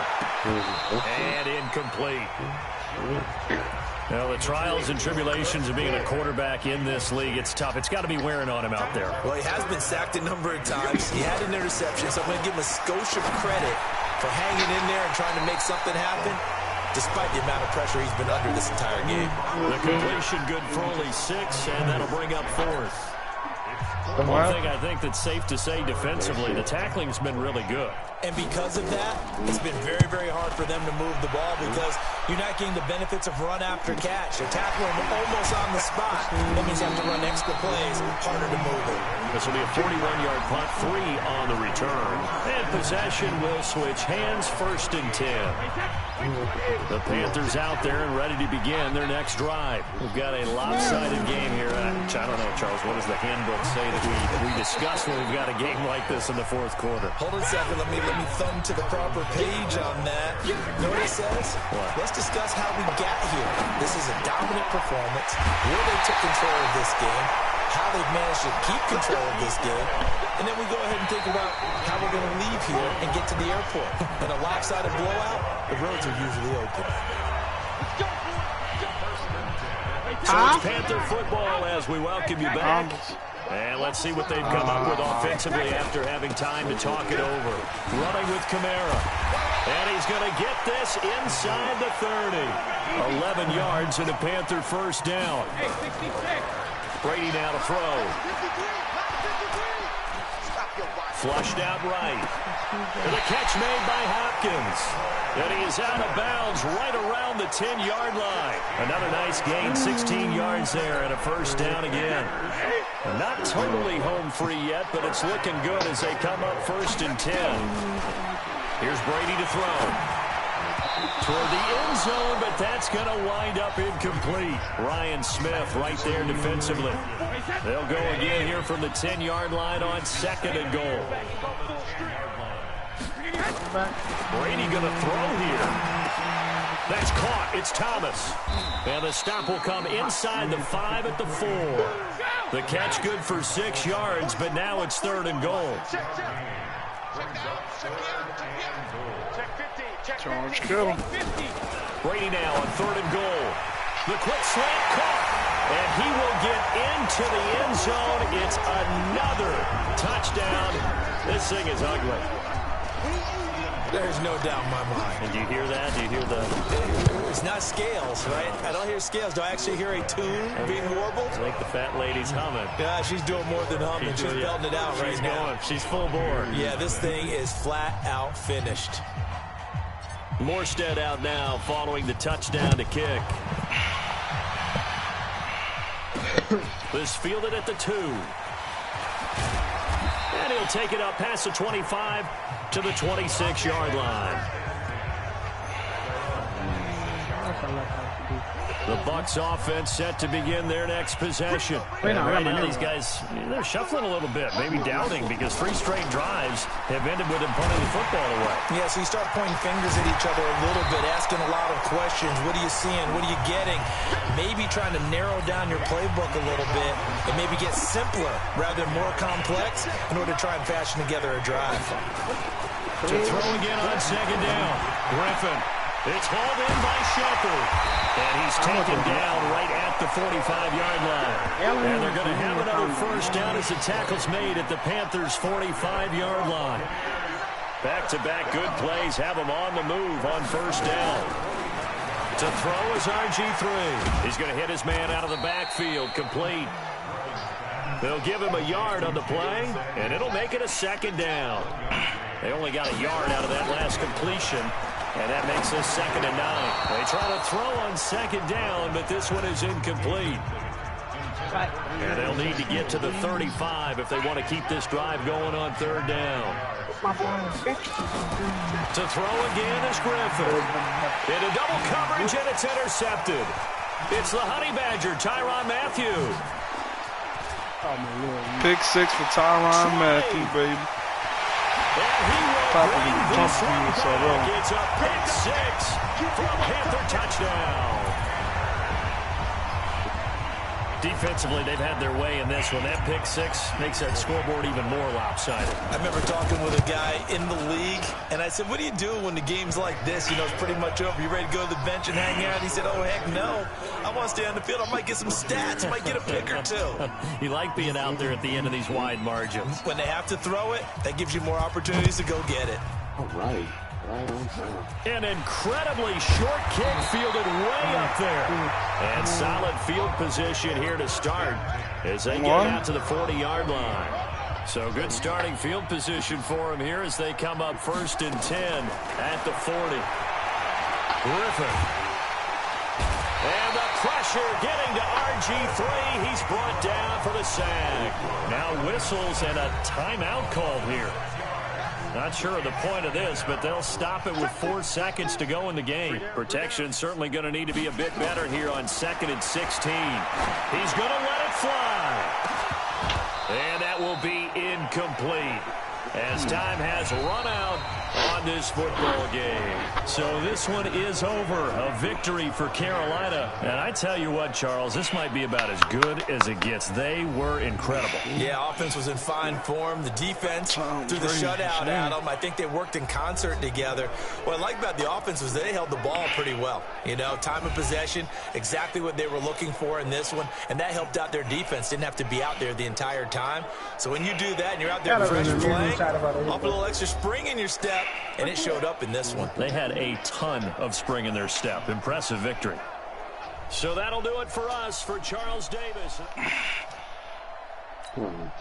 And incomplete. Well, the trials and tribulations of being a quarterback in this league, it's tough. It's got to be wearing on him out there. Well, he has been sacked a number of times. He had an interception, so I'm going to give him a skosh of credit for hanging in there and trying to make something happen, despite the amount of pressure he's been under this entire game. The completion good for only 6, and that'll bring up 4th. One thing I think that's safe to say defensively, the tackling's been really good. And because of that, it's been very, very hard for them to move the ball, because You're not getting the benefits of run after catch. They're tackling him almost on the spot. That means you have to run extra plays, harder to move it. This will be a 41-yard punt, 3 on the return. And possession will switch hands, 1st and 10. The Panthers out there and ready to begin their next drive. We've got a lopsided game here. I don't know, Charles, what does the handbook say that we discuss when we've got a game like this in the 4th quarter? Hold on a second. Let me thumb to the proper page on that. You know what it says? What? Let's discuss how we got here. This is a dominant performance, where they took control of this game, how they've managed to keep control of this game, and then we go ahead and think about how we're going to leave here and get to the airport. In a lopsided blowout, the roads are usually open. So it's Panther football as we welcome you back. And let's see what they've come up with offensively after having time to talk it over. Running with Kamara. And he's going to get this inside the 30. 11 yards and a Panther 1st down. Brady now to throw. Flushed out right. And a catch made by Hopkins. And he is out of bounds right around the 10-yard line. Another nice gain, 16 yards there and a 1st down again. Not totally home free yet, but it's looking good as they come up 1st and 10. Here's Brady to throw. Toward the end zone, but that's going to wind up incomplete. Ryan Smith right there defensively. They'll go again here from the 10-yard line on 2nd and goal. Brady going to throw here. That's caught. It's Thomas. And the stop will come inside the 5 at the 4. The catch good for 6 yards, but now it's 3rd and goal. Charge Kittle. Brady now on 3rd and goal. The quick slant caught. And he will get into the end zone. It's another touchdown. This thing is ugly. There's no doubt in my mind. And do you hear that? Do you hear the... It's not scales, right? I don't hear scales. Do I actually hear a tune being warbled? It's like the fat lady's humming. Yeah, she's doing more than humming. She's belting it out right now. She's full bore. Yeah, this thing is flat out finished. Morstead out now following the touchdown to kick. This fielded at the 2. And he'll take it up past the 25 to the 26-yard line. The Bucs offense set to begin their next possession. Right now, these guys, they're shuffling a little bit, maybe doubting, because 3 straight drives have ended with them punting the football away. Yeah, so you start pointing fingers at each other a little bit, asking a lot of questions. What are you seeing? What are you getting? Maybe trying to narrow down your playbook a little bit and maybe get simpler rather than more complex in order to try and fashion together a drive. To throw again on 2nd down. Griffin. It's hauled in by Shepard. And he's taken down right at the 45-yard line. And they're going to have another 1st down as the tackle's made at the Panthers' 45-yard line. Back-to-back good plays have them on the move on 1st down. To throw is RG3. He's going to hit his man out of the backfield. Complete. They'll give him a yard on the play, and it'll make it a 2nd down. They only got a yard out of that last completion. And that makes this 2nd and 9. They try to throw on 2nd down, but this one is incomplete. And they'll need to get to the 35 if they want to keep this drive going on 3rd down. To throw again is Griffin. Into double coverage, and it's intercepted. It's the Honey Badger, Tyrann Mathieu. Pick 6 for Tyrann Mathieu, baby. And he will bring this one back. It's a pick 6 for a Panther touchdown. Defensively, they've had their way in this one. That pick 6 makes that scoreboard even more lopsided. I remember talking with a guy in the league, and I said, what do you do when the game's like this? You know, it's pretty much over. You ready to go to the bench and hang out? He said, oh, heck no. I want to stay on the field. I might get some stats. I might get a pick or 2. You like being out there at the end of these wide margins. When they have to throw it, that gives you more opportunities to go get it. All right. Right on time. An incredibly short kick fielded way up there. And solid field position here to start as they get out to the 40-yard line. So good starting field position for them here as they come up 1st and 10 at the 40. Griffin pressure getting to RG3. He's brought down for the sack. Now whistles and a timeout called here. Not sure of the point of this, but they'll stop it with 4 seconds to go in the game. Protection certainly going to need to be a bit better here on 2nd and 16. He's going to let it fly. And that will be incomplete as time has run out on this football game. So this one is over. A victory for Carolina. And I tell you what, Charles, this might be about as good as it gets. They were incredible. Yeah, offense was in fine form. The defense threw the shutout at them. I think they worked in concert together. What I like about the offense was they held the ball pretty well. You know, time of possession, exactly what they were looking for in this one. And that helped out their defense. Didn't have to be out there the entire time. So when you do that and you're out there pressure playing, off a little extra spring in your step, and it showed up in this one. They had a ton of spring in their step. Impressive victory. So that'll do it for us. For Charles Davis. One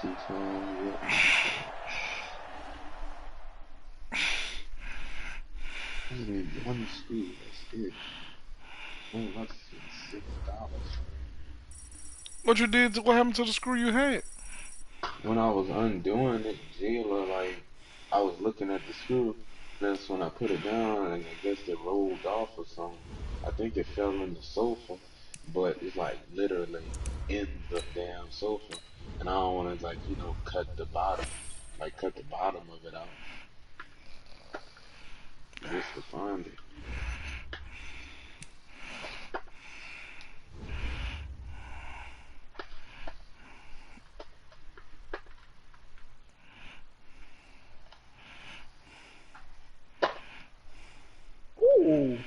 screw, that's it. That's $6. What you did? What happened to the screw you had? When I was undoing it, Jayla, like, I was looking at the screw. That's when I put it down, and I guess it rolled off or something. I think it fell in the sofa, but it's like literally in the damn sofa. And I don't want to, like, you know, cut the bottom of it out. Just to find it. Ooh.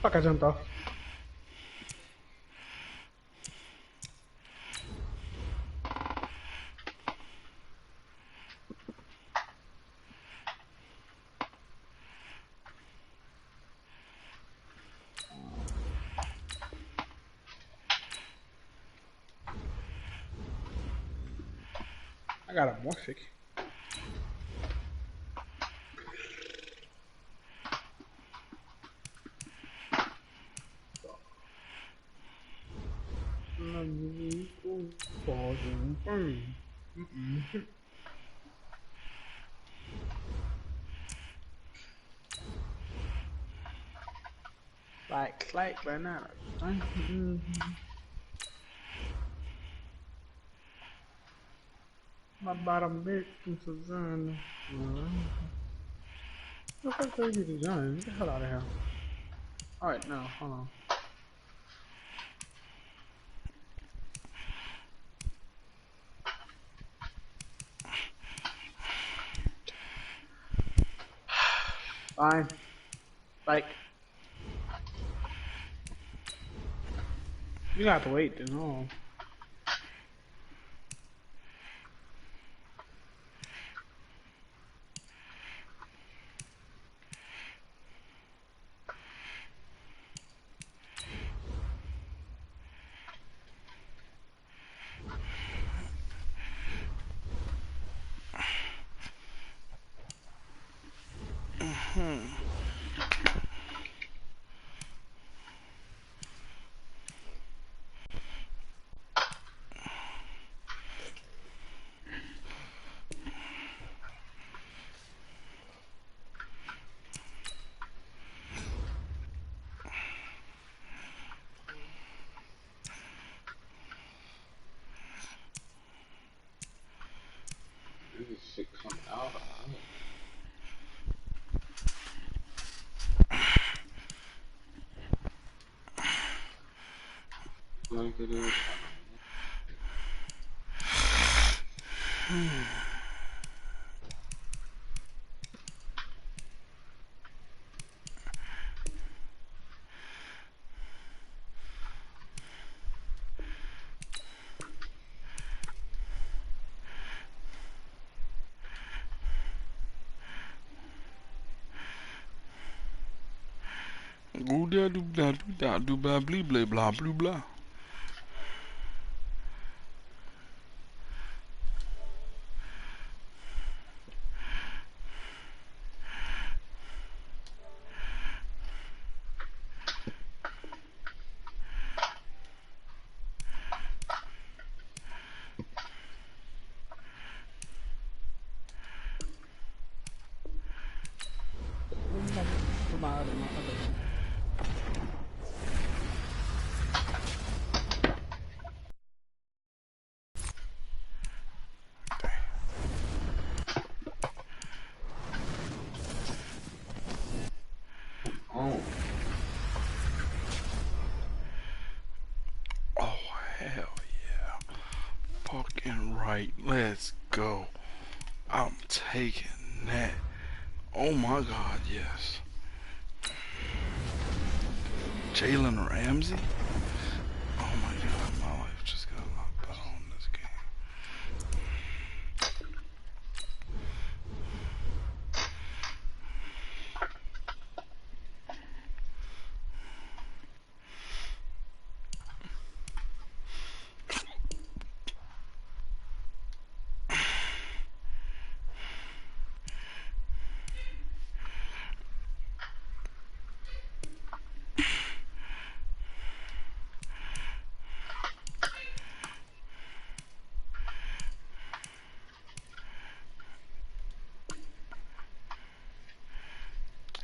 Fuck, I jumped off. I got a morphic. Like banana. My bottom bit is done. What the fuck are you doing? Get the hell out of here. Alright, now, hold on. Fine. Like. You have to wait then, oh. This shit come out. Like it is. Go there, do blah, do blah, blah, blah, blah, blah, blah. Oh, hell yeah. Fucking right. Let's go. I'm taking that. Oh my God, yes. Jalen Ramsey? Oh my God, my life just got a lot better on this game.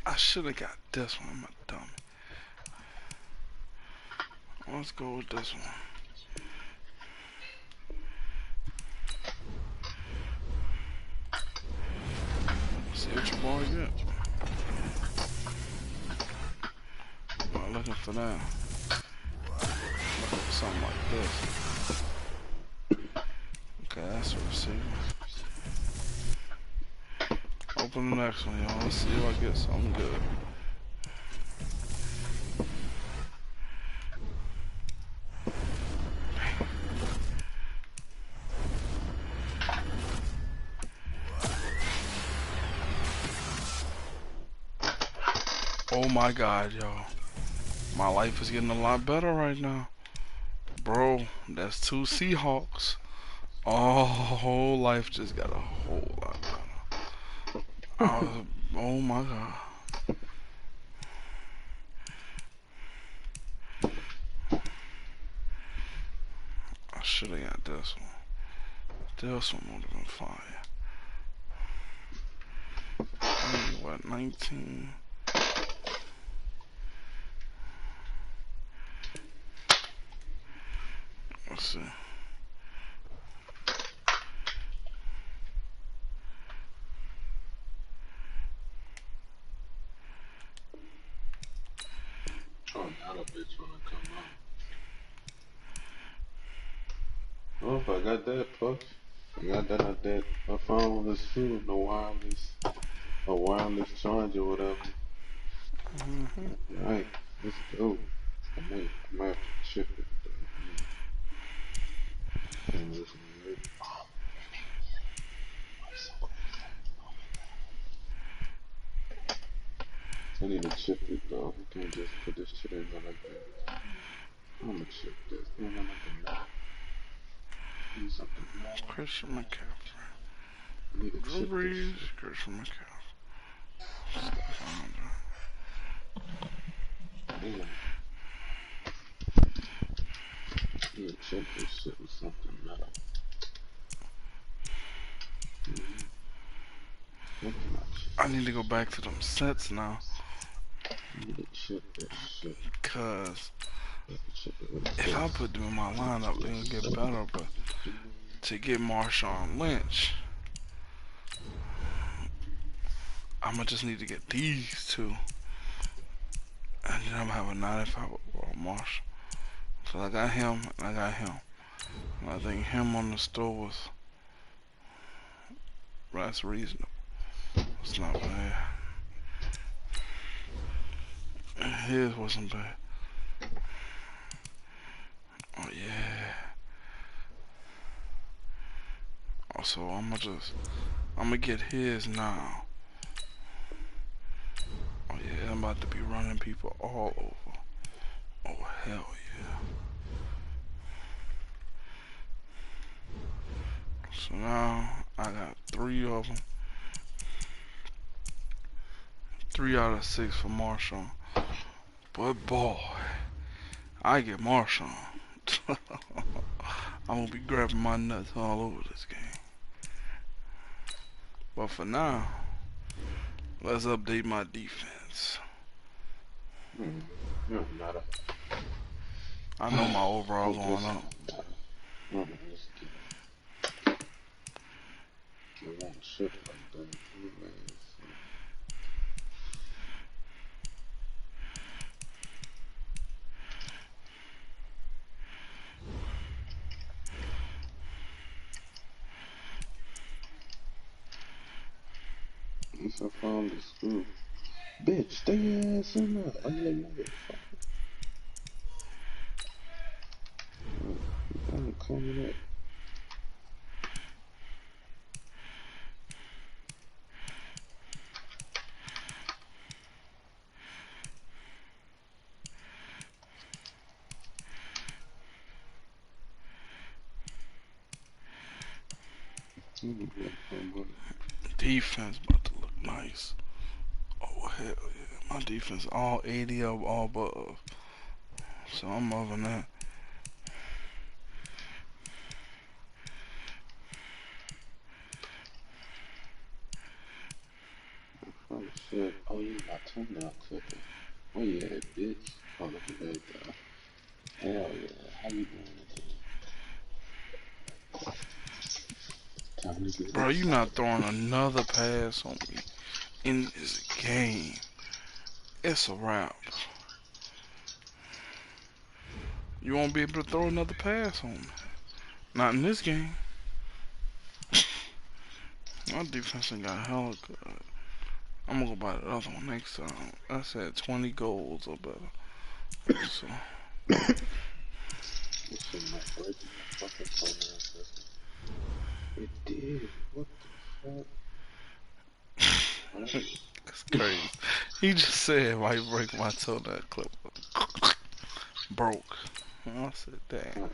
I should have got this one, I'm a dummy. Let's go with this one. See what your boy get. I'm looking for that. Looking for something like this. Okay, that's what we're seeing. Open the next one, y'all. Let's see if I get something good. Oh my God, y'all. My life is getting a lot better right now. Bro, that's 2 Seahawks. Oh, whole life just got a whole lot better. Oh my God. I should have got this one. This one would have been fire. What, 19? Let's see. Oh, now the bitch wanna come out. Oh, if I got that, fuck. I got that at that. My phone is too, no wireless, a wireless charger, whatever. Right, let's go. I might have to chip it though. Can't listen to it. I need to chip it though. You can't just put this shit in there like that. I'm gonna chip this. No, no, nothing now. Need something more. Christian McCaffrey. I need to Drew chip this Brees, shit. Christian McCaffrey. Damn. I need to chip this shit with something metal. I need to go back to them sets now. Cause if I put them in my lineup, they'll get better. But to get Marshawn Lynch, I'ma just need to get these two, and then I'm gonna have a 95 overall Marshall. So I got him, and I got him. And I think him on the store was, that's reasonable. It's not bad. And his wasn't bad. Oh yeah. Also, I'm gonna get his now. Oh yeah, I'm about to be running people all over. Oh, hell yeah. So now I got 3 of them. 3 out of 6 for Marshawn. But boy, I get Marshawn. I'm gonna be grabbing my nuts all over this game. But for now, let's update my defense. I know my overall going up. Once I found the screw. Bitch, stay your ass in there. Ugly motherfucker. I'm coming up. Defense about to look nice. Oh hell yeah. My defense all 80 of all above. So I'm loving that. Oh shit. Oh, you got toenail clipping. Oh yeah, bitch. Oh, look at that guy. Hell yeah. How you doing today? Bro, you not throwing another pass on me in this game. It's a wrap. You won't be able to throw another pass on me. Not in this game. My defense ain't got hella good. I'm gonna go buy the other one next time. I said 20 goals or better. So. It did. What the fuck? That's crazy. He just said, "Might break my toe." That clip broke. I said, "Damn."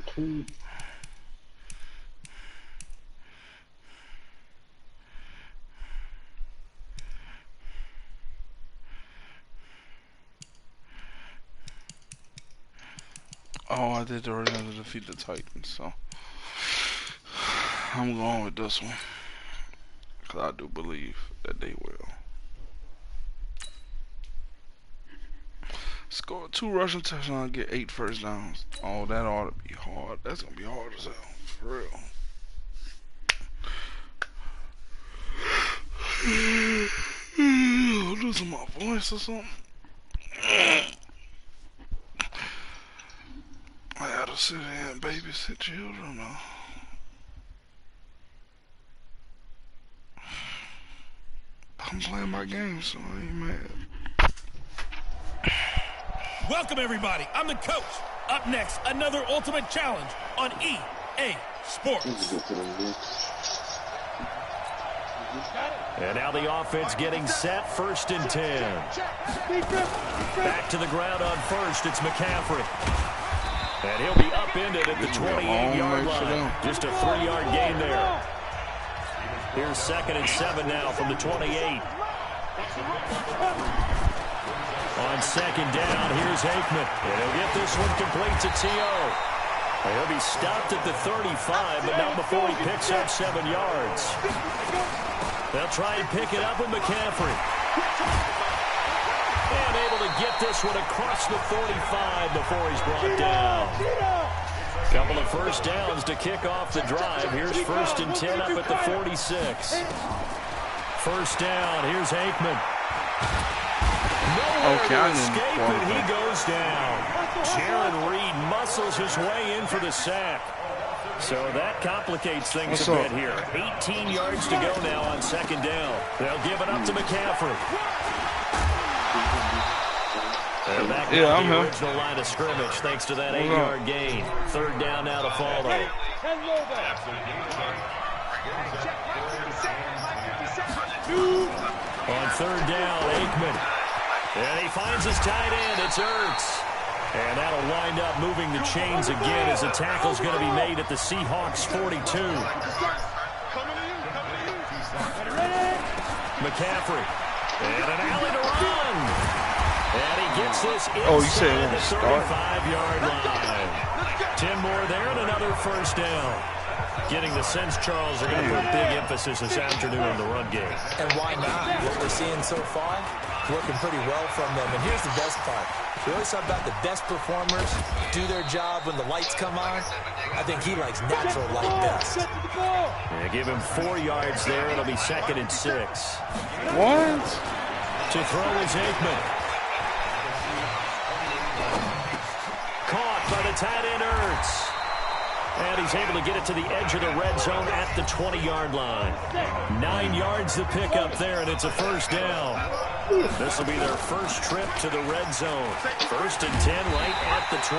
Oh, I did already have to defeat the Titans, so I'm going with this one. Because I do believe that they will. Score 2 rushing touchdowns and get 8 first downs. Oh, that ought to be hard. That's going to be hard as hell. For real. I'm losing my voice or something. I gotta sit here and babysit children now. I'm playing my game, so I ain't mad. Welcome, everybody. I'm the coach. Up next, another ultimate challenge on EA Sports. And now the offense getting set, 1st and 10. Back to the ground on 1st, it's McCaffrey. And he'll be upended at the 28-yard line. Just a 3-yard gain there. Here's 2nd and 7 now from the 28. On 2nd down, here's Aikman. And he'll get this one complete to T.O. He'll be stopped at the 35, but not before he picks up 7 yards. They'll try and pick it up with McCaffrey. And able to get this one across the 45 before he's brought down. Couple of first downs to kick off the drive. Here's 1st and 10 up at the 46. 1st down, here's Aikman. Nowhere to escape, and he goes down. Jaron Reed muscles his way in for the sack. So that complicates things a bit here. 18 yards to go now on 2nd down. They'll give it up to McCaffrey. And back to the original line of scrimmage thanks to that 8-yard gain. 3rd down now to follow. On 3rd down, Aikman. And he finds his tight end. It's Ertz. And that'll wind up moving the chains again as the tackle's going to be made at the Seahawks 42. McCaffrey. And an alley to run. And he gets this inside the 35-yard line. 10 more there and another first down. Getting the sense, Charles, are going to put big emphasis this afternoon on the run game. And why not? What we're seeing so far, working pretty well from them. And here's the best part. We always talk about the best performers do their job when the lights come on. I think he likes natural light best. Yeah, give him 4 yards there. It'll be 2nd and 6. What? To throw is Aikman. Caught by the tight end Ertz. And he's able to get it to the edge of the red zone at the 20-yard line. 9 yards to pick up there, and it's a first down. This will be their first trip to the red zone. 1st and 10 right at the 20.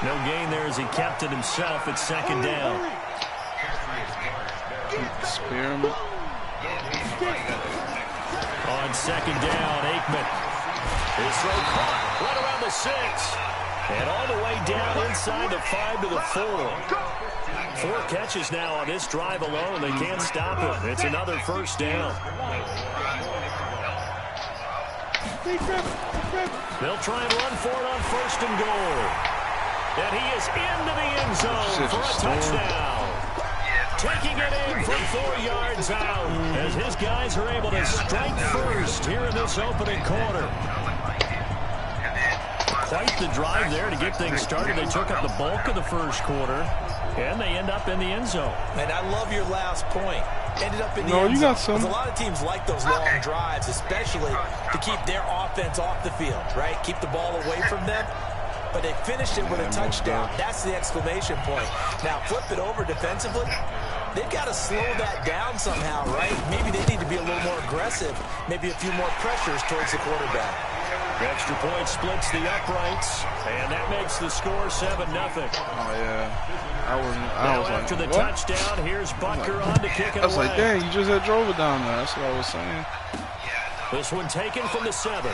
No gain there as he kept it himself at 2nd down. Experiment. On 2nd down, Aikman. His throw caught right around the 6. And all the way down inside the 5 to the 4. 4 catches now on this drive alone. They can't stop him. It's another first down. They'll try and run for it on 1st and goal. And he is into the end zone for a touchdown. Taking it in from 4 yards out as his guys are able to strike first here in this opening quarter. Quite the drive there to get things started. They took up the bulk of the first quarter, and they end up in the end zone. And I love your last point. Ended up in the end zone. Because a lot of teams like those long drives, especially to keep their offense off the field, right? Keep the ball away from them. But they finished it with a touchdown. That's the exclamation point. Now, flip it over defensively. They've got to slow that down somehow, right? Maybe they need to be a little more aggressive. Maybe a few more pressures towards the quarterback. Extra point splits the uprights, and that makes the score 7-0. Oh, yeah. I was like, after the what? touchdown, here's Butker on to kick it away. I was like, dang, you just had drove it down there. That's what I was saying. This one taken from the 7.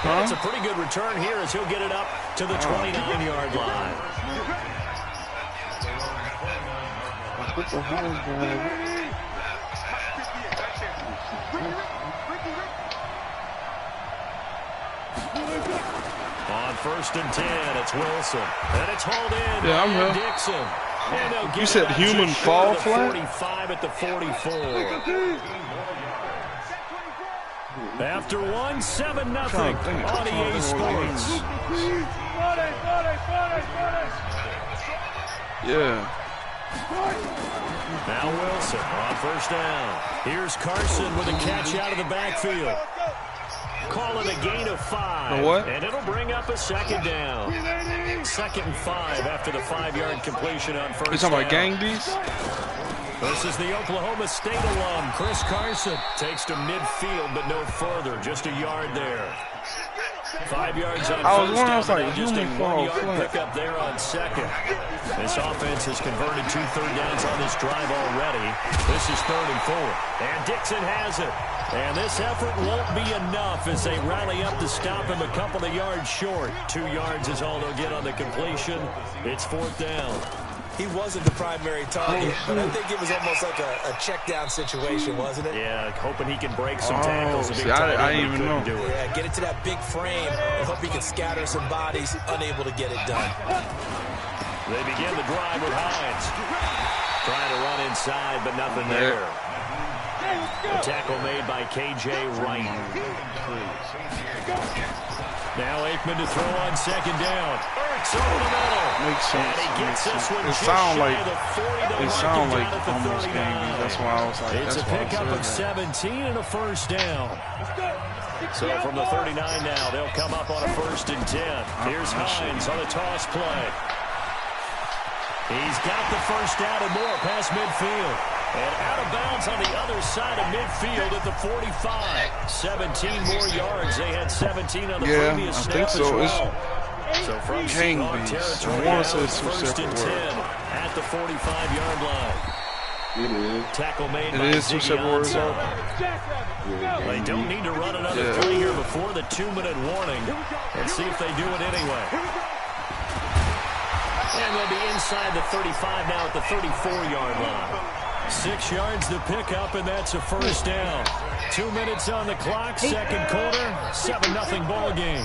And it's a pretty good return here as he'll get it up to the 29-yard line. What the hell is that? On 1st and 10, it's Wilson. And it's hauled in I'm by here. Dixon. And You said human fall flat? 45 at the 44. After 1, 7-0 on EA Sports. Yeah. Now Wilson on 1st down. Here's Carson with a catch out of the backfield. Call it a gain of 5. What? And it'll bring up a 2nd down. 2nd and 5 after the 5-yard completion on 1st down. You talking about gang beats? This is the Oklahoma State alum, Chris Carson. Takes to midfield, but no further. Just a yard there. 5 yards on first down, just a 1-yard pickup there on 2nd. This offense has converted 2 third downs on this drive already. This is 3rd and 4. And Dixon has it. And this effort won't be enough as they rally up to stop him a couple of yards short. 2 yards is all they'll get on the completion. It's 4th down. He wasn't the primary target, but I think it was almost like a check down situation, wasn't it? Yeah, hoping he can break some tackles. I didn't even know. Do it. Yeah, get it to that big frame and hope he can scatter some bodies, unable to get it done. They begin the drive with Hines. Trying to run inside, but nothing there. A tackle made by K.J. Wright. Now Aikman to throw on 2nd down. Ertz over the middle. Makes sense. And he gets this one It sound like almost gang beats. That's why I was like, it's a pickup of 17 and a first down. So from the 39 now, they'll come up on a 1st and 10. Here's Hines on a toss play. He's got the first down and more past midfield. And out of bounds on the other side of midfield at the 45. 17 more yards. They had 17 on the previous snap as well. So from Seahawks territory, now it's 1st and 10 at the 45-yard line. It is. Tackle made It by is 2 separate words. They don't need to run another play here before the 2-minute warning. Let's see if they do it anyway. And they'll be inside the 35 now at the 34-yard line. 6 yards to pick up, and that's a first down. 2 minutes on the clock, second quarter, 7-0 ball game.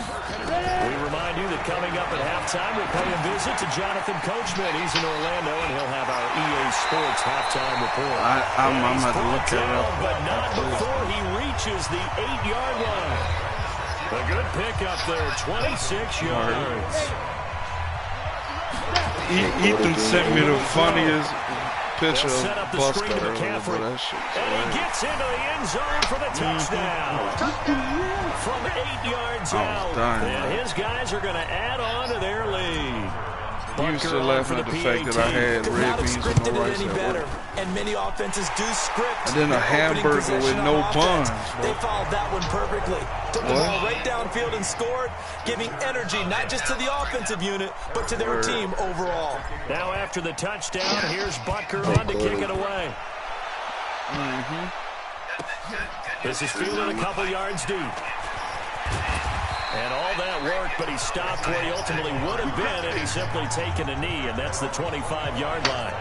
We remind you that coming up at halftime, we'll pay a visit to Jonathan Coachman. He's in Orlando, and he'll have our EA Sports halftime report. I'm about to look at it. But not before he reaches the 8-yard line. A good pickup there, 26 yards. Ethan sent me the funniest picture Set up of the Buster screen to earlier, McCaffrey. but that shit And he gets into the end zone for the touchdown. From 8 yards out. And his guys are going to add on to their lead. You still laughing at the fact that I had red beans on the right side. And many offenses do script. And then a hamburger with no buns. They followed that one perfectly. Took the ball right downfield and scored, giving energy not just to the offensive unit, but to their team overall. Now after the touchdown, here's Butker on to kick it away. This is fielded a couple yards deep. And all that work, but he stopped where he ultimately would have been, and he's simply taken a knee, and that's the 25-yard line.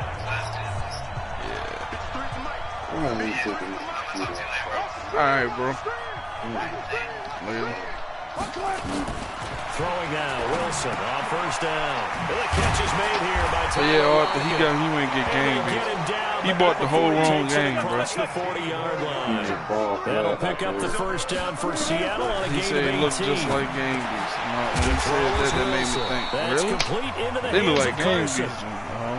All right, bro. Throwing now, Wilson on first down. The catch is made here by Tyler. Yeah, Arthur, he went get game. He bought the whole wrong game, bro. The 40-yard line. That'll pick up the first down for Seattle on a He gain said of 18. it looked just like game beats. When he said that, that made me think, That's really? complete into the They look hands like of game Carson. beats.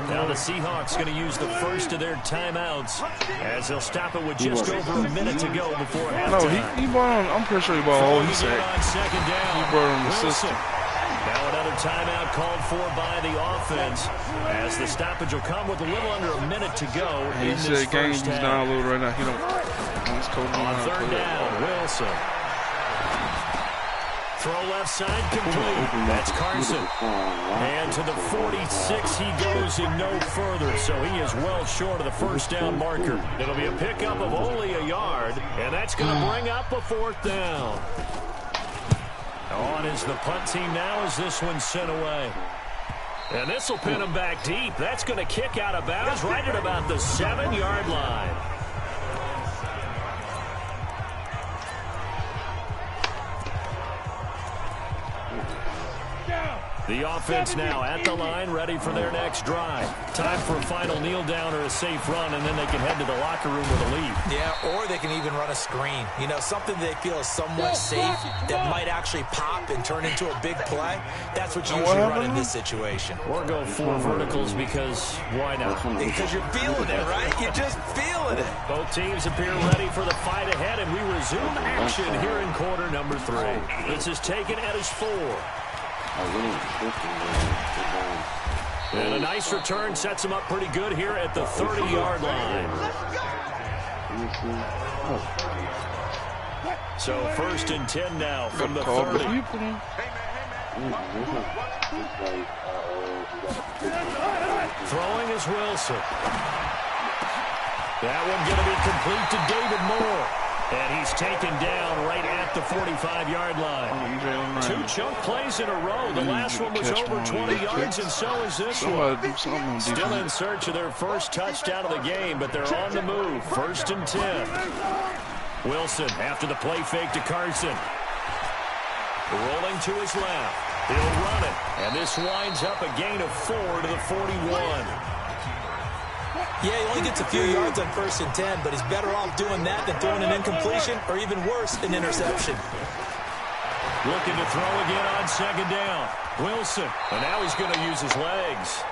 Now the Seahawks going to use the first of their timeouts as they'll stop it with just over a minute to go before halftime. No, he bought on, I'm pretty sure he bought all he said. On second down. He brought on the system. Now another timeout called for by the offense as the stoppage will come with a little under a minute to go. He said game beats download right now. He don't. He's coaching on third down, Wilson. Throw left side complete. That's Carson. And to the 46 he goes and no further. So he is well short of the first down marker. It'll be a pickup of only a yard. And that's going to bring up a fourth down. On is the punt team now as this one's sent away. And this will pin him back deep. That's going to kick out of bounds right at about the 7-yard line. The offense now at the line, ready for their next drive. Time for a final kneel down or a safe run, and then they can head to the locker room with a lead. Yeah, or they can even run a screen. You know, something they feel is somewhat safe that might actually pop and turn into a big play. That's what you usually run in this situation. Or go 4 verticals because why not? Because you're feeling it, right? You're just feeling it. Both teams appear ready for the fight ahead, and we resume action here in quarter number 3. This is taken at his 4. And a nice return sets him up pretty good here at the 30-yard line. So first and 10 now from the 30. Throwing is Wilson. That one going to be complete to David Moore. And he's taken down right at the 45-yard line. 2 chunk plays in a row. The last one was over 20 yards, and so is this one. Still in search of their first touchdown of the game, but they're on the move. First and 10. Wilson after the play fake to Carson. Rolling to his left. He'll run it. And this winds up a gain of 4 to the 41. Yeah, he only gets a few yards on first and 10, but he's better off doing that than throwing an incompletion or even worse, an interception. Looking to throw again on second down. Wilson, and now he's going to use his legs.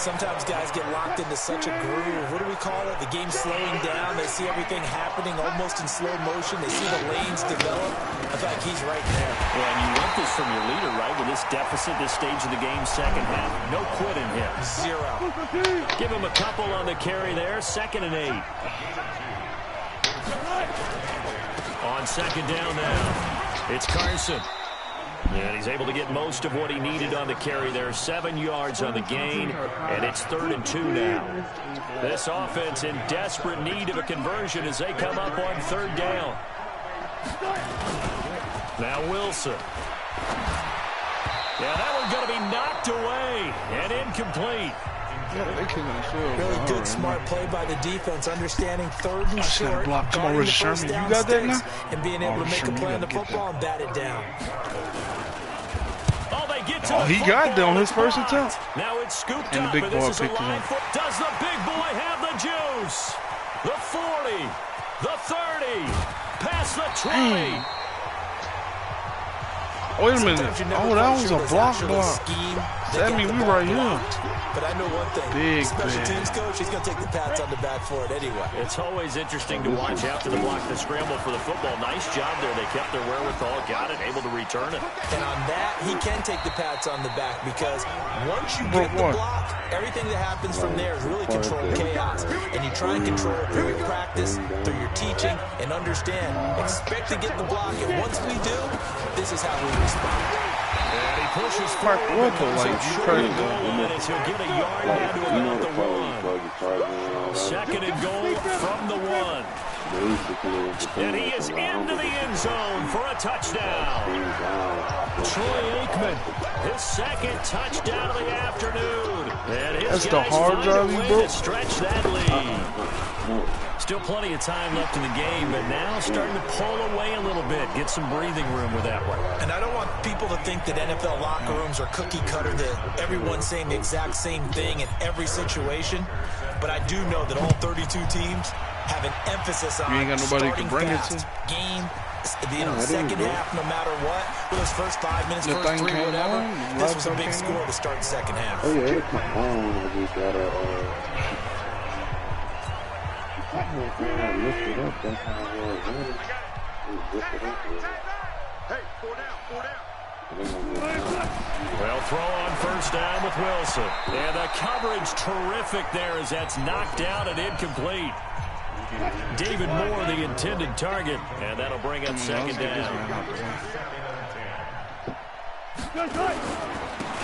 Sometimes guys get locked into such a groove. What do we call it? The game's slowing down. They see everything happening almost in slow motion. They see the lanes develop. I feel like he's right there. Well, and you want this from your leader, right? With this deficit, this stage of the game, second half. No quitting him. 0. Give him a couple on the carry there. 2nd and 8. On second down now, it's Carson. And he's able to get most of what he needed on the carry there. 7 yards on the gain, and it's 3rd and 2 now. This offense in desperate need of a conversion as they come up on 3rd down. Now Wilson. Yeah, that one's going to be knocked away and incomplete. Really good, smart play by the defense, understanding 3rd and short, come on, Richard Sherman. You got that now? And being able to make a play on the football and bat it down. Oh, he got there on his first attempt. Now it's scooped and up, the big boy picked it up. Does the big boy have the juice? The 40, the 30, past the 20. Wait a minute. Oh, that was a block. That means we right here. But I know one thing. Big special teams coach, he's going to take the pats on the back for it anyway. It's always interesting to watch after the block, the scramble for the football. Nice job there. They kept their wherewithal, got it, able to return it. And on that, he can take the pats on the back because once you get the block, everything that happens from there is really controlled chaos. And you try and control it through your practice, through your teaching, and understand, expect to get the block. And once we do, this is how we respond. And he pushes Mark Ruffalo, like you try to he'll get a yard down to about the 1. 2nd and goal from the 1. And he is into the end zone for a touchdown. Troy Aikman, his 2nd touchdown of the afternoon. And his that's the hard drive he broke. Stretch that lead. Still plenty of time left in the game, but now starting to pull away a little bit, get some breathing room with that one. And I don't want people to think that NFL locker rooms are cookie cutter, that everyone's saying the exact same thing in every situation. But I do know that all 32 teams have an emphasis on you ain't got nobody starting to bring fast. it to. Game, second half, no matter what. Those first 5 minutes, the first 3, whatever. On, this was a big score to start the second half. Oh, yeah, come on. I just got to lift it up. That's how it was. Lift it up. Hey, 4 down. Well, throw on first down with Wilson. And the coverage terrific there as that's knocked out and incomplete. David Moore, the intended target, and that'll bring up 2nd down.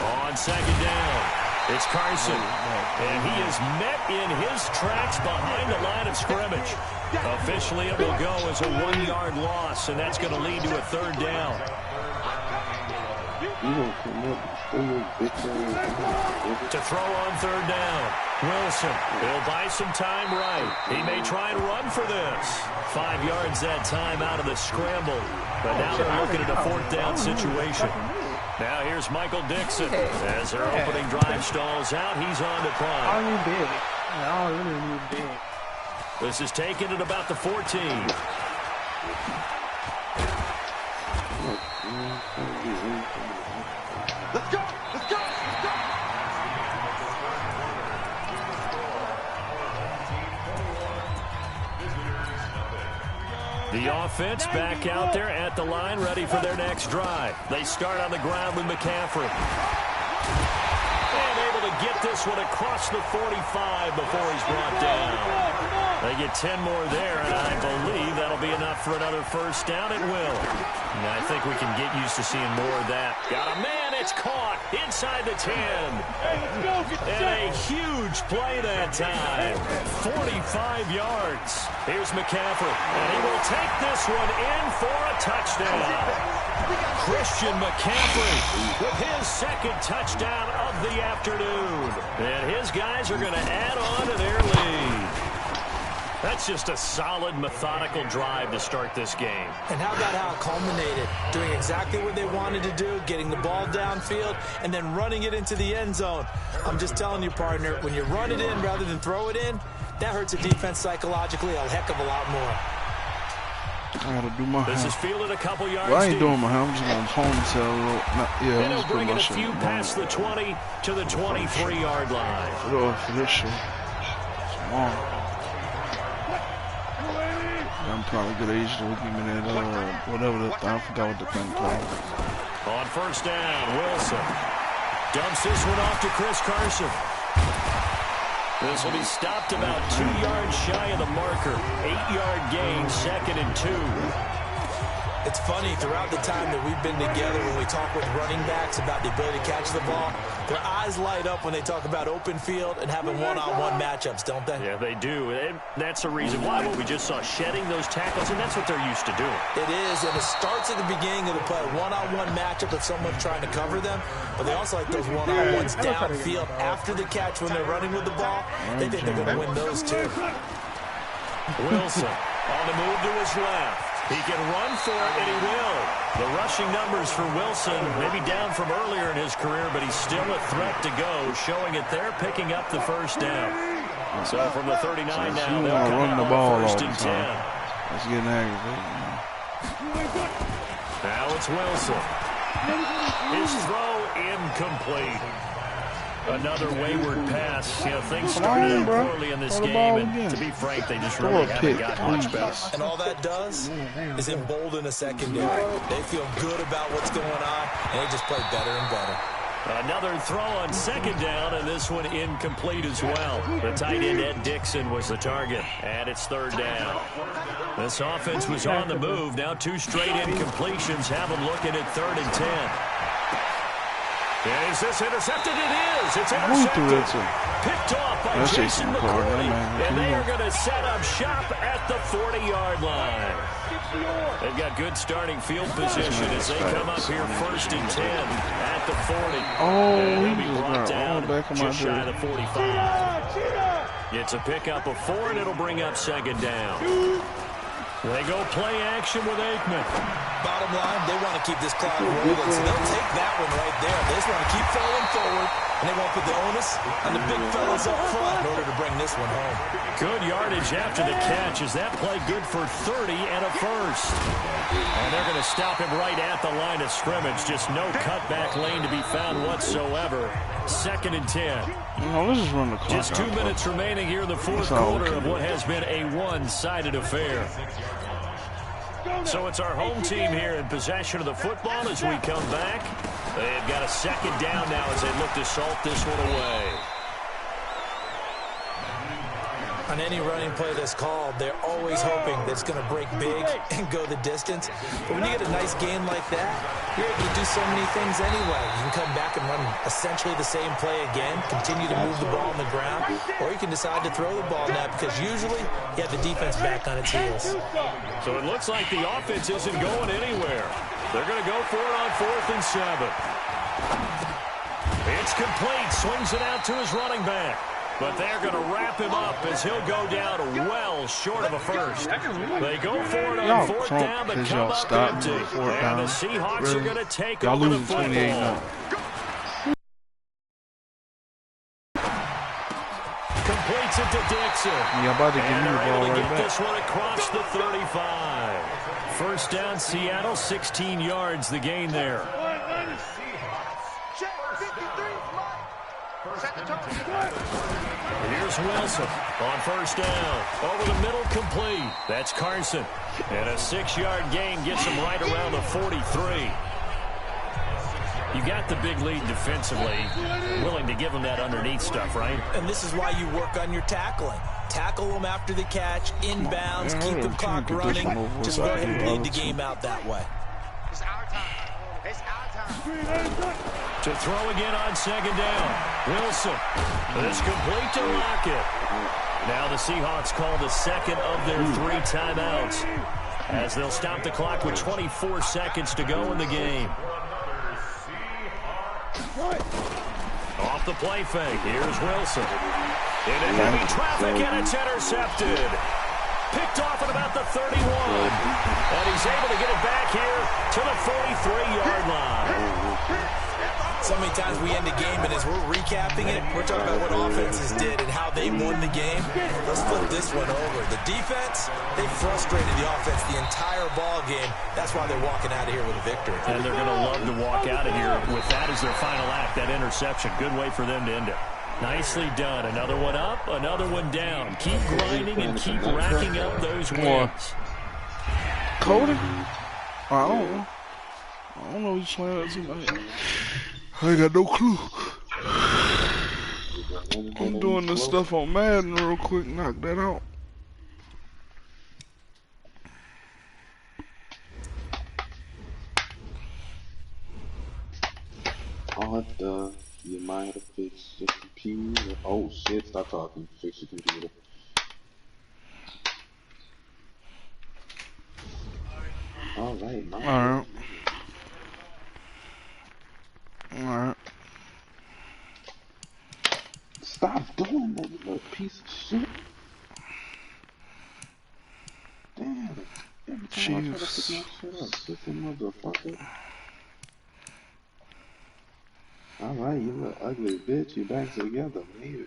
On 2nd down, it's Carson. And he is met in his tracks behind the line of scrimmage. Officially, it will go as a 1-yard loss, and that's going to lead to a 3rd down. To throw on 3rd down, Wilson. He'll buy some time right. He may try and run for this. 5 yards that time out of the scramble. But now they're looking at a 4th down situation. Now here's Michael Dixon. As their opening drive stalls out, he's on to punt. I don't need big. I don't really need big. This is taken at about the 14. Let's go! Let's go! Let's go! The offense back out there at the line, ready for their next drive. They start on the ground with McCaffrey. And able to get this one across the 45 before he's brought down. They get 10 more there, and I believe that'll be enough for another first down. It will. And I think we can get used to seeing more of that. Got a man, it's caught inside the 10. And a huge play that time. 45 yards. Here's McCaffrey, and he will take this one in for a touchdown. Christian McCaffrey with his 2nd touchdown of the afternoon. And his guys are going to add on to their lead. That's just a solid, methodical drive to start this game. And how about how it culminated? Doing exactly what they wanted to do, getting the ball downfield, and then running it into the end zone. I'm just telling you, partner, when you run it in rather than throw it in, that hurts a defense psychologically a heck of a lot more. I gotta do my This is fielded a couple yards well, I ain't deep. doing my hand. I'm just gonna ponytail. Yeah, And I'm he'll just bring putting it my a shit few past the 20 to the 23-yard line. For this shit. Come on. I'm probably good age to give me that, whatever the, I forgot what the thing called. On first down, Wilson dumps this one off to Chris Carson. This will be stopped about 2 yards shy of the marker. 8-yard gain, 2nd and 2. It's funny, throughout the time that we've been together, when we talk with running backs about the ability to catch the ball, their eyes light up when they talk about open field and having one-on-one matchups, don't they? Yeah, they do. And that's the reason why. What we just saw, shedding those tackles, and that's what they're used to doing. It is, and it starts at the beginning of the play, one-on-one matchup if someone's trying to cover them, but they also like those one-on-ones downfield after the catch when they're running with the ball. They think they're going to win those too. Wilson on the move to his left. He can run for it, and he will. The rushing numbers for Wilson, maybe down from earlier in his career, but he's still a threat to go, showing it there, picking up the first down. So from the 39 now, they'll come out the ball first and 10. That's getting aggravating. Now it's Wilson. His throw incomplete. Another wayward pass. You know, things started out poorly in this game, and to be frank, they just really haven't got much better. And all that does is embolden a secondary. They feel good about what's going on, and they just play better and better. Another throw on second down, and this one incomplete as well. The tight end, Ed Dixon, was the target, and it's third down. This offense was on the move. Now 2 straight incompletions have them looking at 3rd and 10. Is this intercepted? It is. It's intercepted. Picked off by Jason McCourty. And they are going to set up shop at the 40-yard line. They've got good starting field position as they come up here 1st and 10 at the 40. And they'll be brought down just shy of the 45. It's a pickup of 4, and it'll bring up 2nd down. They go play action with Aikman. Bottom line, they want to keep this clock rolling, so they'll take that one right there. They just want to keep falling forward, and they won't put the onus on the big fellas up front in order to bring this one home. Good yardage after the catch. Is that play good for 30 and a first? And they're going to stop him right at the line of scrimmage. Just no cutback lane to be found whatsoever. 2nd and 10. No, let's just run the clock. Just 2 minutes remaining here in the 4th quarter of what has been a one-sided affair. So it's our home team here in possession of the football as we come back. They've got a 2nd down now as they look to salt this one away. On any running play that's called, they're always hoping that it's going to break big and go the distance. But when you get a nice game like that, you're able to do so many things anyway. You can come back and run essentially the same play again, continue to move the ball on the ground, or you can decide to throw the ball now because usually you have the defense back on its heels. So it looks like the offense isn't going anywhere. They're going to go for it on 4th and 7. It's complete. Swings it out to his running back. But they're going to wrap him up as he'll go down well short of a first. They go for it on 4th down, but come up empty. And the Seahawks are going to take over the football. Completes it to Dixon. Yeah, about to give me the ball right get back. This one across the 35. First down, Seattle, 16 yards the gain there. Here's Wilson on 1st down. Over the middle, complete. That's Carson. And a 6-yard gain gets him right around the 43. You got the big lead defensively. Willing to give him that underneath stuff, right? And this is why you work on your tackling. Tackle them after the catch, inbounds, keep the clock running. Just go ahead and bleed the game out that way. It's our time. It's our time. To throw again on 2nd down. Wilson. It's complete to Lockett. Now the Seahawks call the 2nd of their 3 timeouts as they'll stop the clock with 24 seconds to go in the game. Off the play fake. Here's Wilson. Into heavy traffic, and it's intercepted. Picked off at about the 31. And he's able to get it back here to the 43-yard line. So many times we end the game, and as we're recapping it, we're talking about what offenses did and how they won the game. Let's flip this one over. The defense, they frustrated the offense the entire ball game. That's why they're walking out of here with a victory. And they're going to love to walk out of here with that as their final act, that interception. Good way for them to end it. Nicely done. Another one up, another one down. Keep grinding and keep racking up those wins. Cody? I don't know who's playing that tonight. I ain't got no clue. I'm doing this stuff on Madden real quick. Knock that out. You might have to fix your computer. Oh shit, stop talking. Fix your computer. Alright, man. Alright. Alright. Stop doing that, you little piece of shit. Damn. Every time I try to pick my shit up, listen, motherfucker. Alright, you little ugly bitch. You back together, maybe.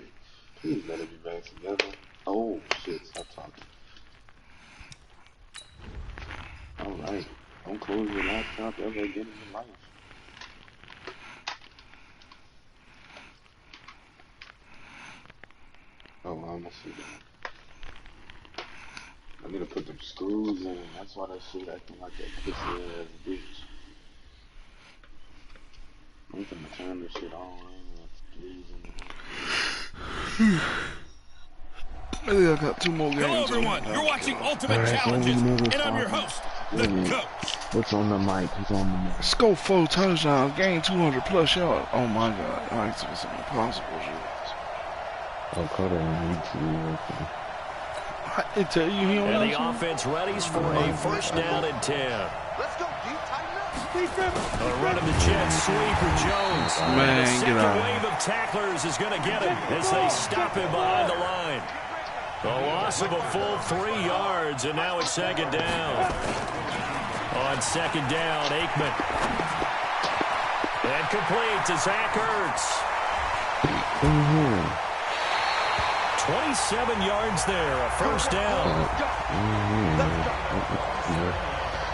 Please let it be back together. Oh shit, stop talking. Alright. Don't close your laptop ever again in your life. Oh, I'm gonna see that. I need to put them screws in. That's why that shit acting like that pussy ass bitch. I'm gonna turn this shit on. I think I got 2 more games. Hello, everyone. You're watching Ultimate Challenges, and I'm your host, the Coach. What's on the mic? Who's on the mic? Let's go 4 touchdowns, gain 200 plus yards. Oh my god, I think it's impossible shit. Oh, Carter needs you. I tell you, he don't know. And the offense readies for a first down and 10. Let's go deep, tighten up. A run of the jet sweeper Jones. Man, the get out. second wave of tacklers is going to get him as they stop him behind the line. A loss of a full 3 yards, and now it's second down. On second down, Aikman. And complete to Zach Ertz. 27 yards there, a first down.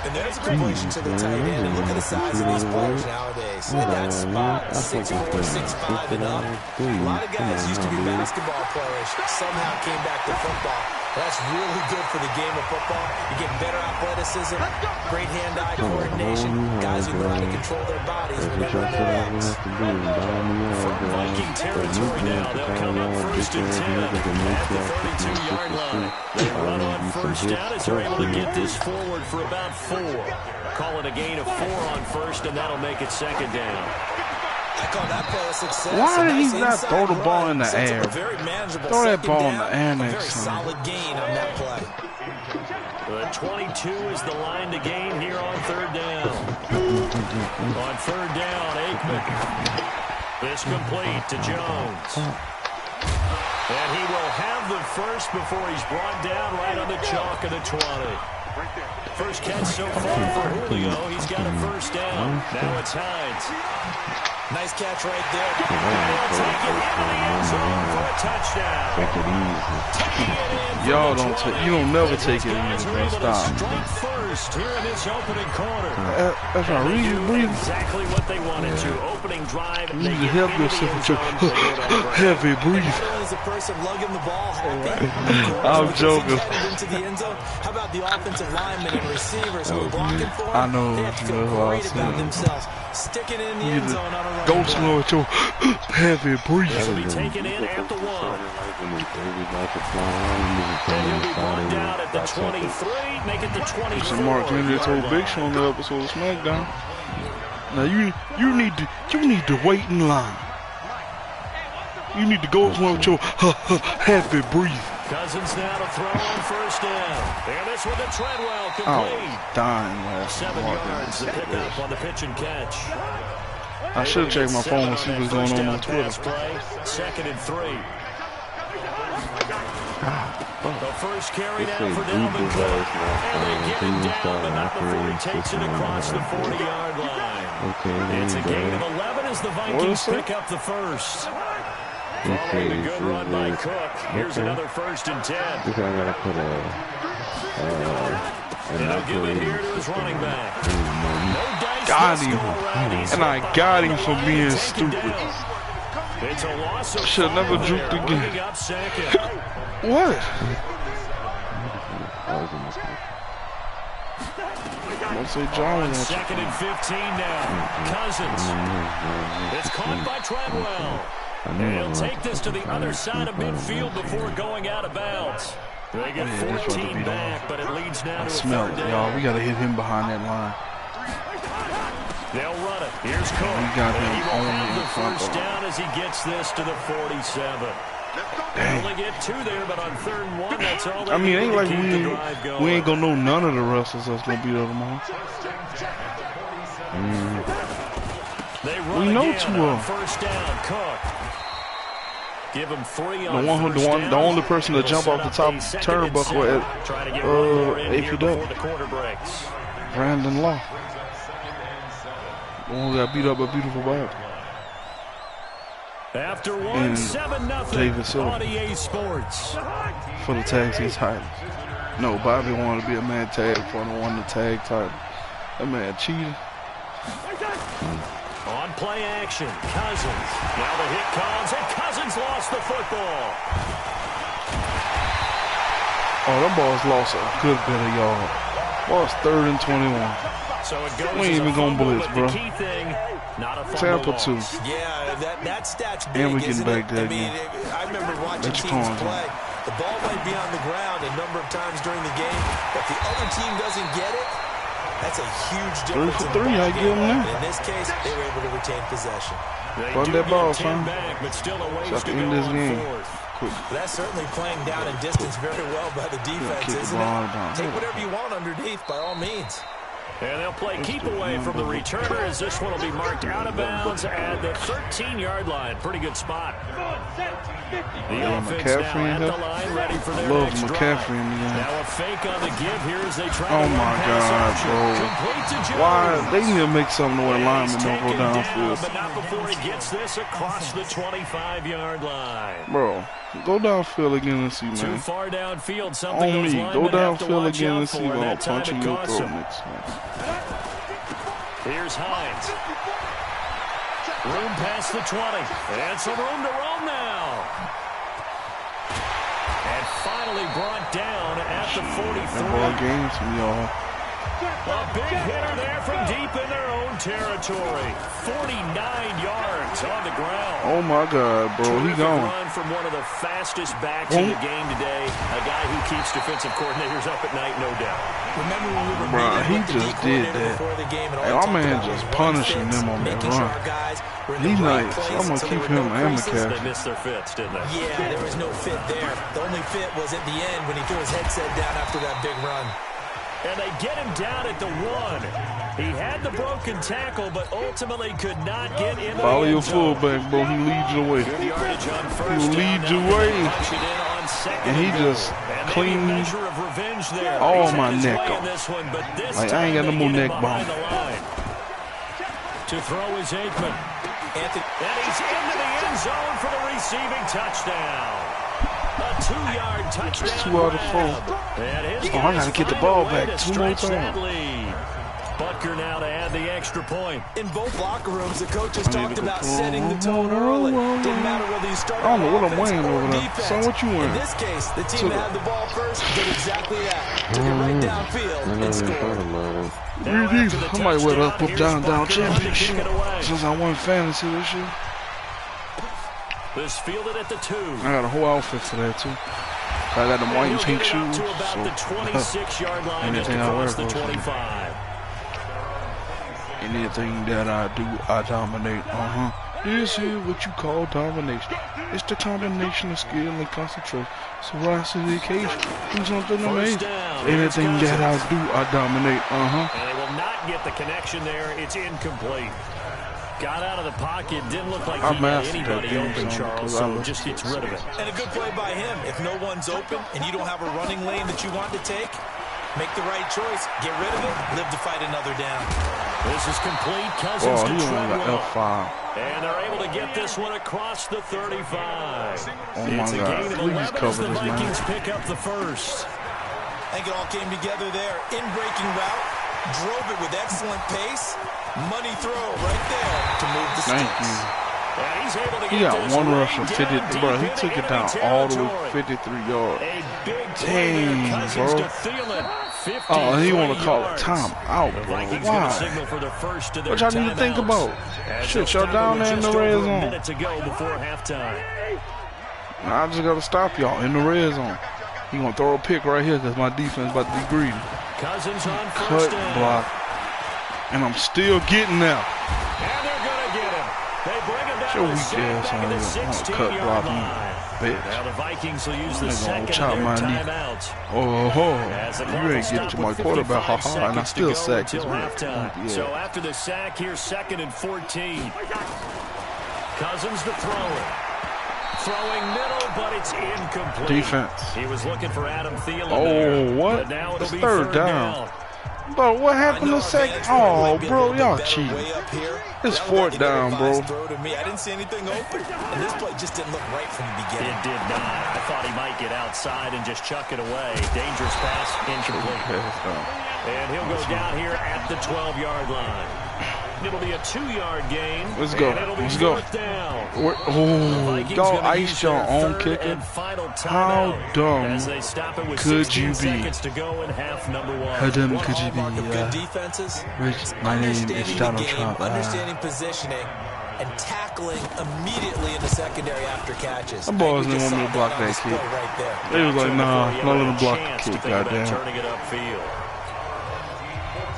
And there's a completion to the tight end. And look at the size of these players nowadays. They got spot 6'4", 6'5", and up. A lot of guys used to be basketball players, somehow came back to football. That's really good for the game of football. You get better athleticism, great hand-eye coordination, guys who know how to control their bodies whenever it matters. From Viking territory now, they'll come up first and 10 at the 32-yard line. They run on first down as they're able to get this forward for about 4. Call it a gain of 4 on first, and that'll make it second down. I call that play a success. Why did he not throw the ball in the air? Throw that ball in the air next time. Very solid gain on that play. The 22 is the line to gain here on third down. On third down, Aikman. This complete to Jones. And he will have the first before he's brought down right on the chalk of the 20. First catch so far for Julio. He's got a first down. Now it's Hines. Nice catch right there. Take it easy. Y'all don't take. You don't never take it easy. Man. Stop. First here in this opening quarter. That's right. Breathe. Exactly what they wanted to. Opening drive. You need to help yourself with your heavy breathe. As a person lugging the ball happy. I'm joking. Into the end zone. How about the offensive linemen and receivers who are blocking for him? I know. They have to feel great about themselves. Sticking in the end zone on a run. Go slow with your heavy breathe. He'll be taken in at the 1. And he'll be brought down at the 23. Make it the 24. Some Mark Henry told Big Show on the episode of SmackDown. Now you need to wait in line. You need to go with your heavy breathe. Cousins now to throw on first down. And this with the Treadwell complete. Oh, dying last 7 yards to pick up on the pitch and catch. I should check my phone and see what's going on Twitter. Play, second and 3. The first carry now for Dalvin Cook. And they get him down, but not before he takes it across the 40-yard line. It's a gain of 11 as the Vikings pick up the first. Following a good run by Cook, here's another first and 10. I gotta put And they'll give it here to his running back. Got him. And I got him for being stupid. It's a loss of Should never juked again. What? I'll say John. Second and 15 now. Cousins. It's caught by Treadwell. And he'll take this to the other side of midfield before going out of bounds. They get 14 back, but it leads now to a smell third it, down. y'all. We gotta hit him behind that line. They'll run it. Here's Cook. He got him he will only have in the front first of him. down as he gets this to the 47. They only get 2 there, but on 3rd and 1, that's all they I mean, need ain't to like keep the drive we ain't gonna know none of the wrestlers that's gonna be there tomorrow. They run We know again 2 on of them. 1st down. Cook. Give him 3 on The only person to jump off the top turnbuckle at APW. The quarter breaks. Brandon Law. The one who got beat up by Beautiful Bob. After 1, 7-0. David Silver. On EA Sports. For the tag team titles. No, Bobby wanted to be a man tag for the one the tag title. That man cheated. On play action, Cousins. Now the hit comes, and Cousins lost the football. Oh, them boys lost a good bit of yard. Ball's 3rd and 21. So it goes we ain't even gonna blitz, bro. The key thing, not a Tampa loss. 2. Yeah, that stat's big, And we getting back there again. I remember watching teams play. The ball might be on the ground a number of times during the game, but if the other team doesn't get it, that's a huge difference. 3 for 3, I give them that. In this case, they were able to retain possession. Run that ball, son. Back, but still a ways so I to can end go this on game. 4th. Quick. That's certainly playing down in distance very well by the defense, isn't it? Take whatever you want underneath, by all means. And they'll play keep away from the returner as this one will be marked out of bounds at the 13-yard line. Pretty good spot. The offense now at the line, ready for their next drive. Now a fake on the give here as they try to my God, bro. Why? They need to make something where linemen don't go downfield. But not before he gets this across the 25-yard line. Bro, go downfield again and see, man. Too far downfield, something On those me, go linemen have to downfield watch again out and see for, if and I'm that time punching it your costs throat him. next time. Here's Hines. Room past the 20. And some room to roam now. And finally brought down at the 43. That ball games from y'all. A big hitter there from deep in their own territory. 49 yards on the ground. Oh my God, bro, he gone. Run from one of the fastest backs in the game today. A guy who keeps defensive coordinators up at night, no doubt. Remember when we were bro, he just did that. Hey, our man just punishing them on that run. He's nice. I'm gonna keep him and McCaffrey. They missed their fits, didn't they? Yeah, there was no fit there. The only fit was at the end when he threw his headset down after that big run. And they get him down at the 1. He had the broken tackle, but ultimately could not get in the Follow your end zone. fullback, bro. He leads you away. He will lead you away. And he just cleaned all my neck off. Like, I ain't got no more neck bone. To throw is Aikman. And he's into the end zone for the receiving touchdown. A 2-yard touchdown. It's 2 out of 4. Oh, I gotta get the ball back 2 more times. Butker now to add the extra point. In both locker rooms, the coaches talked about setting the tone early. Didn't matter whether you started I don't know what I'm offense wearing or over there. defense. So what you wearing? In this case, the team that had the ball first did exactly that. Took it right downfield and scored. I might wear the up down championship since I won fantasy this year. This fielded at the 2. I got a whole outfit for that too. I got them white and pink shoes. So The 26-yard line anything I wear the goes 25. Anything that I do, I dominate. This is what you call domination. It's the combination of skill and concentration. So rise to the occasion. Do something amazing. Anything that I do, I dominate. And they will not get the connection there. It's incomplete. Got out of the pocket. Didn't look like he had anybody open, Charles, so just gets rid of it. And a good play by him. If no one's open and you don't have a running lane that you want to take, make the right choice. Get rid of it. Live to fight another down. This is complete. Cousins to Treadwell. F5. And they're able to get this one across the 35. Oh it's my a God. gain of Please 11 cover as the this, man. Vikings pick up the first. I think it all came together there. In-breaking route. Drove it with excellent pace. Money throw right there to move the sticks. Thank you. And he's able to He get got this one way rush of 50. down Bro, deep he into took it enemy down all the way territory. 53 yards. A big play there. Dang, Cousins bro. to Thielen. Oh, he want to call yards. a time out, The bro. Vikings gonna Why? signal for the first to their What y'all need to think timeouts. about? As Shit, they'll y'all down there in just the red over a zone. minute to go before halftime. I just got to stop y'all in the red zone. He going to throw a pick right here because my defense about to be greedy. Cousins on first Cut, down. block. And I'm still getting there. And they're going to get him. They bring him down Your to weak sack ass back on at the here. 16-yard line. Bitch. Now the Vikings will use the Nigga second chop of their my knee. timeouts. You ain't getting to my quarterback, haha, and I still sacked his halftime. yeah. So after the sack, here's 2nd and 14. Cousins the thrower. Throwing middle, but it's incomplete. Defense. He was looking for Adam Thielen there. Oh, what? But now it'll It's be third down. Bro, what happened to second? Oh, bro, y'all cheating. It's 4th down, bro. I didn't see anything open, and this play just didn't look right from the beginning. It did not. I thought he might get outside and just chuck it away. Dangerous pass, incomplete. And he'll go down here at the 12-yard line. It'll be a 2-yard gain. Let's go. Let's go. Oh, y'all iced your own kicker. How dumb could you be? How dumb could you be? Good defenses. My name is Donald Trump. Understanding positioning and tackling immediately in the secondary after catches. Them boys didn't want me to block that kick. Right They was like, nah, not let him block the kick, goddamn. Turning it upfield.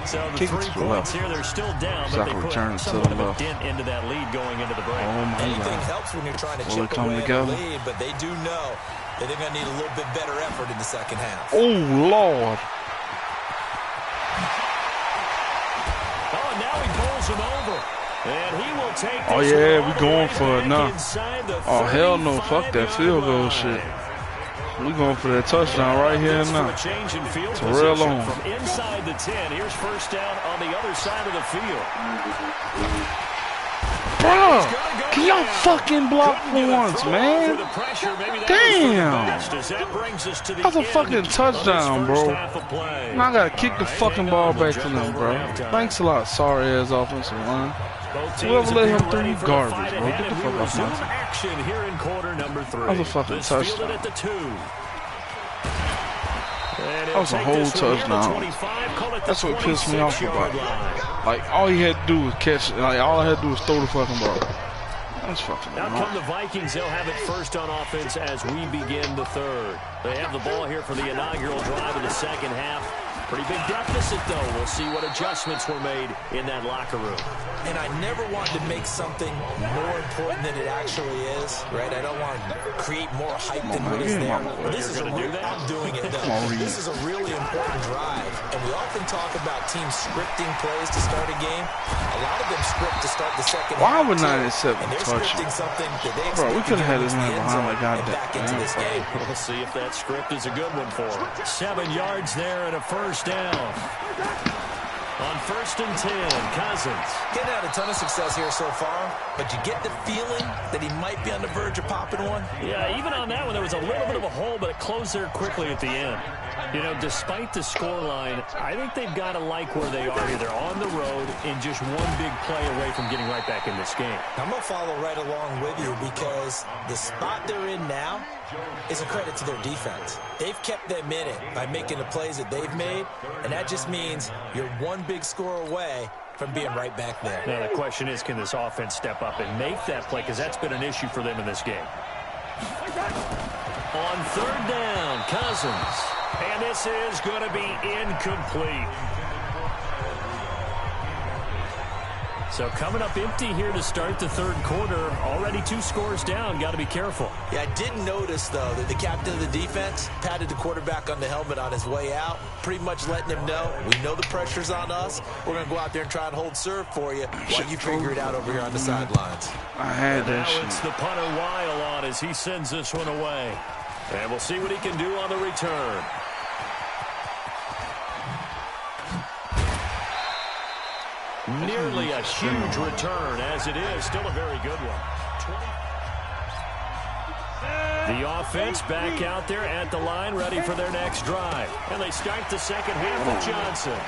So the Kick 3 it to the points left. here, they're still down, So but I they can put return it to somewhat the of a left. dent into that lead going into the break. Oh my Anything God. helps when you're trying to Will it chip come away together? the lead, but they do know that they're going to need a little bit better effort in the second half. Oh, Lord. Oh, now he pulls him over. And he will take this Oh, yeah, one we all going the for way it now. back inside the Oh, hell no. Fuck that 35-yard field goal line. shit. We going for that touchdown right here and now. For a change in field It's real position long. from inside the 10. Here's 1st down on the other side of the field. Bro, can y'all fucking block for once, man? Damn. That's a fucking touchdown, bro. Now I gotta kick the fucking ball back to them, bro. Thanks a lot, sorry ass offensive line. Whoever let him through, you garbage, bro. Get the fuck off my team. Action here in quarter number 3. That was a fucking touchdown. At the 2. That was a whole touchdown. That's what pissed me off about it. Like, all he had to do was catch, like, all I had to do was throw the fucking ball. That's fucking Now annoying. come the Vikings. They'll have it 1st on offense as we begin the 3rd. They have the ball here for the inaugural drive of the second half. Pretty big deficit, though. We'll see what adjustments were made in that locker room. And I never want to make something more important than it actually is, right? I don't want to create more hype than what is there. But this is I'm doing it, though. This is a really important drive. And we often talk about teams scripting plays to start a game. A lot of them script to start the second half. Why would 97 and they're touch scripting him? something that they Bro, we expect could have had to this get man into the end behind zone like and back into this game. We'll see if that script is a good one for him. 7 yards there and a 1st down. On 1st and 10, Cousins. Getting had a ton of success here so far, but you get the feeling that he might be on the verge of popping one. Yeah, even on that one, there was a little bit of a hole, but it closed there quickly at the end. You know, despite the scoreline, I think they've got to like where they are here. They're on the road and just one big play away from getting right back in this game. I'm going to follow right along with you because the spot they're in now is a credit to their defense. They've kept them in it by making the plays that they've made, and that just means you're one big score away from being right back there. Now, the question is, can this offense step up and make that play? Because that's been an issue for them in this game. On 3rd down, Cousins. And this is going to be incomplete. So coming up empty here to start the 3rd quarter. Already 2 scores down. Got to be careful. Yeah, I did notice, though, that the captain of the defense patted the quarterback on the helmet on his way out, pretty much letting him know, we know the pressure's on us. We're going to go out there and try and hold serve for you while you figure it out over here on the sidelines. I had that now shit. It's the punter Weil on as he sends this one away. And we'll see what he can do on the return. Nearly a huge return, as it is. Still a very good one. The offense back out there at the line, ready for their next drive. And they start the second half with Johnson.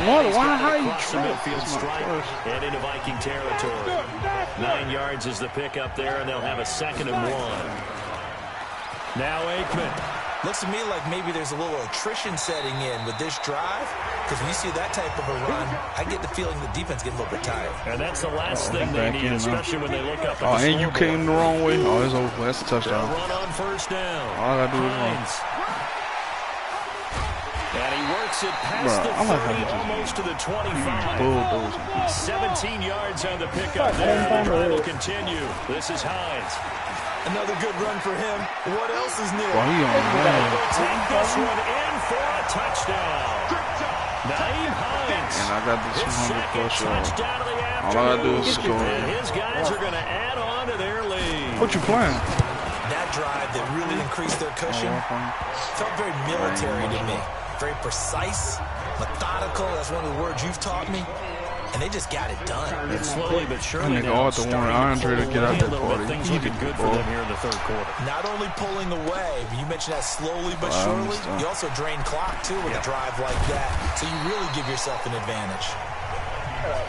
How you midfield strike and into Viking territory. 9 yards is the pickup there, and they'll have a 2nd and 1. Now Aikman. Looks to me like maybe there's a little attrition setting in with this drive, because when you see that type of a run, I get the feeling the defense gets a little bit tired. And that's the last thing they need, especially when they look up at the and you came the wrong way. Oh, it's over. That's a touchdown. Run on 1st down. All I gotta do is run. And he works it past the 30, almost to the 25. 17 yards on the pickup there. The drive will continue. This is Hines. Another good run for him. What else is new? We'll take this one in for a touchdown. Naeem Hines. And I got the 200 plus yard. All I gotta do is score. And his guys are going to add on to their lead. What you playing? That drive that really increased their cushion felt very military to me. Very precise, methodical. That's one of the words you've taught me. And they just got it done. And slowly but surely, nigga Arthur wanted Andre to get out that party. Things looking good for them here in the third quarter. Not only pulling away, but you mentioned that slowly but surely. You also drain clock, too, with a drive like that. So you really give yourself an advantage.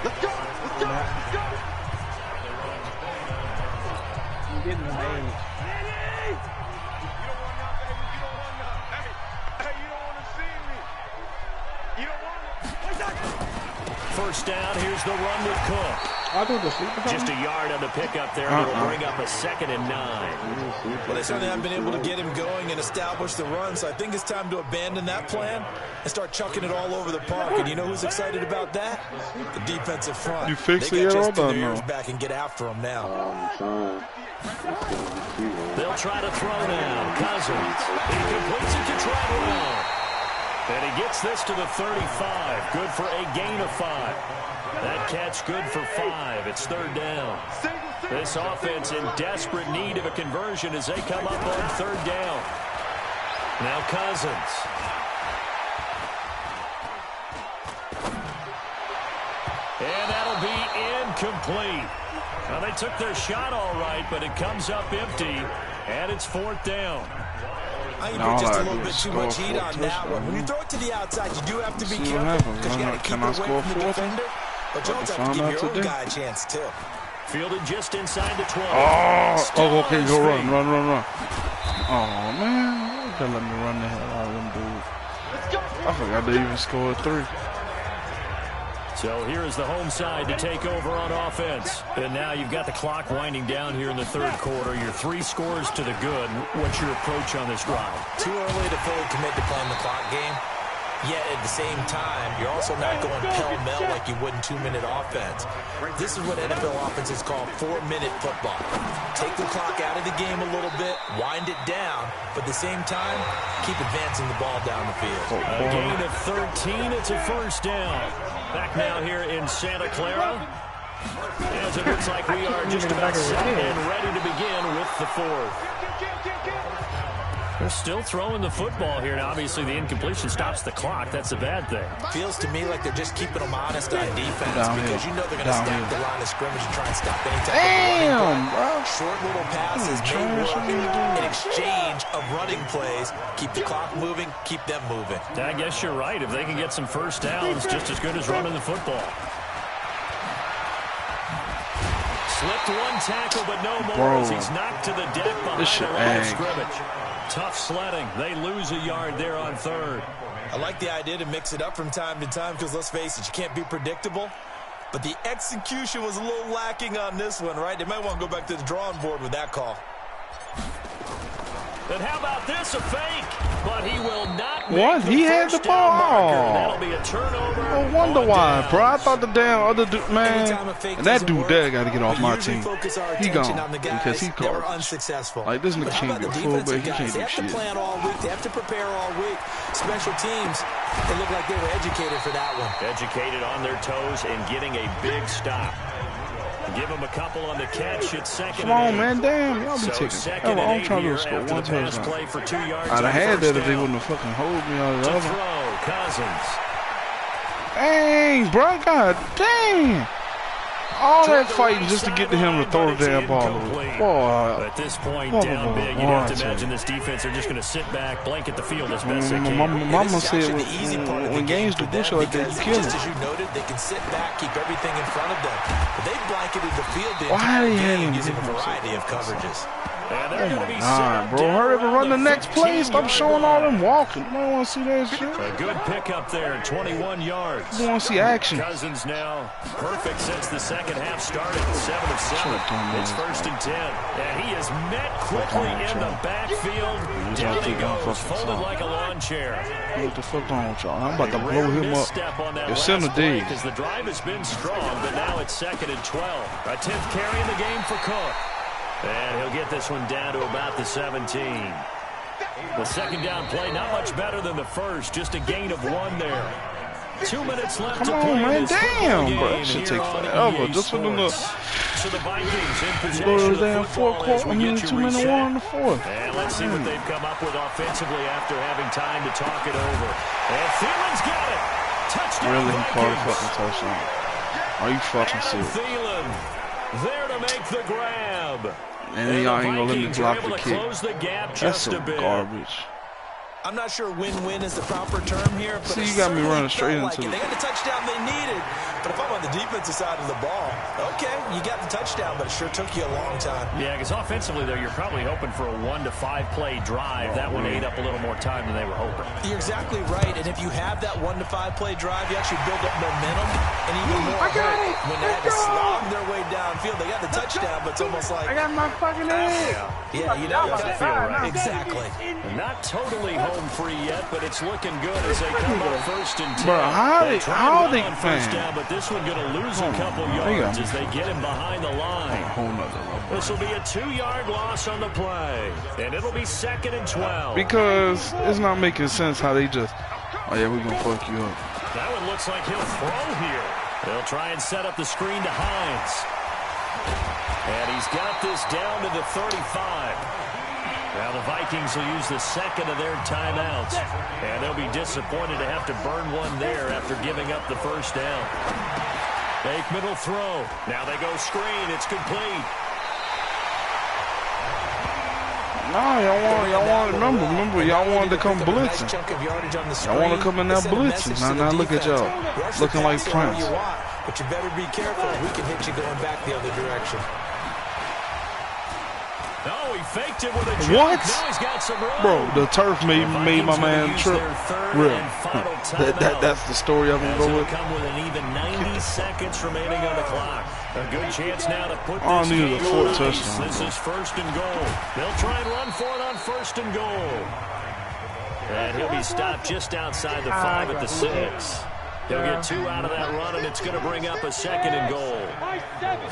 Let's go! Let's go! Let's go! I'm getting the name. First down, here's the run with Cook. Just a yard on the pickup there, and it'll bring up a 2nd and 9. Well, they certainly haven't been able to get him going and establish the run, so I think it's time to abandon that plan and start chucking it all over the park. And you know who's excited about that? The defensive front. You fix they it got all Justin done Ears now. back and get after him now. They'll try to throw now. Cousins. He completes it to Treadwell. And he gets this to the 35. Good for a gain of 5. That catch good for 5. It's 3rd down. This offense in desperate need of a conversion as they come up on 3rd down. Now Cousins. And that'll be incomplete. Well, they took their shot all right, but it comes up empty, and it's 4th down. I think just a little bit too much heat on that one. When you throw it to the outside, you do have to be careful because you got to keep it away from the defender. But you also have to give your own guy a chance, too. Fielded just inside the 20. Oh, okay, go run. Oh, man. You gotta let me run the hell out of them dudes. I forgot they even scored 3. So here is the home side to take over on offense. And now you've got the clock winding down here in the 3rd quarter. Your 3 scores to the good. What's your approach on this drive? Too early to fully commit to playing the clock game. Yet at the same time, you're also not going pell-mell like you would in 2-minute offense. This is what NFL offenses call 4-minute football. Take the clock out of the game a little bit, wind it down, but at the same time, keep advancing the ball down the field. A gain of 13, it's a 1st down. Back now here in Santa Clara. As it looks like we are just about set and ready to begin with the 4th. They're still throwing the football here. Now, obviously, the incompletion stops the clock. That's a bad thing. Feels to me like they're just keeping them honest on defense because you know they're going to stack the line of scrimmage and try and stop any type of running play. Short little passes may work in exchange of running plays. Keep the clock moving, keep them moving. I guess you're right. If they can get some first downs, just as good as running the football. Slipped one tackle, but no more as he's knocked to the deck behind the line of scrimmage. Tough sledding. They lose a yard there on 3rd. I like the idea to mix it up from time to time because, let's face it, you can't be predictable. But the execution was a little lacking on this one, right? They might want to go back to the drawing board with that call. And how about this? A fake. But he will not make What? He had the ball. That'll be a turnover. I wonder why, bro. I thought the damn other dude, man. And that dude there got to get off my team. He gone because he called. Unsuccessful. Like, this nigga can't be a fullback. He can't do They have to shit. plan all week. They have to prepare all week. Special teams, they look like they were educated for that one. Educated on their toes and getting a big stop. Give him a couple on the catch. It's 2nd Come on, and 8. man. Damn, y'all be taking. I'm trying to score 1 touchdown. I'd have had that if they wouldn't have fucking hold me on the other. Cousins. Dang, bro. God dang. All that fighting just to get to him to throw the damn ball away. Boy. At this point, down big, you'd have to imagine this defense are just going to sit back, blanket the field as best they can. Mama said when games do this like that, you kill them. Just as you noted, they can sit back, keep everything in front of them. But they blanketed the field the Why entire they game having using a variety of coverages. Oh my God, bro. Hurry up and run the next play. Stop showing all them walking. I don't want to see that shit. A good pickup there, 21 yards. I want to see action. Cousins now perfect since the second half started. 7 of 7. It's 1st and 10. And he is met quickly in the backfield. Down he goes, folded like a lawn chair. What the fuck wrong with y'all? I'm about to blow him up. It's in the D. Because the drive has been strong, but now it's 2nd and 12. A 10th carry in the game for Cook. And he'll get this one down to about the 17. The second down play, not much better than the first, just a gain of 1 there. 2 minutes left to play. Man, damn, bro. That should take forever. Just for them to so the Vikings in possession go to of the damn football fourth quarter. I mean, 2 minutes one in the fourth. And let's see what they've come up with offensively after having time to talk it over. And Thielen's got it. Touchdown. Really, he caught a fucking touchdown. Are you fucking serious? Thielen there to make the grab. And then y'all ain't gonna let me block the kick. That's some garbage. I'm not sure win-win is the proper term here, but see, you got me running straight into it. They got the touchdown they needed, but if I'm on the defensive side of the ball, okay, you got the touchdown, but it sure took you a long time. Yeah, because offensively, though, you're probably hoping for a 1 to 5 play drive. That one ate up a little more time than they were hoping. You're exactly right, and if you have that 1 to 5 play drive, you actually build up momentum, and even more when they had to slog their way downfield. They got the touchdown, but it's almost like... I got my fucking head. Yeah, you know, that feel right. Exactly. Not totally home free yet, but it's looking good as they come up 1st and 10. Bro, how they first down, but this one going to lose a couple yards as they get him behind the line. This will be a 2-yard loss on the play, and it'll be 2nd and 12. Because it's not making sense how they just, oh yeah, we're going to fuck you up. That one looks like he'll throw here. They'll try and set up the screen to Hines. And he's got this down to the 35. Now the Vikings will use the second of their timeouts. And they'll be disappointed to have to burn one there after giving up the first down. Fake middle throw. Now they go screen. It's complete. No, y'all want remember, y'all wanted to come blitzing. Y'all want to come in there blitzing. Now look at y'all, looking like Prince. But you better be careful. We can hit you going back the other direction. Oh, he faked it with a jump. What? Now he's got some room. Bro, the turf made my man trip. Real. That's the story I'm going to go with. Come with an even 90 seconds remaining on the clock. A good chance now to put this game away. This is 1st and goal. They'll try and run for it on 1st and goal. And he'll be stopped just outside the 5 at the 6. He'll get 2 out of that run, and it's going to bring up a 2nd and goal.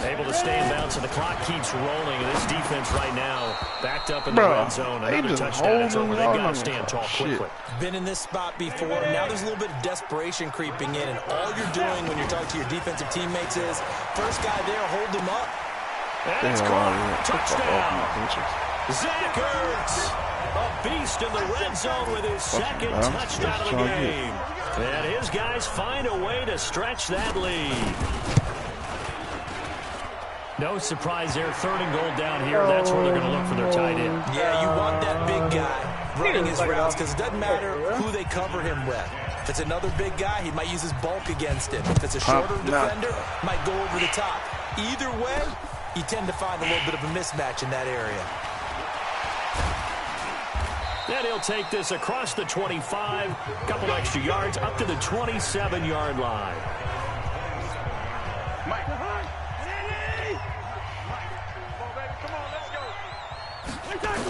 Able to stay in bounds, and the clock keeps rolling. And this defense right now backed up in the red zone. Another touchdown. It's over. They've got to stand tall quickly. Been in this spot before. Now there's a little bit of desperation creeping in, and all you're doing when you're talking to your defensive teammates is, first guy there, hold him up. And it's caught. Touchdown. Zach Ertz, a beast in the red zone with his second touchdown of the game. And his guys find a way to stretch that lead. No surprise there. 3rd and goal down here. That's where they're going to look for their tight end. Yeah, you want that big guy running his routes because it doesn't matter who they cover him with. If it's another big guy, he might use his bulk against him. If it's a shorter defender, might go over the top. Either way, you tend to find a little bit of a mismatch in that area. And he'll take this across the 25, a couple extra yards, up to the 27-yard line.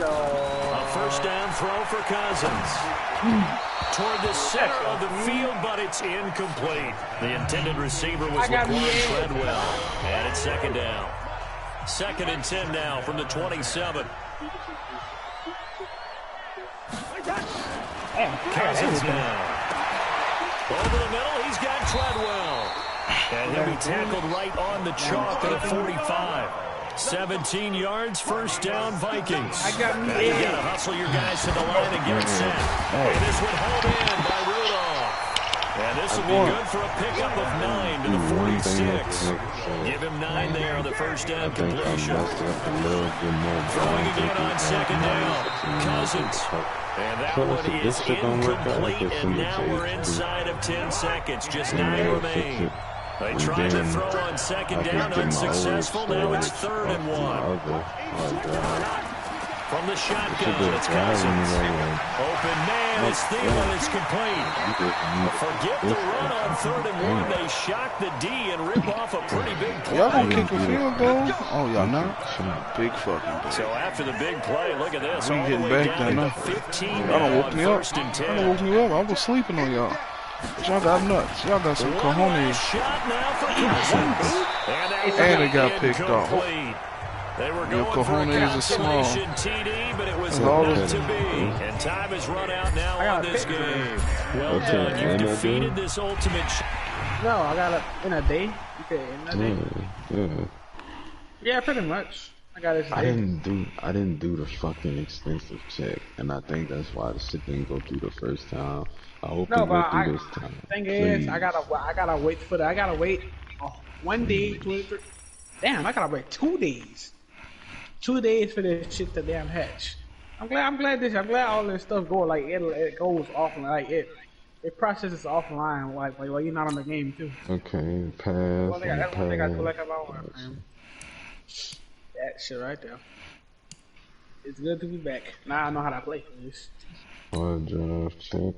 A 1st down throw for Cousins. Toward the center of the field, but it's incomplete. The intended receiver was Laquan Treadwell. And it's 2nd down. 2nd and 10 now from the 27. Cousins now. Over the middle, he's got Treadwell. And he'll be tackled right on the chalk at a 45. 17 yards, 1st down, Vikings. Now you got to hustle your guys to the line and get it set. And this one home in by Rudolph. And this will be good for a pickup of 9 to the 46. Give him 9 there on the 1st down completion. Throwing again on 2nd down. Cousins. And that one is incomplete, and now we're inside of 10 seconds. Just 9 remain. They tried to throw on 2nd down, unsuccessful. Now it's 3rd and 1. From the shotgun, it's Cousins. Open man, it's Thielen, it's complete. Forget the run on 3rd and 1. They shock the D and rip off a pretty big play. Y'all gonna kick a field goal? Oh, y'all not? Big fucking play. So after the big play, look at this. We getting back there now. 15 y'all don't woke me up. Y'all don't woke me up. I was sleeping on y'all. Y'all got nuts. Y'all got some cojones. And they got picked off. They were Your cojones is small. TD, but it was not to be. And time has run out now on this game. Well done. You've defeated this ultimate. No, I got it in a day. Okay, in a day. Yeah, pretty much. I got it. I didn't do the fucking extensive check, and I think that's why the shit didn't go through the first time. I hope it go through this time. Thing is, I gotta wait for that. I gotta wait 1 day, 23. Damn, I gotta wait 2 days. 2 days for this shit to damn hatch. I'm glad all this stuff go like it goes offline, like it processes offline like while you're not on the game too. Okay, pass. Well, that's one thing I feel like about man. That shit right there. It's good to be back. Now I know how to play for this. Hard drive check,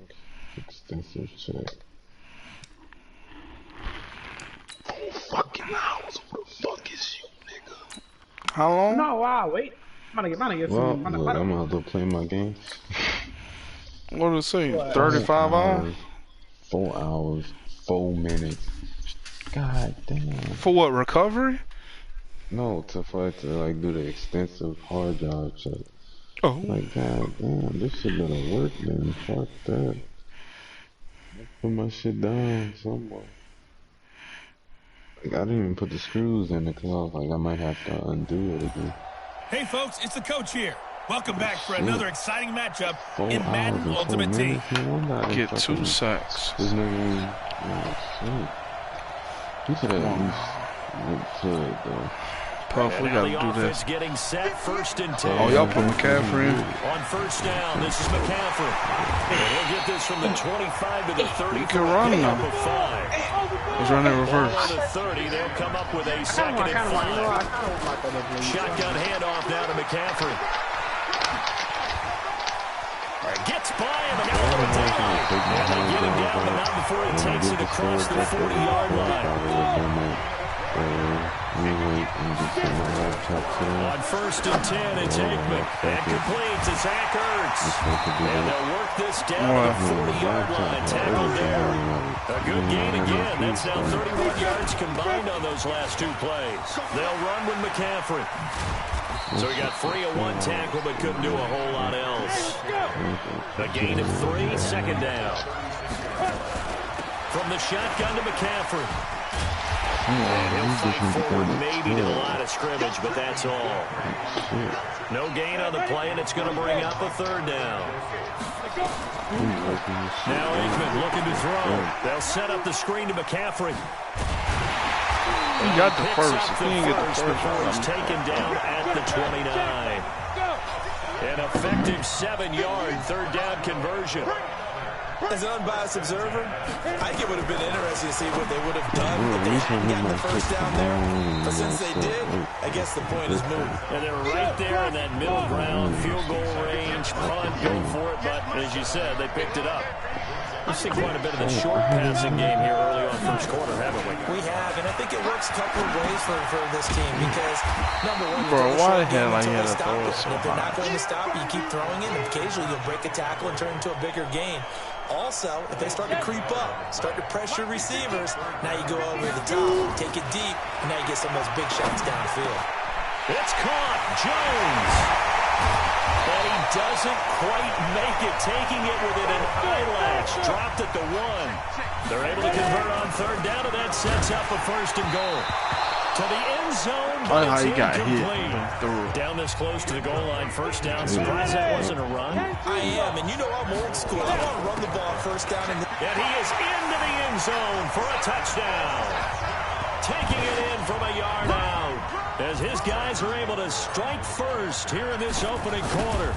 extensive check. 4 fucking hours. What the fuck is you, nigga? How long? No, wow, wait. I'm gonna get some. I'm gonna have to play my game. What did it say? 35 hours? 4 hours, 4 minutes. God damn. For what, recovery? No, to like do the extensive hard drive check. Oh. Like, god damn, this shit better work, man. Fuck that. Put my shit down somewhere. Like, I didn't even put the screws in the cloth. Like, I might have to undo it again. Hey, folks, it's the coach here. Welcome back for another exciting matchup in Madden Ultimate Team. Get 2 sacks. This nigga, shit. He could have at least went to it, though. Puff, we gotta do this. Getting set, 1st and 10. Oh, y'all put McCaffrey in. On 1st down, this is McCaffrey. And he'll get this from the 25 to the 30. He can run now. He's running reverse. On the 30, they'll come up with a 2nd and 5. Shotgun handoff now to McCaffrey. Gets by him and out of the down. And they get him down, but not before he takes it across the 40-yard line. On 1st and 10, it's Aikman. And completes to Zach Ertz. And they'll work this down to the 40-yard line. Tackled there. A good gain again. That's now 31 yards combined on those last 2 plays. They'll run with McCaffrey. So he got free of 1 tackle, but couldn't do a whole lot else. A gain of 3, 2nd down. From the shotgun to McCaffrey. And he'll fight forward maybe to the line of scrimmage, but that's all. No gain on the play, and it's going to bring up a 3rd down. Now Aikman looking to throw. They'll set up the screen to McCaffrey. He got the first. He didn't get the first. Before he's taken down at the 29. An effective 7-yard 3rd down conversion. As an unbiased observer, I think it would have been interesting to see what they would have done if they hadn't gotten the 1st down there. But since they did, I guess the point is moot. And they're right there in that middle ground, field goal range, punt, go for it. But as you said, they picked it up. We've seen quite a bit of the short passing game here early on 1st quarter, haven't we? We have, and I think it works a couple of ways for this team because, number one, bro, why the hell I had to throw it so high? If they're not going to stop you, keep throwing it, and occasionally you'll break a tackle and turn into a bigger gain. Also, if they start to creep up, start to pressure receivers, now you go over the top, take it deep, and now you get some of those big shots downfield. It's caught. Jones. And he doesn't quite make it, taking it within an eyelash. Dropped at the 1. They're able to convert on 3rd down, and that sets up a 1st and goal. To the end zone, but it's incomplete. Down this close to the goal line, 1st down. Surprised that wasn't a run. I am, and you know I'm old school. I want to run the ball 1st down. And he is into the end zone for a touchdown. Taking it in from a yard out. As his guys are able to strike first here in this opening quarter.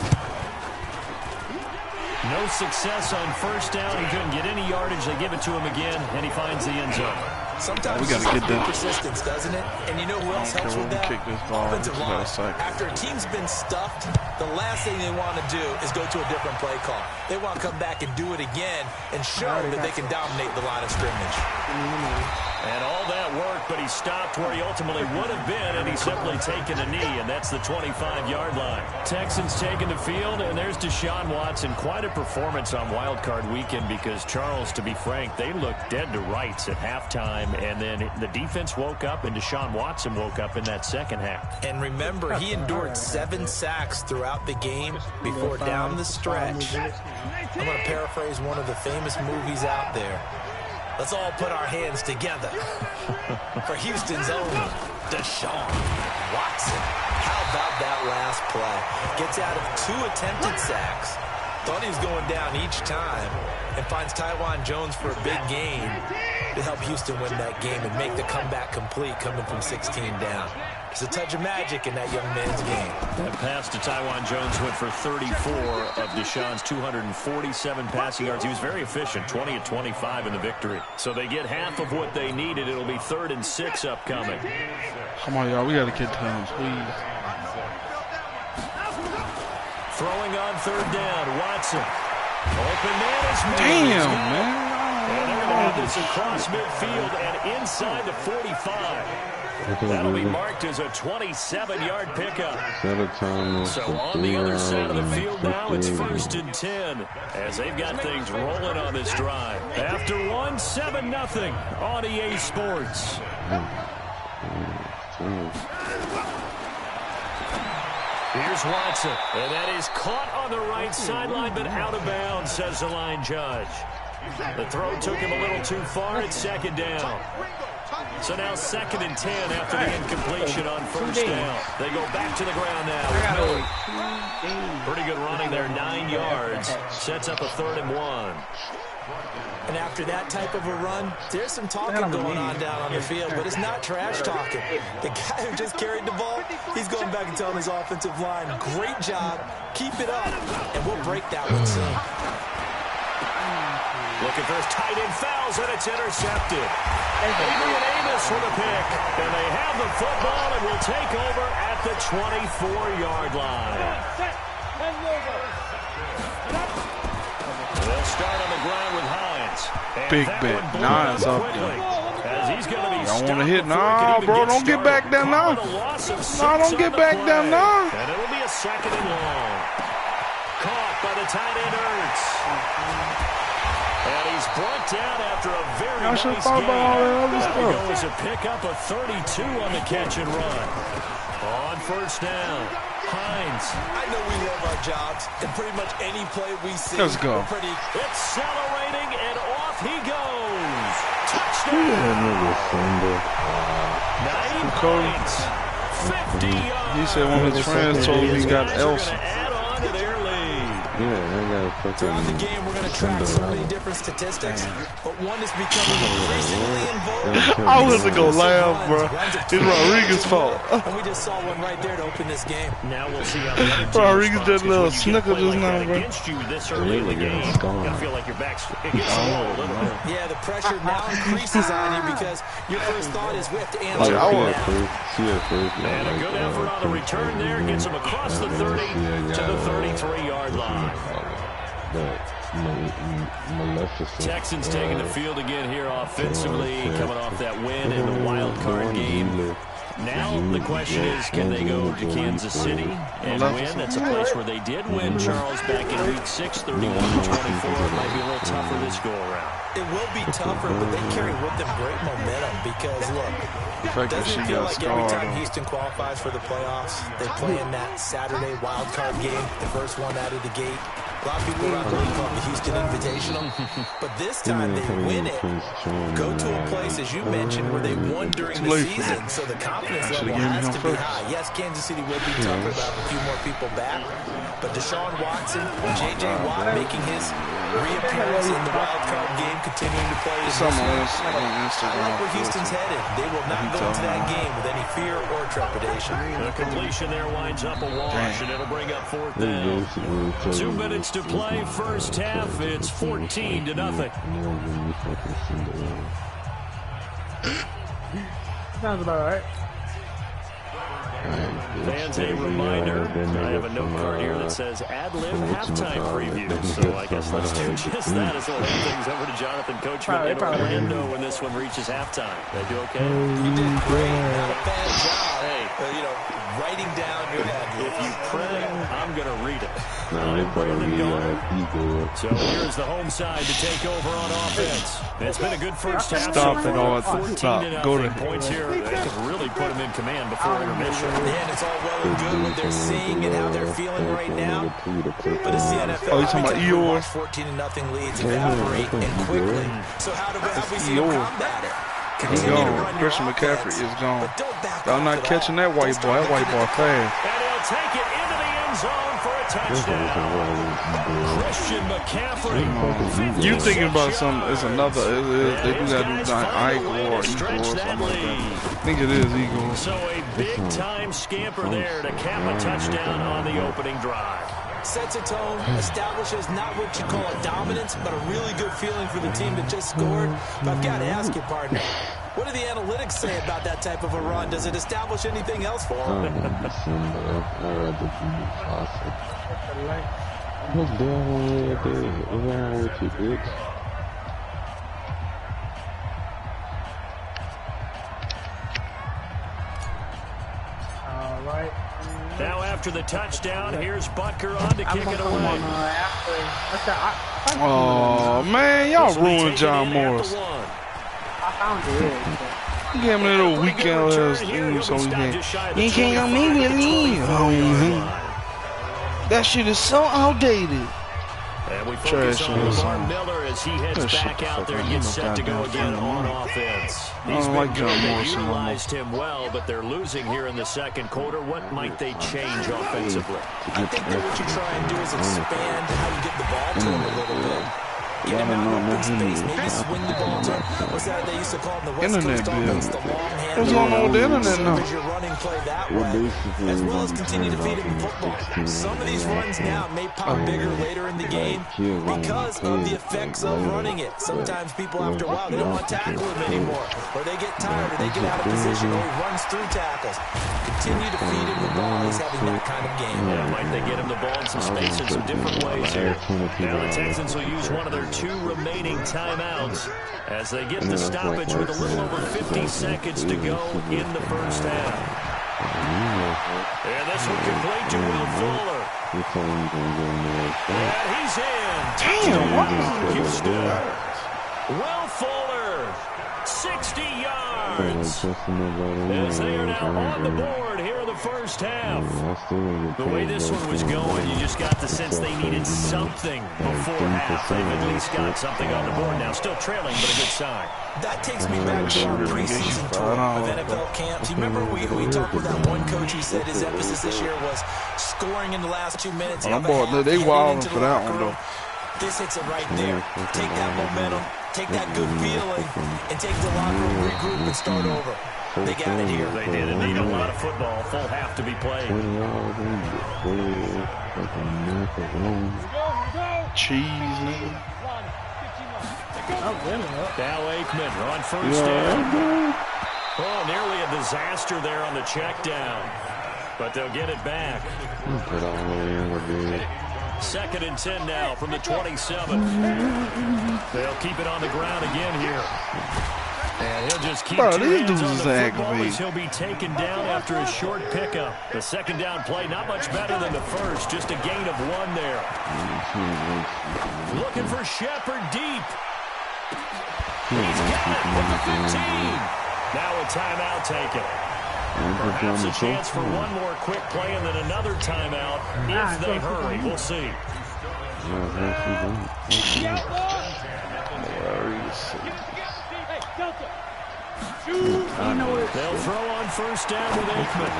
No success on 1st down. He couldn't get any yardage. They give it to him again, and he finds the end zone. Sometimes we gotta get that persistence, doesn't it? And you know who else helps with that? Kick this ball. Offensive line. After a team's been stuffed, the last thing they want to do is go to a different play call. They want to come back and do it again and show that they can dominate the line of scrimmage. And all that work, but he stopped where he ultimately would have been, and he's simply taken a knee, and that's the 25-yard line. Texans taking the field, and there's Deshaun Watson. Quite a performance on Wild Card Weekend because, Charles, to be frank, they looked dead to rights at halftime, and then the defense woke up, and Deshaun Watson woke up in that second half. And remember, he endured 7 sacks throughout the game before down the stretch. I'm going to paraphrase one of the famous movies out there. Let's all put our hands together for Houston's own Deshaun Watson. How about that last play? Gets out of 2 attempted sacks. Thought he was going down each time and finds Taiwan Jones for a big gain to help Houston win that game and make the comeback complete coming from 16 down. There's a touch of magic in that young man's game. That pass to Taiwan Jones went for 34 of Deshaun's 247 passing yards. He was very efficient, 20 of 25 in the victory. So they get half of what they needed. It'll be 3rd and 6 upcoming. Come on, y'all. We got to get down, please. Throwing on 3rd down, Watson. Open man is made. Damn, man. And they're going to have this across midfield and inside the 45. That'll be marked as a 27-yard pickup. So on the other side of the field now, it's 1st and 10 as they've got things rolling on this drive. After 1, 7-0 on EA Sports. Here's Watson, and that is caught on the right sideline, but out of bounds, says the line judge. The throw took him a little too far. It's 2nd down. So now 2nd and 10 after the incompletion on 1st down. They go back to the ground now. Pretty good running there, 9 yards. Sets up a 3rd and 1. And after that type of a run, there's some talking going on down on the field, but it's not trash talking. The guy who just carried the ball, he's going back and telling his offensive line, great job, keep it up, and we'll break that one soon. Looking for his tight end, fouls, and it's intercepted. Adrian Amos with a pick, and they have the football and will take over at the 24-yard line. They'll start on the ground with Hines. Big bet. Nice up there. Don't want to hit. Nah, bro. Don't get back down now. Nah, don't get back down now. And it'll be a 2nd and long. Caught by the tight end, Ertz. And he's brought down after a very nice game. That goes to pick up a 32 on the catch and run. On 1st down, Hines. I know we love our jobs, and pretty much any play we see, let's go. Accelerating, and off he goes. Touchdown. 9 points. 50 yards. He said one of his friends told him he got Elsa. Add on to their lead. Throughout the game, we're going to track so many different statistics, but one is becoming increasingly involved. I wasn't going to laugh, bro. It's Rodriguez's fault. And we just saw one right there to open this game. Now we'll see how the other team Rodriguez did a little snicker just now, bro. Against you this early in the game, you gotta feel like your back's against the wall a little bit. Yeah, the pressure now increases on you because your first thought is we have to answer that. And a good effort on the return there gets him across the 30 to the 33-yard line. Texans taking the field again here offensively, coming off that win in the wild card game. Now the question is, can they go to Kansas City and win? That's a place where they did win, Charles, back in Week 6, 31-24. It might be a little tougher this go-around. It will be tougher, but they carry with them great momentum because, look, doesn't feel like every time Houston qualifies for the playoffs, they play in that Saturday wild card game, the first one out of the gate. A lot of people around the league call it the Houston Invitational, but this time they win it, go to a place, as you mentioned, where they won during the season, so the confidence level has to be high. Yes, Kansas City will be tougher without a few more people back, but Deshaun Watson, J.J. Watt making his reappearance in the wild card game, continuing to play his I like where Houston's headed. They will not go into that game with any fear or trepidation. The completion there winds up a wash, and it'll bring up 4th down. 2 minutes to play, first half. It's 14-0. Sounds about right. Fans, a reminder, I have a note card here that says ad-lib halftime preview. So I guess let's do just that as we'll hand things over to Jonathan Coachman in Orlando when this one reaches halftime. They do okay? You did great. Not a bad job. Hey, writing down your ad-libs. If you pray, I'm going to read it. So here's the home side to take over on offense. It's been a good first half. Stop it all. Stop. Go to points here. They can really put them in command before intermission. Man, it's all well and good what they're seeing and how they're feeling right now. But it's the NFL. Oh, you talking about Eeyore? 14-0 leads evaporate and quickly. So how do we see them combat it? He's gone. Christian McCaffrey is gone. I'm not catching that white boy. That white boy fast. And he'll take it into the end zone for a touchdown. Christian McCaffrey. You thinking about something? It's another. They do that do Eagle or something like that. I think it is Eagle. So a big-time scamper there to cap a touchdown on the opening drive. Sets a tone, establishes not what you call a dominance, but a really good feeling for the team that just scored. But I've got to ask you, partner, what do the analytics say about that type of a run? Does it establish anything else for them? All right. Now after the touchdown, here's Butker on to kick it away. Oh, man, y'all ruined John Morris. I found it. Give him a little weekend so he can. You can't come in with me. Oh, man. That shit is so outdated. And we focus on Lamar Miller as he heads back out there and gets set to go again on offense. He's been good. They utilized him well, but they're losing here in the second quarter. What might they change offensively? I think that what you try and do is expand how you get the ball to him a little bit. Get him out of open space, maybe swing the ball to him. What's that they used to call him the West Coast offense, the long hand. What's going on with the internet now? Your running play that way, as well as continue to feed him football. Some of these runs now may pop bigger later in the game because of the effects of running it. Sometimes people, after a while, they don't want to tackle him anymore, or they get tired, or they get out of position, or he runs through tackles. Continue to feed him the ball. He's having that kind of game. Yeah, might they get him the ball in some space in some different ways here. Now the Texans will use one of their 2 remaining timeouts as they get the stoppage with a little over 50 seconds to go in the first half. And this one complete to Will Fuller. And he's in. Damn, Houston. Will Fuller, 60 yards. As they are now on the board here in the first half. The way this one was going, you just got the sense they needed something before half. They've at least got something on the board now. Still trailing, but a good sign. That takes me back to our preseason tour of NFL camps. You remember we talked with that one coach who said his emphasis this year was scoring in the last 2 minutes. They wilding for that one, though. This hits it right there. Take that momentum, take that good feeling, and take the locker room, regroup, and start over. They got it here. They did indeed. A lot of football. Full half to be played. Cheese, nigga. Now Aikman on first down. Oh, nearly a disaster there on the check down. But they'll get it back. 2nd and 10 now from the 27. They'll keep it on the ground again here. And he'll just keep 2 hands on the football as he'll be taken down after a short pickup. The second down play, not much better than the first. Just a gain of 1 there. Looking for Shepard deep. He's got it from the 15. Now a timeout taken. Perhaps a chance for one more quick play and then another timeout if they hurry. We'll see. They'll throw on first down with Aikman.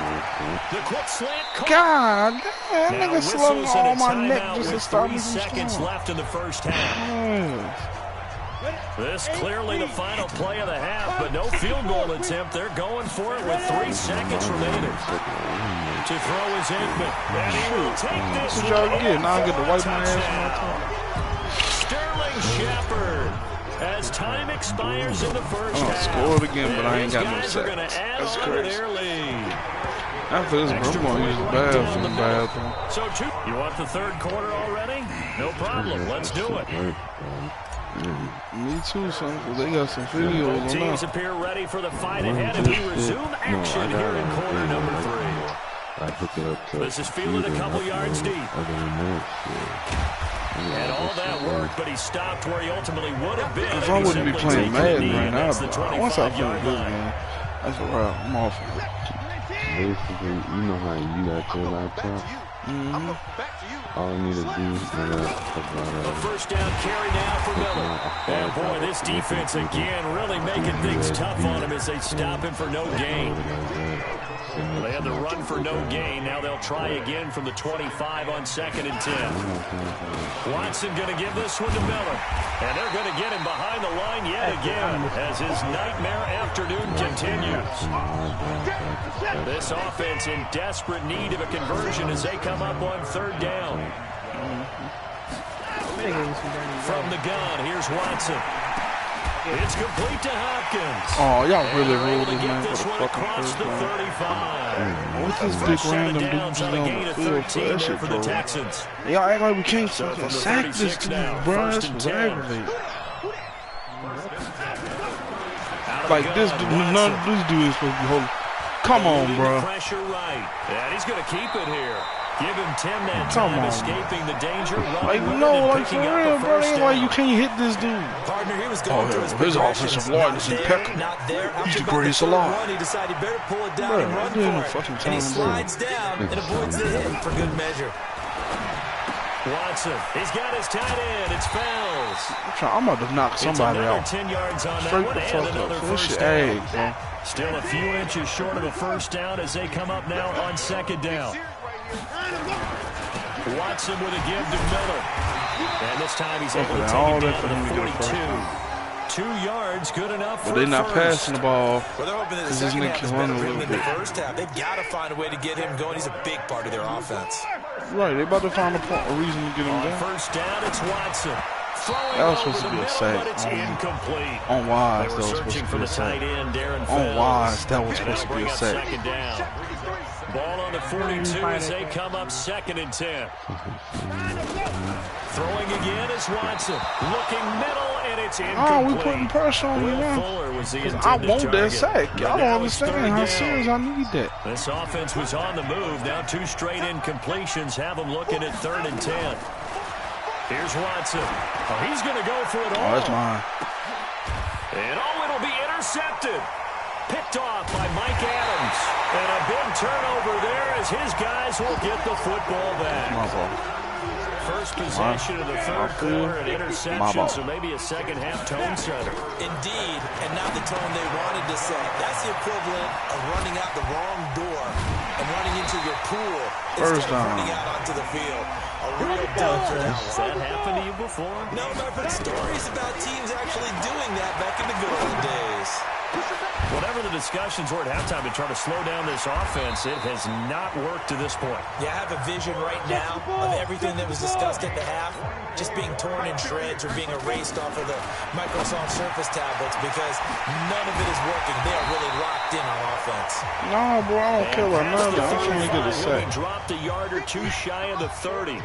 The quick slant. God, that nigga slung all my neck just to stop me. 3 seconds left in the first half. This clearly the final play of the half, but no field goal attempt. They're going for it with 3 seconds remaining. To throw is Aikman. And he will take this one. Now I get to wipe my ass on my tongue. Sterling Shepard. As time expires in the first half. Scored again, but I ain't got no sacks. That's crazy. After this, bro, I'm going to use the bathroom. So, you want the third quarter already? No problem. Let's do it. Me too, son, because they got some videos on Teams that. appear ready for the fight ahead, and we resume action here in quarter number 3. This is fielded a couple yards deep. And all that work, but he stopped where he ultimately would have been. If I wouldn't be playing Madden right now, bro, once I finish this game, that's a wrap. I'm off of it. Basically, you know how you got your laptop? All I need to do is a first down carry now for Miller. And boy, this defense again really making things tough on him as they stop him for no gain. They had the run for no gain. Now they'll try again from the 25 on 2nd and 10. Watson going to give this one to Miller. And they're going to get him behind the line yet again as his nightmare afternoon continues. This offense in desperate need of a conversion as they come up on 3rd down. From the gun, here's Watson. It's complete to Hopkins. Oh, y'all really ruled this man for the fucking first down. What's this big random dude just on the field for that shit, bro? Y'all act like we can't fucking sack this dude, bro. That's what's aggravating. Like this dude, none of this dude is supposed to be holding. Come on, bro. Pressure right. And he's going to keep it here. Give him 10 that time, escaping the danger. Like, no, like, for real, bro. Ain't like you can't hit this dude. Partner, he was going his offensive line is impeccable. He's the greatest alive. He decided better pull it down and run for it. And he slides down and avoids the hit for good measure. Watson, he's got his tight end. It's Fells. I'm about to knock somebody out. 10 yards on Straight that the one, fuck and up. another This first shit down. egg, bro. Still a few inches short of a first down as they come up now on 2nd down. Watson with a give to Miller. And this time he's able to take it down to the 42. 2 yards, good enough for But they're not passing the ball. Well, they're hoping that the second half is better for him than the first half. They've got to find a way to get him going. He's a big part of their offense. Right, they're about to find a reason to get him down. First down, it's Watson. That was supposed to be a sack. On Wise, that was supposed to be a sack. On Wise, that was supposed to be a sack. Ball on the 42 as they come up 2nd and 10. Throwing again is Watson. Looking middle, and it's incomplete. Oh, we putting pressure on you now. I want that sack. Y'all don't understand how serious I need that. This offense was on the move. Now 2 straight incompletions have them looking at 3rd and 10. Here's Watson. Oh, he's going to go for it all. Oh, that's mine. And it'll be intercepted. Picked off by Mike Adams. And a big turnover there as his guys will get the football back. First possession of the 3rd quarter, an interception, so maybe a second-half tone setter. Indeed, and not the tone they wanted to set. That's the equivalent of running out the wrong door and running into your pool instead of running out onto the field. A real dub for that one. Has that happened to you before? No, but I've heard stories about teams actually doing that back in the good old days. Whatever the discussions were at halftime to try to slow down this offense, it has not worked to this point. Yeah, I have a vision right now of everything that was discussed at the half just being torn in shreds or being erased off of the Microsoft Surface tablets because none of it is working. They are really locked in on offense. No, bro, I don't care about none of that. I'm trying to get a sack. Dropped a yard or 2 shy of the 30.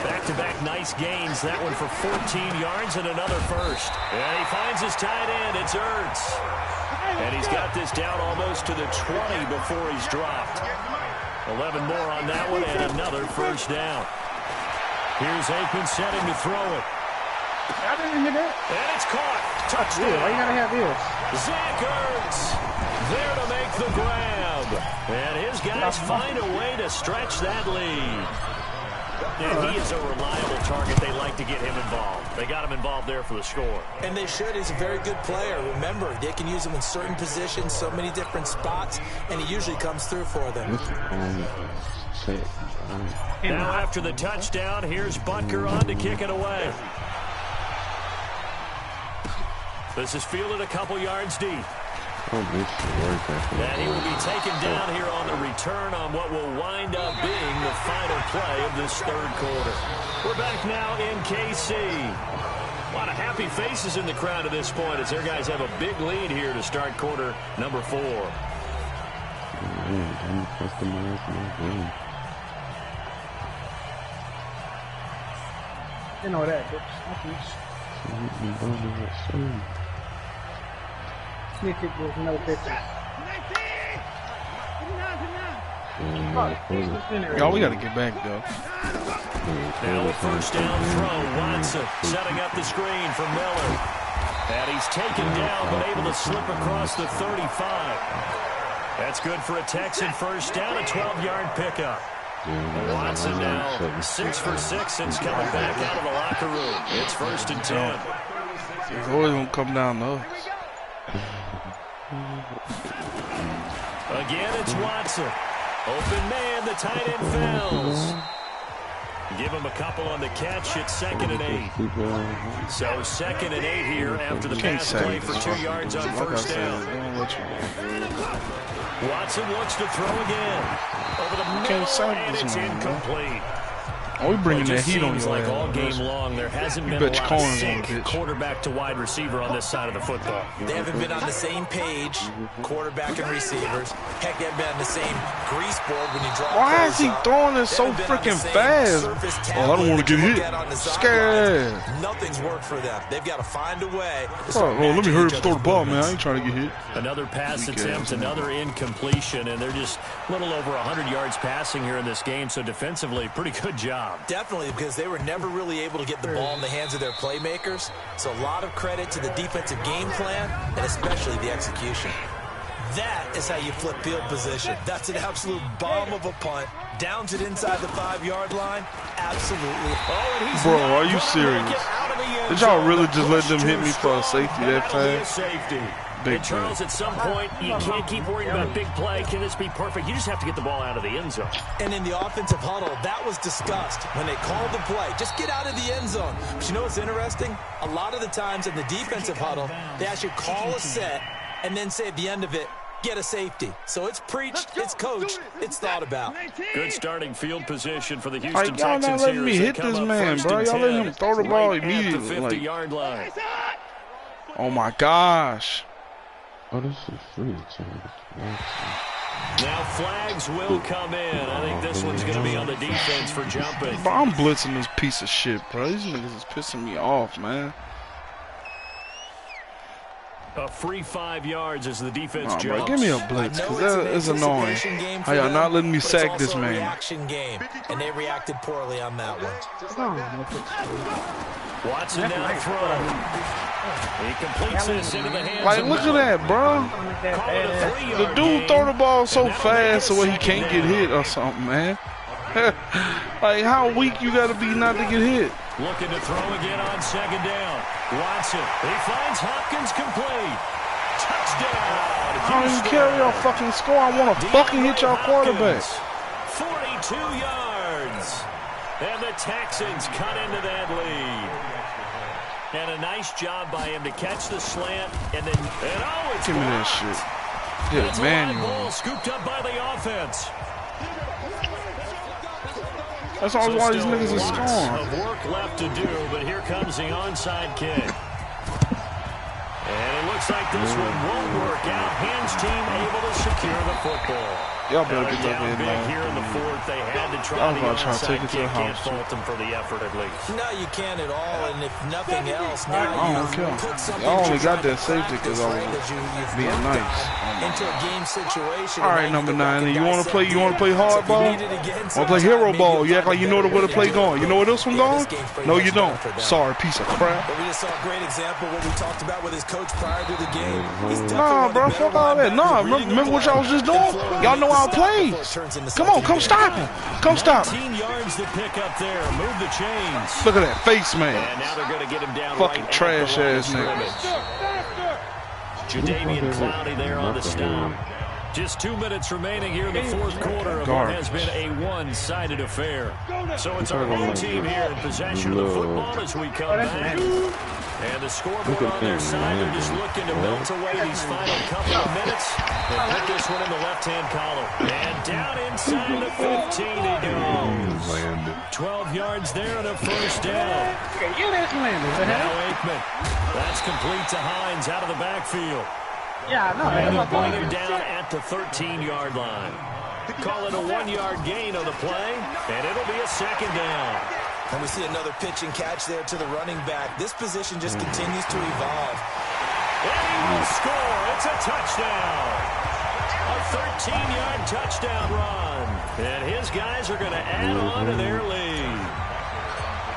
Back-to-back nice gains. That one for 14 yards and another first. And he finds his tight end. It's Ertz. And he's got this down almost to the 20 before he's dropped. 11 more on that one and another first down. Here's Aikman setting to throw it. I didn't hear that. And it's caught. Touchdown. Why you gotta have this? Zach Ertz there to make the grab. And his guys find a way to stretch that lead. And he is a reliable target. They like to get him involved. They got him involved there for the score. And they should. He's a very good player. Remember, they can use him in certain positions, so many different spots, and he usually comes through for them. Now after the touchdown, here's Butker on to kick it away. This is fielded a couple yards deep. And he will be taken down here on the return on what will wind up being the final play of this 3rd quarter. We're back now in KC. A lot of happy faces in the crowd at this point as their guys have a big lead here to start quarter number 4. I'm customizing my game. You know that, bitch. Sneak it with no pictures. Y'all, we gotta get back though. Now a first down throw. Watson setting up the screen for Miller. And he's taken down, but able to slip across the 35. That's good for a Texan first down, a 12-yard pickup. Watson now 6 for 6 since coming back out of the locker room. It's 1st and 10. It's always gonna come down to us. Again, it's Watson. Open man, the tight end fails. Give him a couple on the catch. It's 2nd and 8. So 2nd and 8 here after the pass play for 2 yards on first down. Watson looks to throw again. Over the middle, and it's incomplete. Oh, we bringing that heat on you like all game long. There hasn't been a lot of sync quarterback to wide receiver on this side of the football. They haven't been on the same page, quarterback and receivers. Heck, they haven't been on the same grease board when you draw. Why is he throwing it so freaking fast? Oh, I don't want to get hit. Scared. Nothing's worked for them. They've got to find a way. Oh, let me hurry up and throw the ball, man. I ain't trying to get hit. Another pass attempt, another incompletion, and they're just a little over 100 yards passing here in this game. So defensively, pretty good job. Definitely, because they were never really able to get the ball in the hands of their playmakers. So a lot of credit to the defensive game plan, and especially the execution. That is how you flip field position. That's an absolute bomb of a punt. Downs it inside the 5-yard line. Absolutely. Oh, bro, are you serious? Did y'all really just let them hit me for a safety that fast? Big Charles, at some point, you can't keep worrying about big play. Can this be perfect? You just have to get the ball out of the end zone. And in the offensive huddle, that was discussed when they called the play. Just get out of the end zone. But you know what's interesting? A lot of the times in the defensive huddle, they actually call a set and then say at the end of it, get a safety. So it's preached, it's coached, it's thought about. Good starting field position for the Houston y'all Texans. Not letting me hit this man, bro. Y'all letting him throw the ball immediately. At the 50-yard line. Oh my gosh. Oh, this is free. Now flags will come in. I think this one's going to be on the defense for jumping. Bro, I'm blitzing this piece of shit, bro. These niggas is pissing me off, man. A free 5 yards as the defense jumps. Bro, give me a blitz, because that is annoying. How y'all not letting me sack this man? Reaction game, and they reacted poorly on that one. Watson now throw. He completes this into the hands. Like, look at that, bro. The dude throw the ball so fast so he can't get hit or something, man. Like, how weak you got to be not to get hit? Looking to throw again on 2nd down. Watson, he finds Hopkins complete. Touchdown. I don't even care y'all fucking score. I want to fucking hit y'all quarterback. 42 yards. And the Texans cut into that lead. And a nice job by him to catch the slant, and then it's give me that shit. Yeah, man, ball scooped up by the offense. That's all why these niggas are scoring. Of work left to do, but here comes the onside kick. And it looks like this one won't work out. Hands team able to secure the football. Y'all better get that in, man. Here in the 4th, they had to try the onside kick. Can't fault them for the effort at least. No, you can't at all, and if nothing else, now I don't care. Y'all only got that safety because I was being nice. Into a game situation. All right, number 9. You want to play? You want to play hardball? Want to play hero ball? You act like you know where the play going. You know where this one going? No, you don't. Sorry, piece of crap. But we just saw a great example of what we talked about with his coach prior to the game. Nah, bro, fuck all that. Nah, remember what y'all was just doing? Y'all know our plays. Come on, come stop him. Come stop him. 18 yards to pick up there. Move the chains. Look at that face, man. And now they're going to get him down. Fucking right trash ass nigga. Jadavian Clowney there on the stop. Just 2 minutes remaining here in the 4th quarter of what has been a one-sided affair. So it's our home team here in possession of the football as we come back. And the scoreboard on their side, they're just looking to melt away these final couple of minutes and put this one in the left-hand column. And down inside the 15 he goes. 12 yards there and a first down. Now Aikman. That's complete to Hines out of the backfield. Yeah, no. And they'll bring him down at the 13-yard line. Call it a 1-yard gain on the play, and it'll be a second down. And we see another pitch and catch there to the running back. This position just continues to evolve. And he will score. It's a touchdown. A 13-yard touchdown run. And his guys are going to add on to their lead.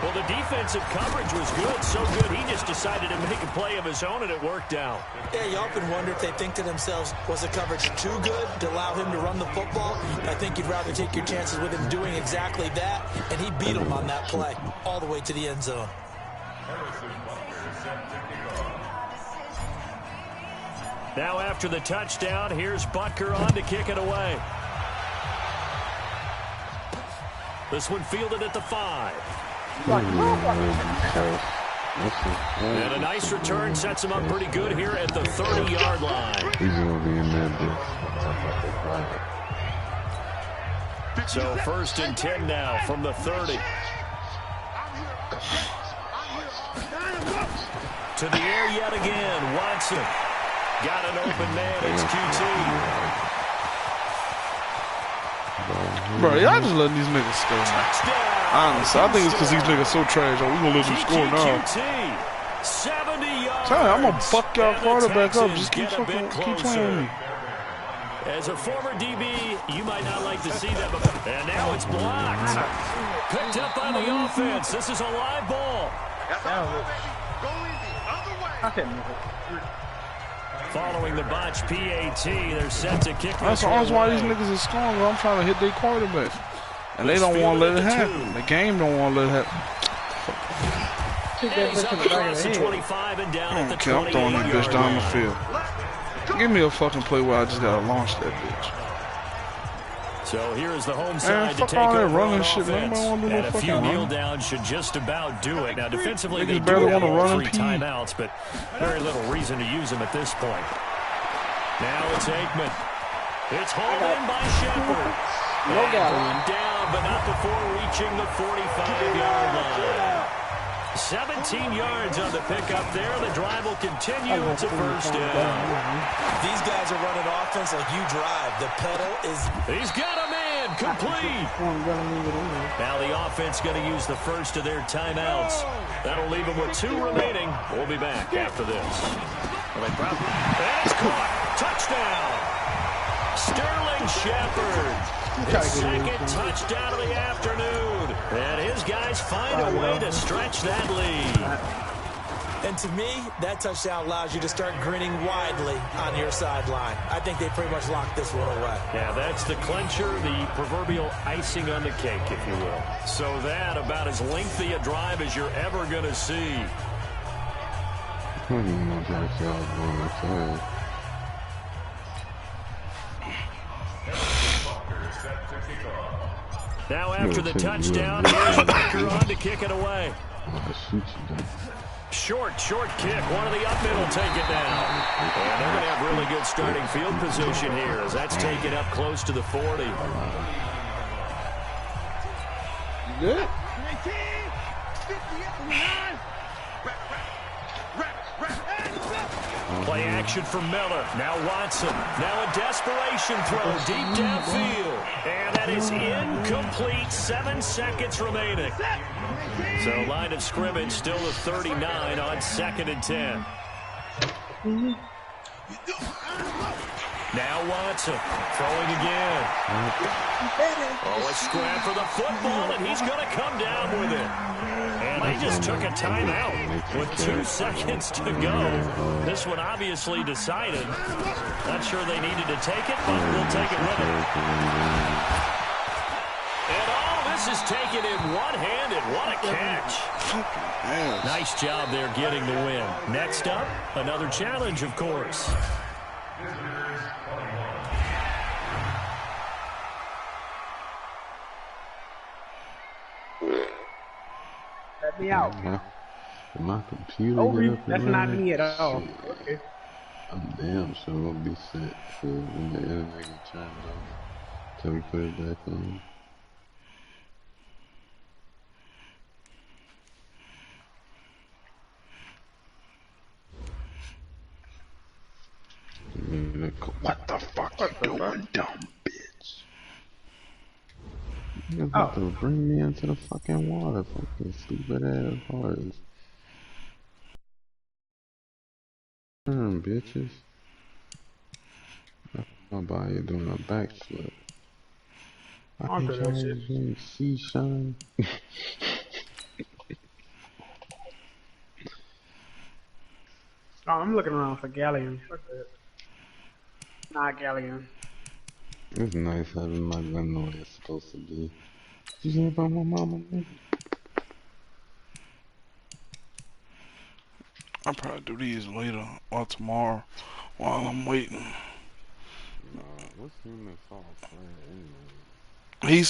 Well, the defensive coverage was good, so good he just decided to make a play of his own, and it worked out. Yeah, you often wonder if they think to themselves, was the coverage too good to allow him to run the football? I think you'd rather take your chances with him doing exactly that, and he beat him on that play all the way to the end zone. Now after the touchdown, here's Butker on to kick it away. This one fielded at the 5. And a nice return sets him up pretty good here at the 30-yard line. He's going to be in there. So 1st and 10 now from the 30. To the air yet again. Watson got an open man. It's QT. Bro, y'all just letting these niggas score, man. Honestly, I think it's because these niggas so trash. Oh, we gonna let them score now. 70 yards. I'm gonna fuck y'all quarterback up. Just keep playing with me. As a former DB, you might not like to see that, and now it's blocked. Picked up by the offense. This is a live ball. Following the botch PAT, they're set to kick. That's why these niggas are scoring. I'm trying to hit their quarterback. And they don't want to let it happen. The game don't want to let it happen. He's up across the 25 and down at the 28-yard line. I'm throwing that bitch down the field. Give me a fucking play where I just got to launch that bitch. So here is the home side to take all that over running on shit, man. offense. No And a few kneel run. downs should just about do it. Now defensively, they barely do have wanna run all and 3 pee. timeouts, but very little reason to use them at this point. Now it's Aikman. It's hauled in by Shepard. Brought down, but not before reaching the 45-yard line. 17 yards on the pickup there. The drive will continue. It's a 1st down. These guys are running offense like you drive. The pedal is... He's got a man. Complete. Now the offense going to use the first of their timeouts. That'll leave them with 2 remaining. We'll be back after this. That's caught. Touchdown. Sterling Shepard. His 2nd touchdown of the afternoon. And his guys find a way to stretch that lead. And to me, that touchdown allows you to start grinning widely on your sideline. I think they pretty much locked this one away. Yeah, that's the clincher, the proverbial icing on the cake, if you will. So that about as lengthy a drive as you're ever going to see. I don't even know if that's going to say. Now after the touchdown, here's Butker on to kick it away. Short kick. One of the up middle take it down. And they're going to have really good starting field position here as that's taken up close to the 40. You good? Play action from Miller. Now Watson. Now a desperation throw deep downfield. And that is incomplete. 7 seconds remaining. So line of scrimmage still a 39 on 2nd and 10. Now Watson throwing again. Oh, a scrap for the football, and he's going to come down with it. And they just took a timeout with 2 seconds to go. This one obviously decided. Not sure they needed to take it, but we'll take it with it. And all this is taken in one-handed. What a catch. Nice job there getting the win. Next up, another challenge, of course. Let me out. My computer. Oh, that's not me at all. Okay. I'm damn sure gonna be set for when the internet gets turned on. Till we put it back on. the what the fuck you doing, dumb bitch? You're about to bring me into the fucking water, fucking stupid ass horse. Bitches. My body doing a backflip. I I'll do that shit. can't see shine. Oh, I'm looking around for Galleon. Fuck that. Not Galleon. It's nice having my gun the way it's supposed to be. You say about my mama, nigga? I'll probably do these later or tomorrow while I'm waiting. What's him and Fall Fred anyway? He's